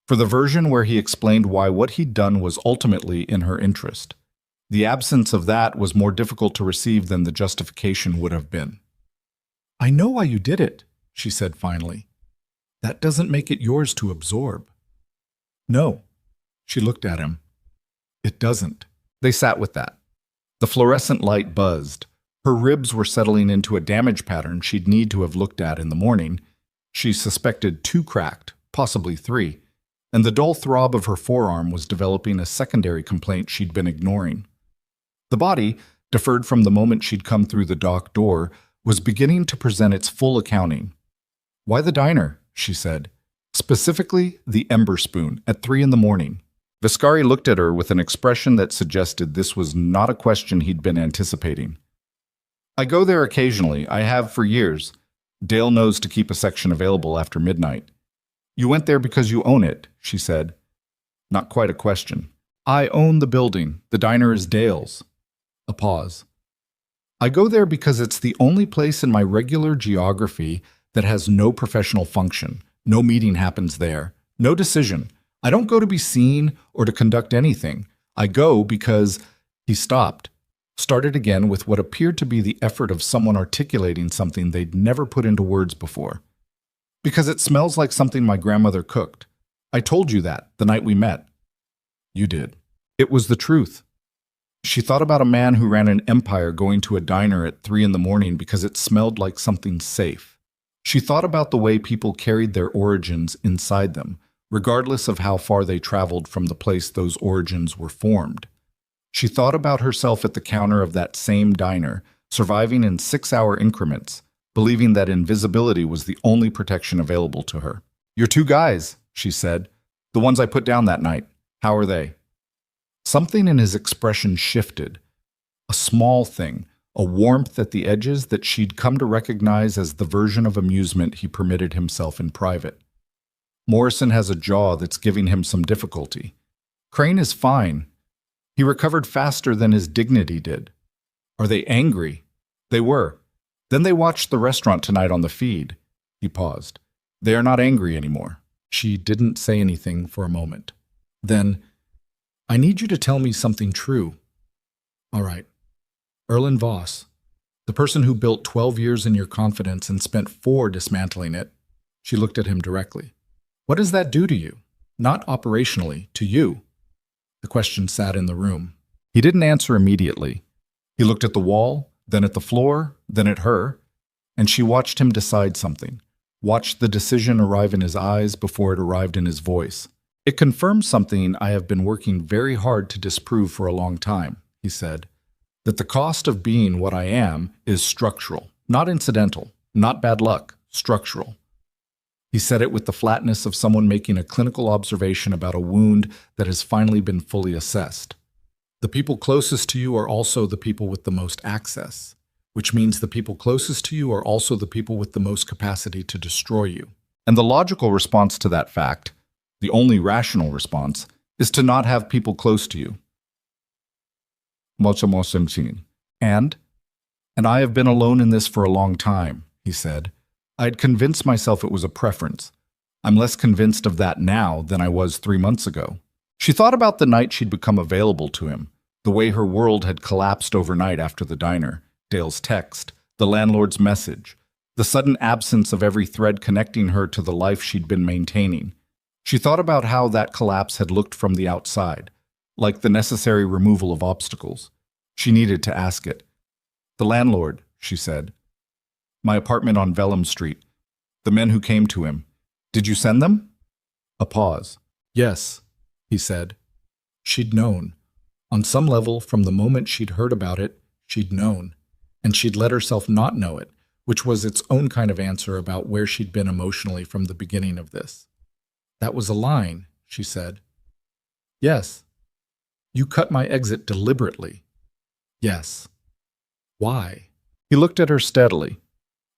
for the version where he explained why what he'd done was ultimately in her interest. The absence of that was more difficult to receive than the justification would have been. "I know why you did it," she said finally. "That doesn't make it yours to absorb." "No." She looked at him. "It doesn't." They sat with that. The fluorescent light buzzed. Her ribs were settling into a damage pattern she'd need to have looked at in the morning. She suspected 2 cracked, possibly 3, and the dull throb of her forearm was developing a secondary complaint she'd been ignoring. The body, deferred from the moment she'd come through the dock door, was beginning to present its full accounting. "Why the diner?" she said. "Specifically, the Ember Spoon, at 3 in the morning." Viscari looked at her with an expression that suggested this was not a question he'd been anticipating. "I go there occasionally. I have for years. Dale knows to keep a section available after midnight." "You went there because you own it," she said. Not quite a question. "I own the building. The diner is Dale's." A pause. "I go there because it's the only place in my regular geography that has no professional function. No meeting happens there. No decision. I don't go to be seen or to conduct anything. I go because—" He stopped, started again with what appeared to be the effort of someone articulating something they'd never put into words before. "Because it smells like something my grandmother cooked. I told you that the night we met." "You did." It was the truth. She thought about a man who ran an empire going to a diner at 3 in the morning because it smelled like something safe. She thought about the way people carried their origins inside them, regardless of how far they traveled from the place those origins were formed. She thought about herself at the counter of that same diner, surviving in 6-hour increments, believing that invisibility was the only protection available to her. "Your 2 guys," she said. "The ones I put down that night. How are they?" Something in his expression shifted. A small thing, a warmth at the edges that she'd come to recognize as the version of amusement he permitted himself in private. "Morrison has a jaw that's giving him some difficulty. Crane is fine. He recovered faster than his dignity did." "Are they angry?" "They were. Then they watched the restaurant tonight on the feed." He paused. "They are not angry anymore." She didn't say anything for a moment. Then, "I need you to tell me something true." "All right. Erlen Voss, the person who built 12 years in your confidence and spent 4 dismantling it." She looked at him directly. "What does that do to you? Not operationally, to you." The question sat in the room. He didn't answer immediately. He looked at the wall, then at the floor, then at her, and she watched him decide something, watched the decision arrive in his eyes before it arrived in his voice. "It confirms something I have been working very hard to disprove for a long time," he said, "that the cost of being what I am is structural, not incidental, not bad luck, structural." He said it with the flatness of someone making a clinical observation about a wound that has finally been fully assessed. The people closest to you are also the people with the most access, which means the people closest to you are also the people with the most capacity to destroy you. And the logical response to that fact, the only rational response, is to not have people close to you. And? And I have been alone in this for a long time, he said. I had convinced myself it was a preference. I'm less convinced of that now than I was 3 months ago. She thought about the night she'd become available to him, the way her world had collapsed overnight after the diner, Dale's text, the landlord's message, the sudden absence of every thread connecting her to the life she'd been maintaining. She thought about how that collapse had looked from the outside, like the necessary removal of obstacles. She needed to ask it. The landlord, she said. My apartment on Vellum Street. The men who came to him. Did you send them? A pause. Yes, he said. She'd known. On some level, from the moment she'd heard about it, she'd known. And she'd let herself not know it, which was its own kind of answer about where she'd been emotionally from the beginning of this. That was a line, she said. Yes. You cut my exit deliberately. Yes. Why? He looked at her steadily.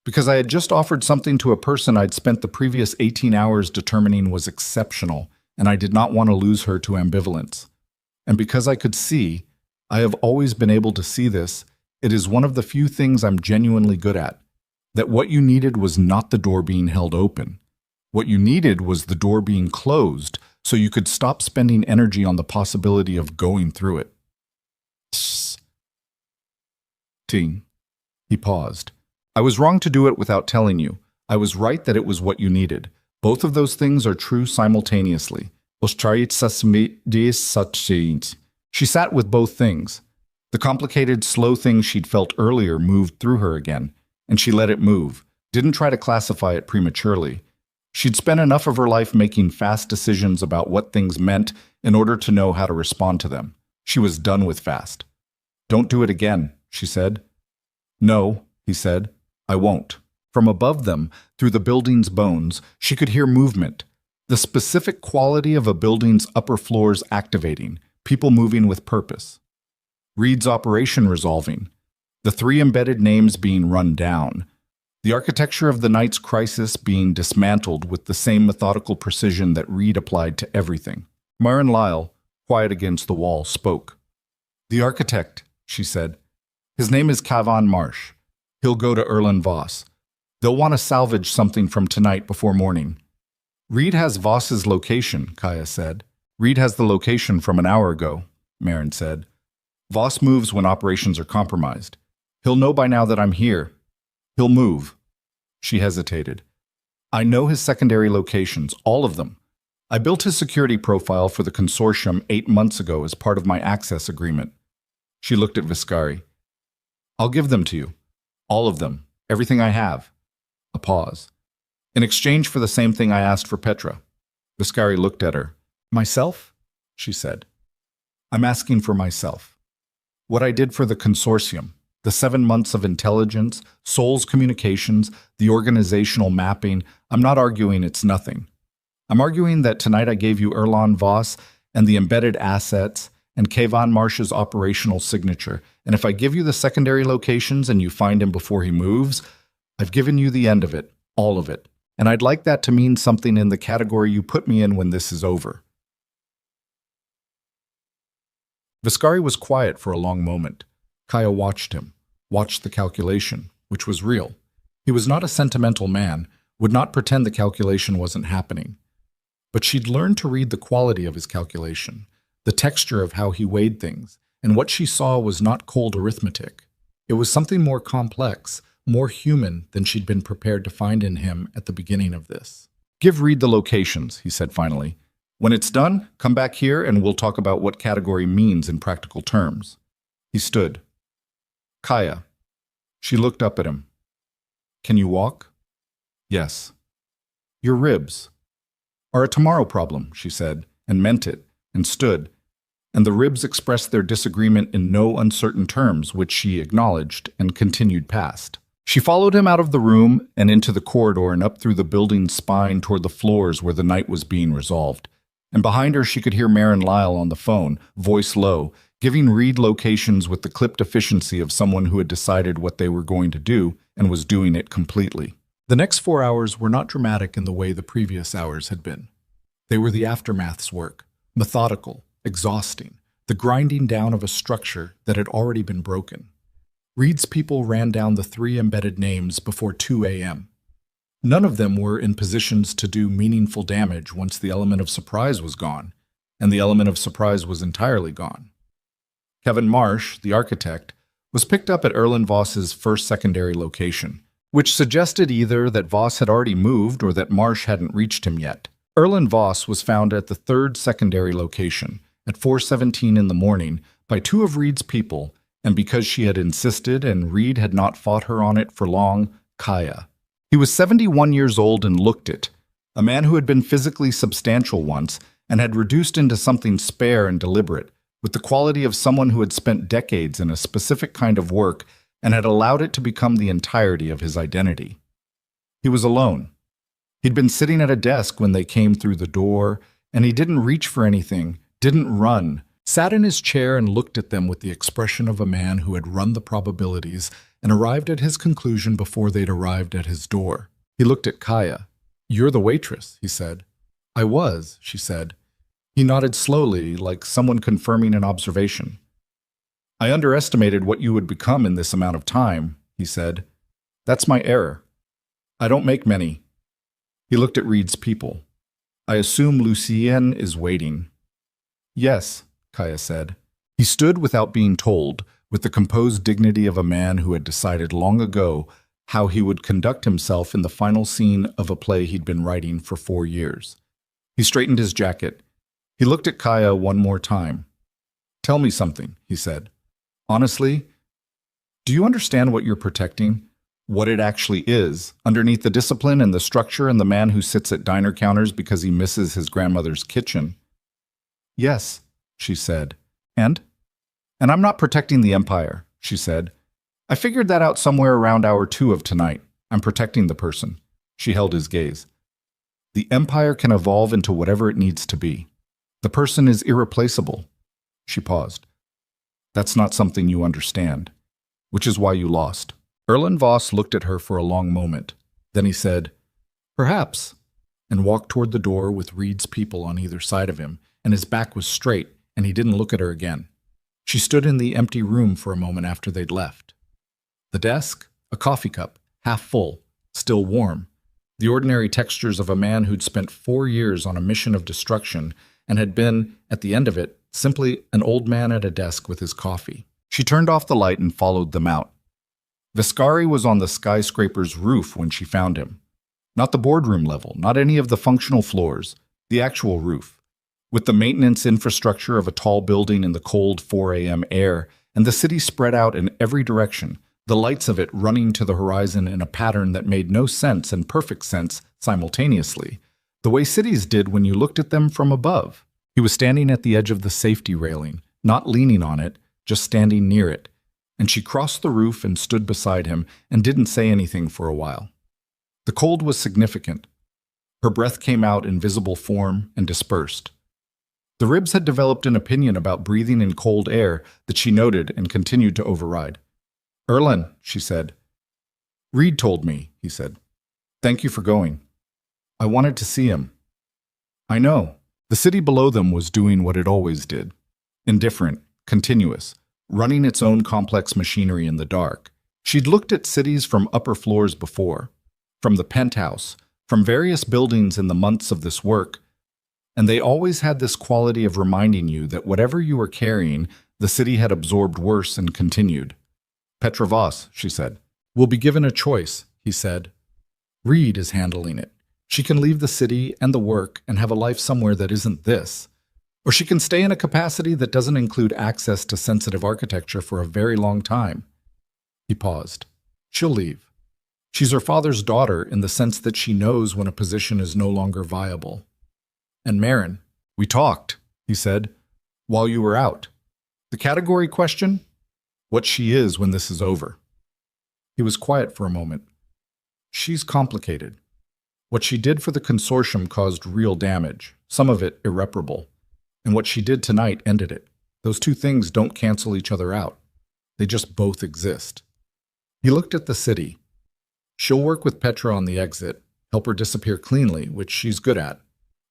Because I had just offered something to a person I'd spent the previous 18 hours determining was exceptional, and I did not want to lose her to ambivalence. And because I could see, I have always been able to see this, it is one of the few things I'm genuinely good at, that what you needed was not the door being held open. What you needed was the door being closed so you could stop spending energy on the possibility of going through it. Ting. He paused. I was wrong to do it without telling you. I was right that it was what you needed. Both of those things are true simultaneously. She sat with both things. The complicated, slow thing she'd felt earlier moved through her again, and she let it move, didn't try to classify it prematurely. She'd spent enough of her life making fast decisions about what things meant in order to know how to respond to them. She was done with fast. Don't do it again, she said. No, he said. I won't. From above them, through the building's bones, she could hear movement. The specific quality of a building's upper floors activating, people moving with purpose. Reed's operation resolving. The 3 embedded names being run down. The architecture of the night's crisis being dismantled with the same methodical precision that Reed applied to everything. Myron Lyle, quiet against the wall, spoke. The architect, she said. His name is Kavan Marsh. He'll go to Erland Voss. They'll want to salvage something from tonight before morning. Reed has Voss's location, Kaya said. Reed has the location from an hour ago, Marin said. Voss moves when operations are compromised. He'll know by now that I'm here. He'll move. She hesitated. I know his secondary locations, all of them. I built his security profile for the consortium 8 months ago as part of my access agreement. She looked at Viscari. I'll give them to you. All of them. Everything I have. A pause. In exchange for the same thing I asked for Petra. Viscari looked at her. Myself? She said. I'm asking for myself. What I did for the consortium. The 7 months of intelligence, Soul's communications, the organizational mapping. I'm not arguing it's nothing. I'm arguing that tonight I gave you Erland Voss and the embedded assets and Kavan Marsh's operational signature. And if I give you the secondary locations and you find him before he moves, I've given you the end of it, all of it. And I'd like that to mean something in the category you put me in when this is over. Viscari was quiet for a long moment. Kaya watched him, watched the calculation, which was real. He was not a sentimental man, would not pretend the calculation wasn't happening. But she'd learned to read the quality of his calculation, the texture of how he weighed things, and what she saw was not cold arithmetic. It was something more complex, more human than she'd been prepared to find in him at the beginning of this. Give Reed the locations, he said finally. When it's done, come back here and we'll talk about what category means in practical terms. He stood. Kaya. She looked up at him. Can you walk? Yes. Your ribs are a tomorrow problem, she said, and meant it, and stood. And the ribs expressed their disagreement in no uncertain terms, which she acknowledged and continued past. She followed him out of the room and into the corridor and up through the building's spine toward the floors where the night was being resolved. And behind her she could hear Marin Lyle on the phone, voice low, giving Reed locations with the clipped efficiency of someone who had decided what they were going to do and was doing it completely. The next 4 hours were not dramatic in the way the previous hours had been. They were the aftermath's work, methodical, exhausting, the grinding down of a structure that had already been broken. Reed's people ran down the 3 embedded names before 2 a.m. None of them were in positions to do meaningful damage once the element of surprise was gone, and the element of surprise was entirely gone. Kevin Marsh, the architect, was picked up at Erland Voss's first secondary location, which suggested either that Voss had already moved or that Marsh hadn't reached him yet. Erland Voss was found at the third secondary location at 4:17 in the morning by 2 of Reed's people, and because she had insisted and Reed had not fought her on it for long, Kaya. He was 71 years old and looked it, a man who had been physically substantial once and had reduced into something spare and deliberate, with the quality of someone who had spent decades in a specific kind of work and had allowed it to become the entirety of his identity. He was alone. He'd been sitting at a desk when they came through the door, and he didn't reach for anything, didn't run, sat in his chair and looked at them with the expression of a man who had run the probabilities and arrived at his conclusion before they'd arrived at his door. He looked at Kaya. "You're the waitress," he said. "I was," she said. He nodded slowly, like someone confirming an observation. "I underestimated what you would become in this amount of time," he said. "That's my error. I don't make many." He looked at Reed's people. "I assume Lucien is waiting." "Yes," Kaya said. He stood without being told, with the composed dignity of a man who had decided long ago how he would conduct himself in the final scene of a play he'd been writing for 4 years. He straightened his jacket. He looked at Kaya one more time. "Tell me something," he said. "Honestly, do you understand what you're protecting? What it actually is, underneath the discipline and the structure and the man who sits at diner counters because he misses his grandmother's kitchen?" "Yes," she said. And I'm not protecting the Empire," she said. "I figured that out somewhere around hour 2 of tonight. I'm protecting the person." She held his gaze. "The Empire can evolve into whatever it needs to be. The person is irreplaceable." She paused. "That's not something you understand, which is why you lost." Erland Voss looked at her for a long moment. Then he said, "Perhaps," and walked toward the door with Reed's people on either side of him, and his back was straight, and he didn't look at her again. She stood in the empty room for a moment after they'd left. The desk, a coffee cup, half full, still warm, the ordinary textures of a man who'd spent 4 years on a mission of destruction and had been, at the end of it, simply an old man at a desk with his coffee. She turned off the light and followed them out. Viscari was on the skyscraper's roof when she found him. Not the boardroom level, not any of the functional floors, the actual roof. With the maintenance infrastructure of a tall building in the cold 4 a.m. air, and the city spread out in every direction, the lights of it running to the horizon in a pattern that made no sense and perfect sense simultaneously, the way cities did when you looked at them from above. He was standing at the edge of the safety railing, not leaning on it, just standing near it, and she crossed the roof and stood beside him and didn't say anything for a while. The cold was significant. Her breath came out in visible form and dispersed. The ribs had developed an opinion about breathing in cold air that she noted and continued to override. "Erland," she said. "Reed told me," he said. "Thank you for going. I wanted to see him." "I know." The city below them was doing what it always did. Indifferent, continuous, running its own complex machinery in the dark. She'd looked at cities from upper floors before, from the penthouse, from various buildings in the months of this work, and they always had this quality of reminding you that whatever you were carrying, the city had absorbed worse and continued. "Petra Voss," she said. "Will be given a choice," he said. "Reed is handling it. She can leave the city and the work and have a life somewhere that isn't this. Or she can stay in a capacity that doesn't include access to sensitive architecture for a very long time." He paused. "She'll leave. She's her father's daughter in the sense that she knows when a position is no longer viable. And Marin, we talked," he said, "while you were out. The category question? What she is when this is over." He was quiet for a moment. "She's complicated. What she did for the consortium caused real damage, some of it irreparable. And what she did tonight ended it. Those two things don't cancel each other out. They just both exist." He looked at the city. "She'll work with Petra on the exit, help her disappear cleanly, which she's good at.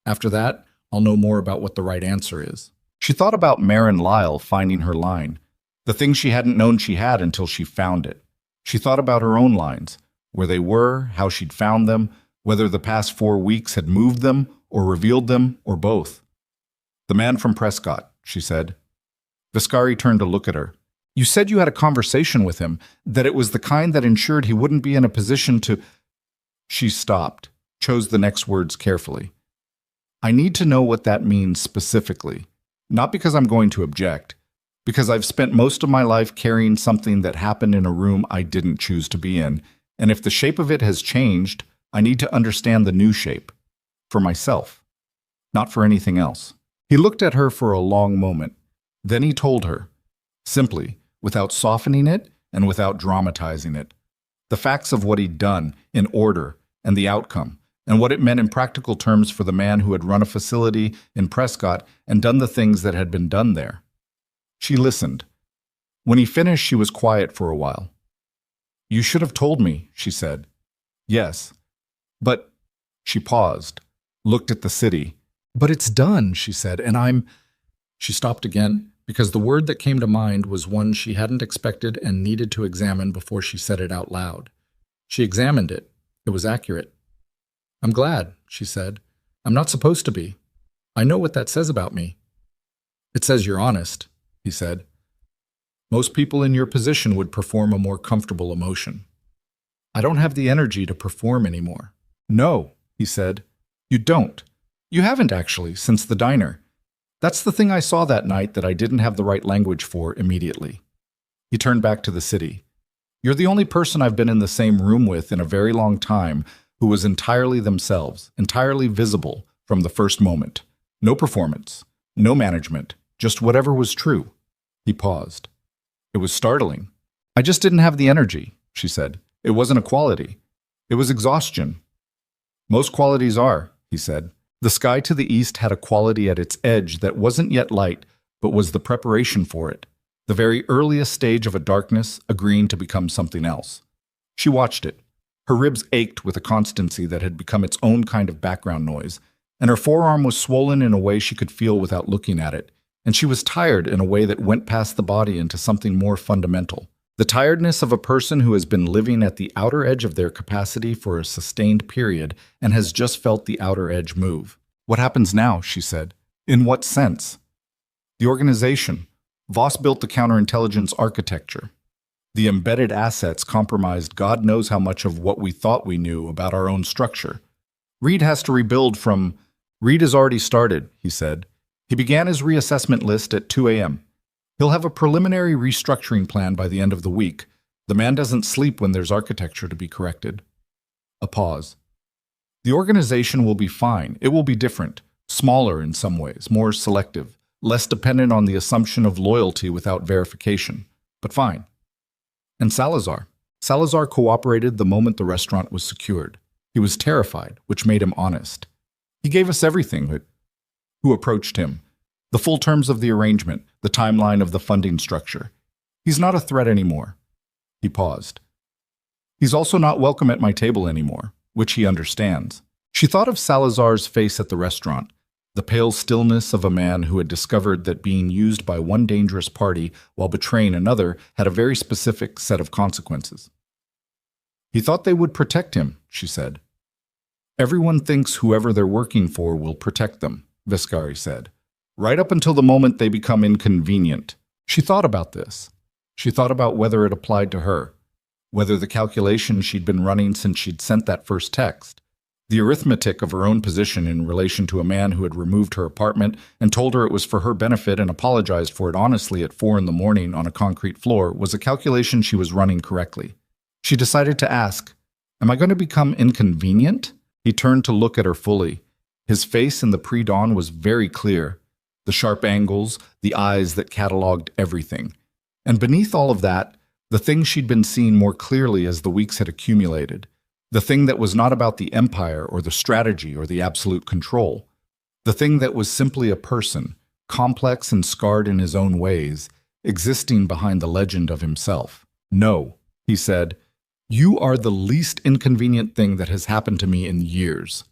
After that, I'll know more about what the right answer is." She thought about Marin Lyle finding her line, the thing she hadn't known she had until she found it. She thought about her own lines, where they were, how she'd found them, whether the past 4 weeks had moved them or revealed them or both. "The man from Prescott," she said. Viscari turned to look at her. "You said you had a conversation with him, that it was the kind that ensured he wouldn't be in a position to—" She stopped, chose the next words carefully. "I need to know what that means specifically, not because I'm going to object, because I've spent most of my life carrying something that happened in a room I didn't choose to be in, and if the shape of it has changed, I need to understand the new shape. For myself, not for anything else." He looked at her for a long moment. Then he told her, simply, without softening it and without dramatizing it, the facts of what he'd done, in order, and the outcome, and what it meant in practical terms for the man who had run a facility in Prescott and done the things that had been done there. She listened. When he finished, she was quiet for a while. "You should have told me," she said. "Yes. But—" She paused, looked at the city. "But it's done," she said, "and I'm—" She stopped again, because the word that came to mind was one she hadn't expected and needed to examine before she said it out loud. She examined it. It was accurate. "I'm glad," she said. "I'm not supposed to be. I know what that says about me." "It says you're honest," he said. "Most people in your position would perform a more comfortable emotion." "I don't have the energy to perform anymore." "No," he said. "You don't. You haven't actually, since the diner. That's the thing I saw that night that I didn't have the right language for immediately." He turned back to the city. "You're the only person I've been in the same room with in a very long time who was entirely themselves, entirely visible from the first moment. No performance, no management, just whatever was true." He paused. "It was startling. I just didn't have the energy," she said. "It wasn't a quality. It was exhaustion." "Most qualities are," he said. The sky to the east had a quality at its edge that wasn't yet light, but was the preparation for it, the very earliest stage of a darkness agreeing to become something else. She watched it. Her ribs ached with a constancy that had become its own kind of background noise, and her forearm was swollen in a way she could feel without looking at it, and she was tired in a way that went past the body into something more fundamental. The tiredness of a person who has been living at the outer edge of their capacity for a sustained period and has just felt the outer edge move. "What happens now?" she said. "In what sense?" "The organization. Voss built the counterintelligence architecture. The embedded assets compromised God knows how much of what we thought we knew about our own structure. Reed has to rebuild from—" "Reed has already started," he said. "He began his reassessment list at 2 a.m. He'll have a preliminary restructuring plan by the end of the week. The man doesn't sleep when there's architecture to be corrected." A pause. "The organization will be fine. It will be different, smaller in some ways, more selective, less dependent on the assumption of loyalty without verification, but fine." "And Salazar?" "Salazar cooperated the moment the restaurant was secured. He was terrified, which made him honest. He gave us everything." "Who approached him?" "The full terms of the arrangement, the timeline of the funding structure. He's not a threat anymore." He paused. "He's also not welcome at my table anymore, which he understands." She thought of Salazar's face at the restaurant, the pale stillness of a man who had discovered that being used by one dangerous party while betraying another had a very specific set of consequences. "He thought they would protect him," she said. "Everyone thinks whoever they're working for will protect them," Viscari said. "Right up until the moment they become inconvenient." She thought about this. She thought about whether it applied to her, whether the calculation she'd been running since she'd sent that first text, the arithmetic of her own position in relation to a man who had removed her apartment and told her it was for her benefit and apologized for it honestly at 4 a.m. on a concrete floor, was a calculation she was running correctly. She decided to ask, "Am I going to become inconvenient?" He turned to look at her fully. His face in the pre-dawn was very clear. The sharp angles, the eyes that cataloged everything. And beneath all of that, the thing she'd been seeing more clearly as the weeks had accumulated. The thing that was not about the empire or the strategy or the absolute control. The thing that was simply a person, complex and scarred in his own ways, existing behind the legend of himself. "No," he said, "you are the least inconvenient thing that has happened to me in years."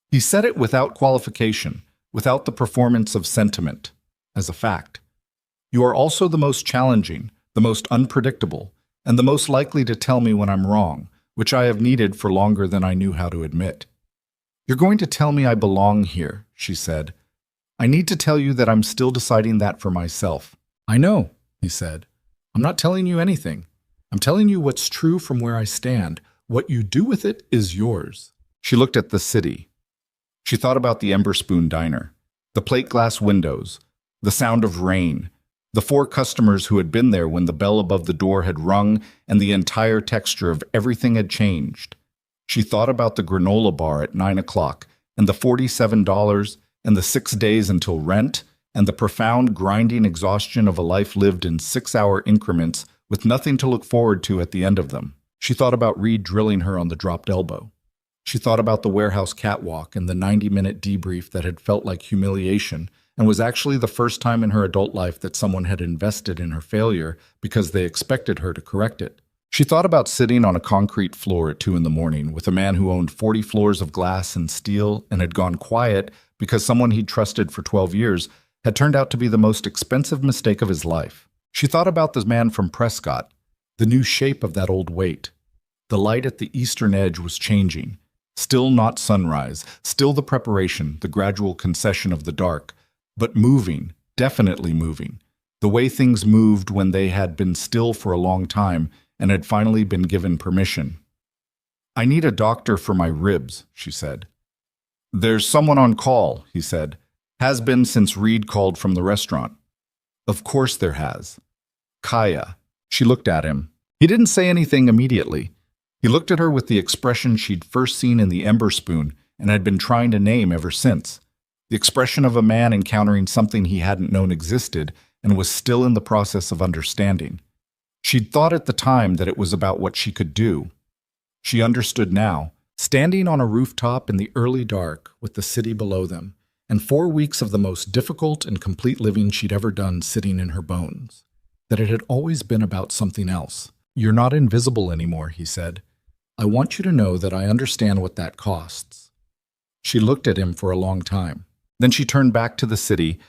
He said it without qualification, without the performance of sentiment. as a fact. You are also the most challenging, the most unpredictable, and the most likely to tell me when I'm wrong, which I have needed for longer than I knew how to admit. You're going to tell me I belong here, she said. I need to tell you that I'm still deciding that for myself. I know, he said. I'm not telling you anything. I'm telling you what's true from where I stand. What you do with it is yours. She looked at the city. She thought about the Ember Spoon Diner, the plate glass windows, the sound of rain, the 4 customers who had been there when the bell above the door had rung and the entire texture of everything had changed. She thought about the granola bar at 9 o'clock and the $47 and the 6 days until rent and the profound grinding exhaustion of a life lived in 6-hour increments with nothing to look forward to at the end of them. She thought about Reed drilling her on the dropped elbow. She thought about the warehouse catwalk and the 90-minute debrief that had felt like humiliation and was actually the first time in her adult life that someone had invested in her failure because they expected her to correct it. She thought about sitting on a concrete floor at 2 in the morning with a man who owned 40 floors of glass and steel and had gone quiet because someone he'd trusted for 12 years had turned out to be the most expensive mistake of his life. She thought about the man from Prescott, the new shape of that old weight. The light at the eastern edge was changing. Still not sunrise, still the preparation, the gradual concession of the dark, but moving, definitely moving, the way things moved when they had been still for a long time and had finally been given permission. I need a doctor for my ribs, she said. There's someone on call, he said. Has been since Reed called from the restaurant. Of course there has. Kaya. She looked at him. He didn't say anything immediately. He looked at her with the expression she'd first seen in the Ember Spoon and had been trying to name ever since. The expression of a man encountering something he hadn't known existed and was still in the process of understanding. She'd thought at the time that it was about what she could do. She understood now, standing on a rooftop in the early dark with the city below them, and 4 weeks of the most difficult and complete living she'd ever done sitting in her bones, that it had always been about something else. You're not invisible anymore, he said. I want you to know that I understand what that costs. She looked at him for a long time. Then she turned back to the city,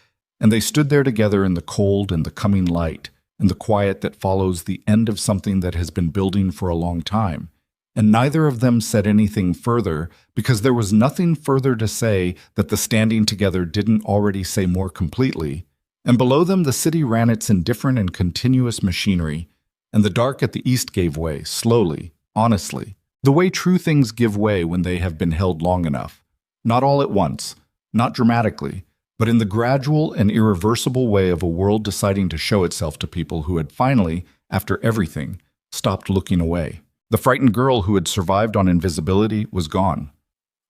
and they stood there together in the cold and the coming light, and the quiet that follows the end of something that has been building for a long time. And neither of them said anything further, because there was nothing further to say that the standing together didn't already say more completely. And below them the city ran its indifferent and continuous machinery, and the dark at the east gave way, slowly, honestly, the way true things give way when they have been held long enough. Not all at once, not dramatically, but in the gradual and irreversible way of a world deciding to show itself to people who had finally, after everything, stopped looking away. The frightened girl who had survived on invisibility was gone.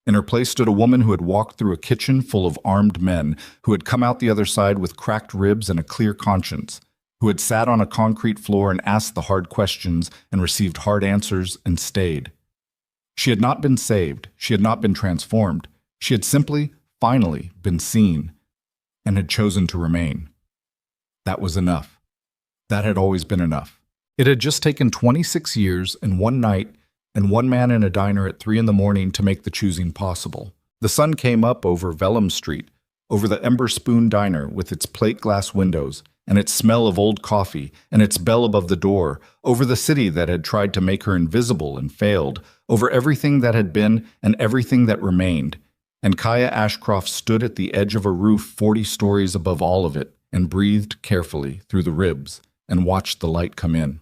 In her place stood a woman who had walked through a kitchen full of armed men, who had come out the other side with cracked ribs and a clear conscience, who had sat on a concrete floor and asked the hard questions and received hard answers and stayed. She had not been saved, she had not been transformed, she had simply, finally, been seen, and had chosen to remain. That was enough. That had always been enough. It had just taken 26 years and one night and one man in a diner at 3 in the morning to make the choosing possible. The sun came up over Vellum Street, over the Ember Spoon Diner with its plate glass windows and its smell of old coffee and its bell above the door, over the city that had tried to make her invisible and failed, over everything that had been and everything that remained. And Kaya Ashcroft stood at the edge of a roof 40 stories above all of it and breathed carefully through the ribs and watched the light come in.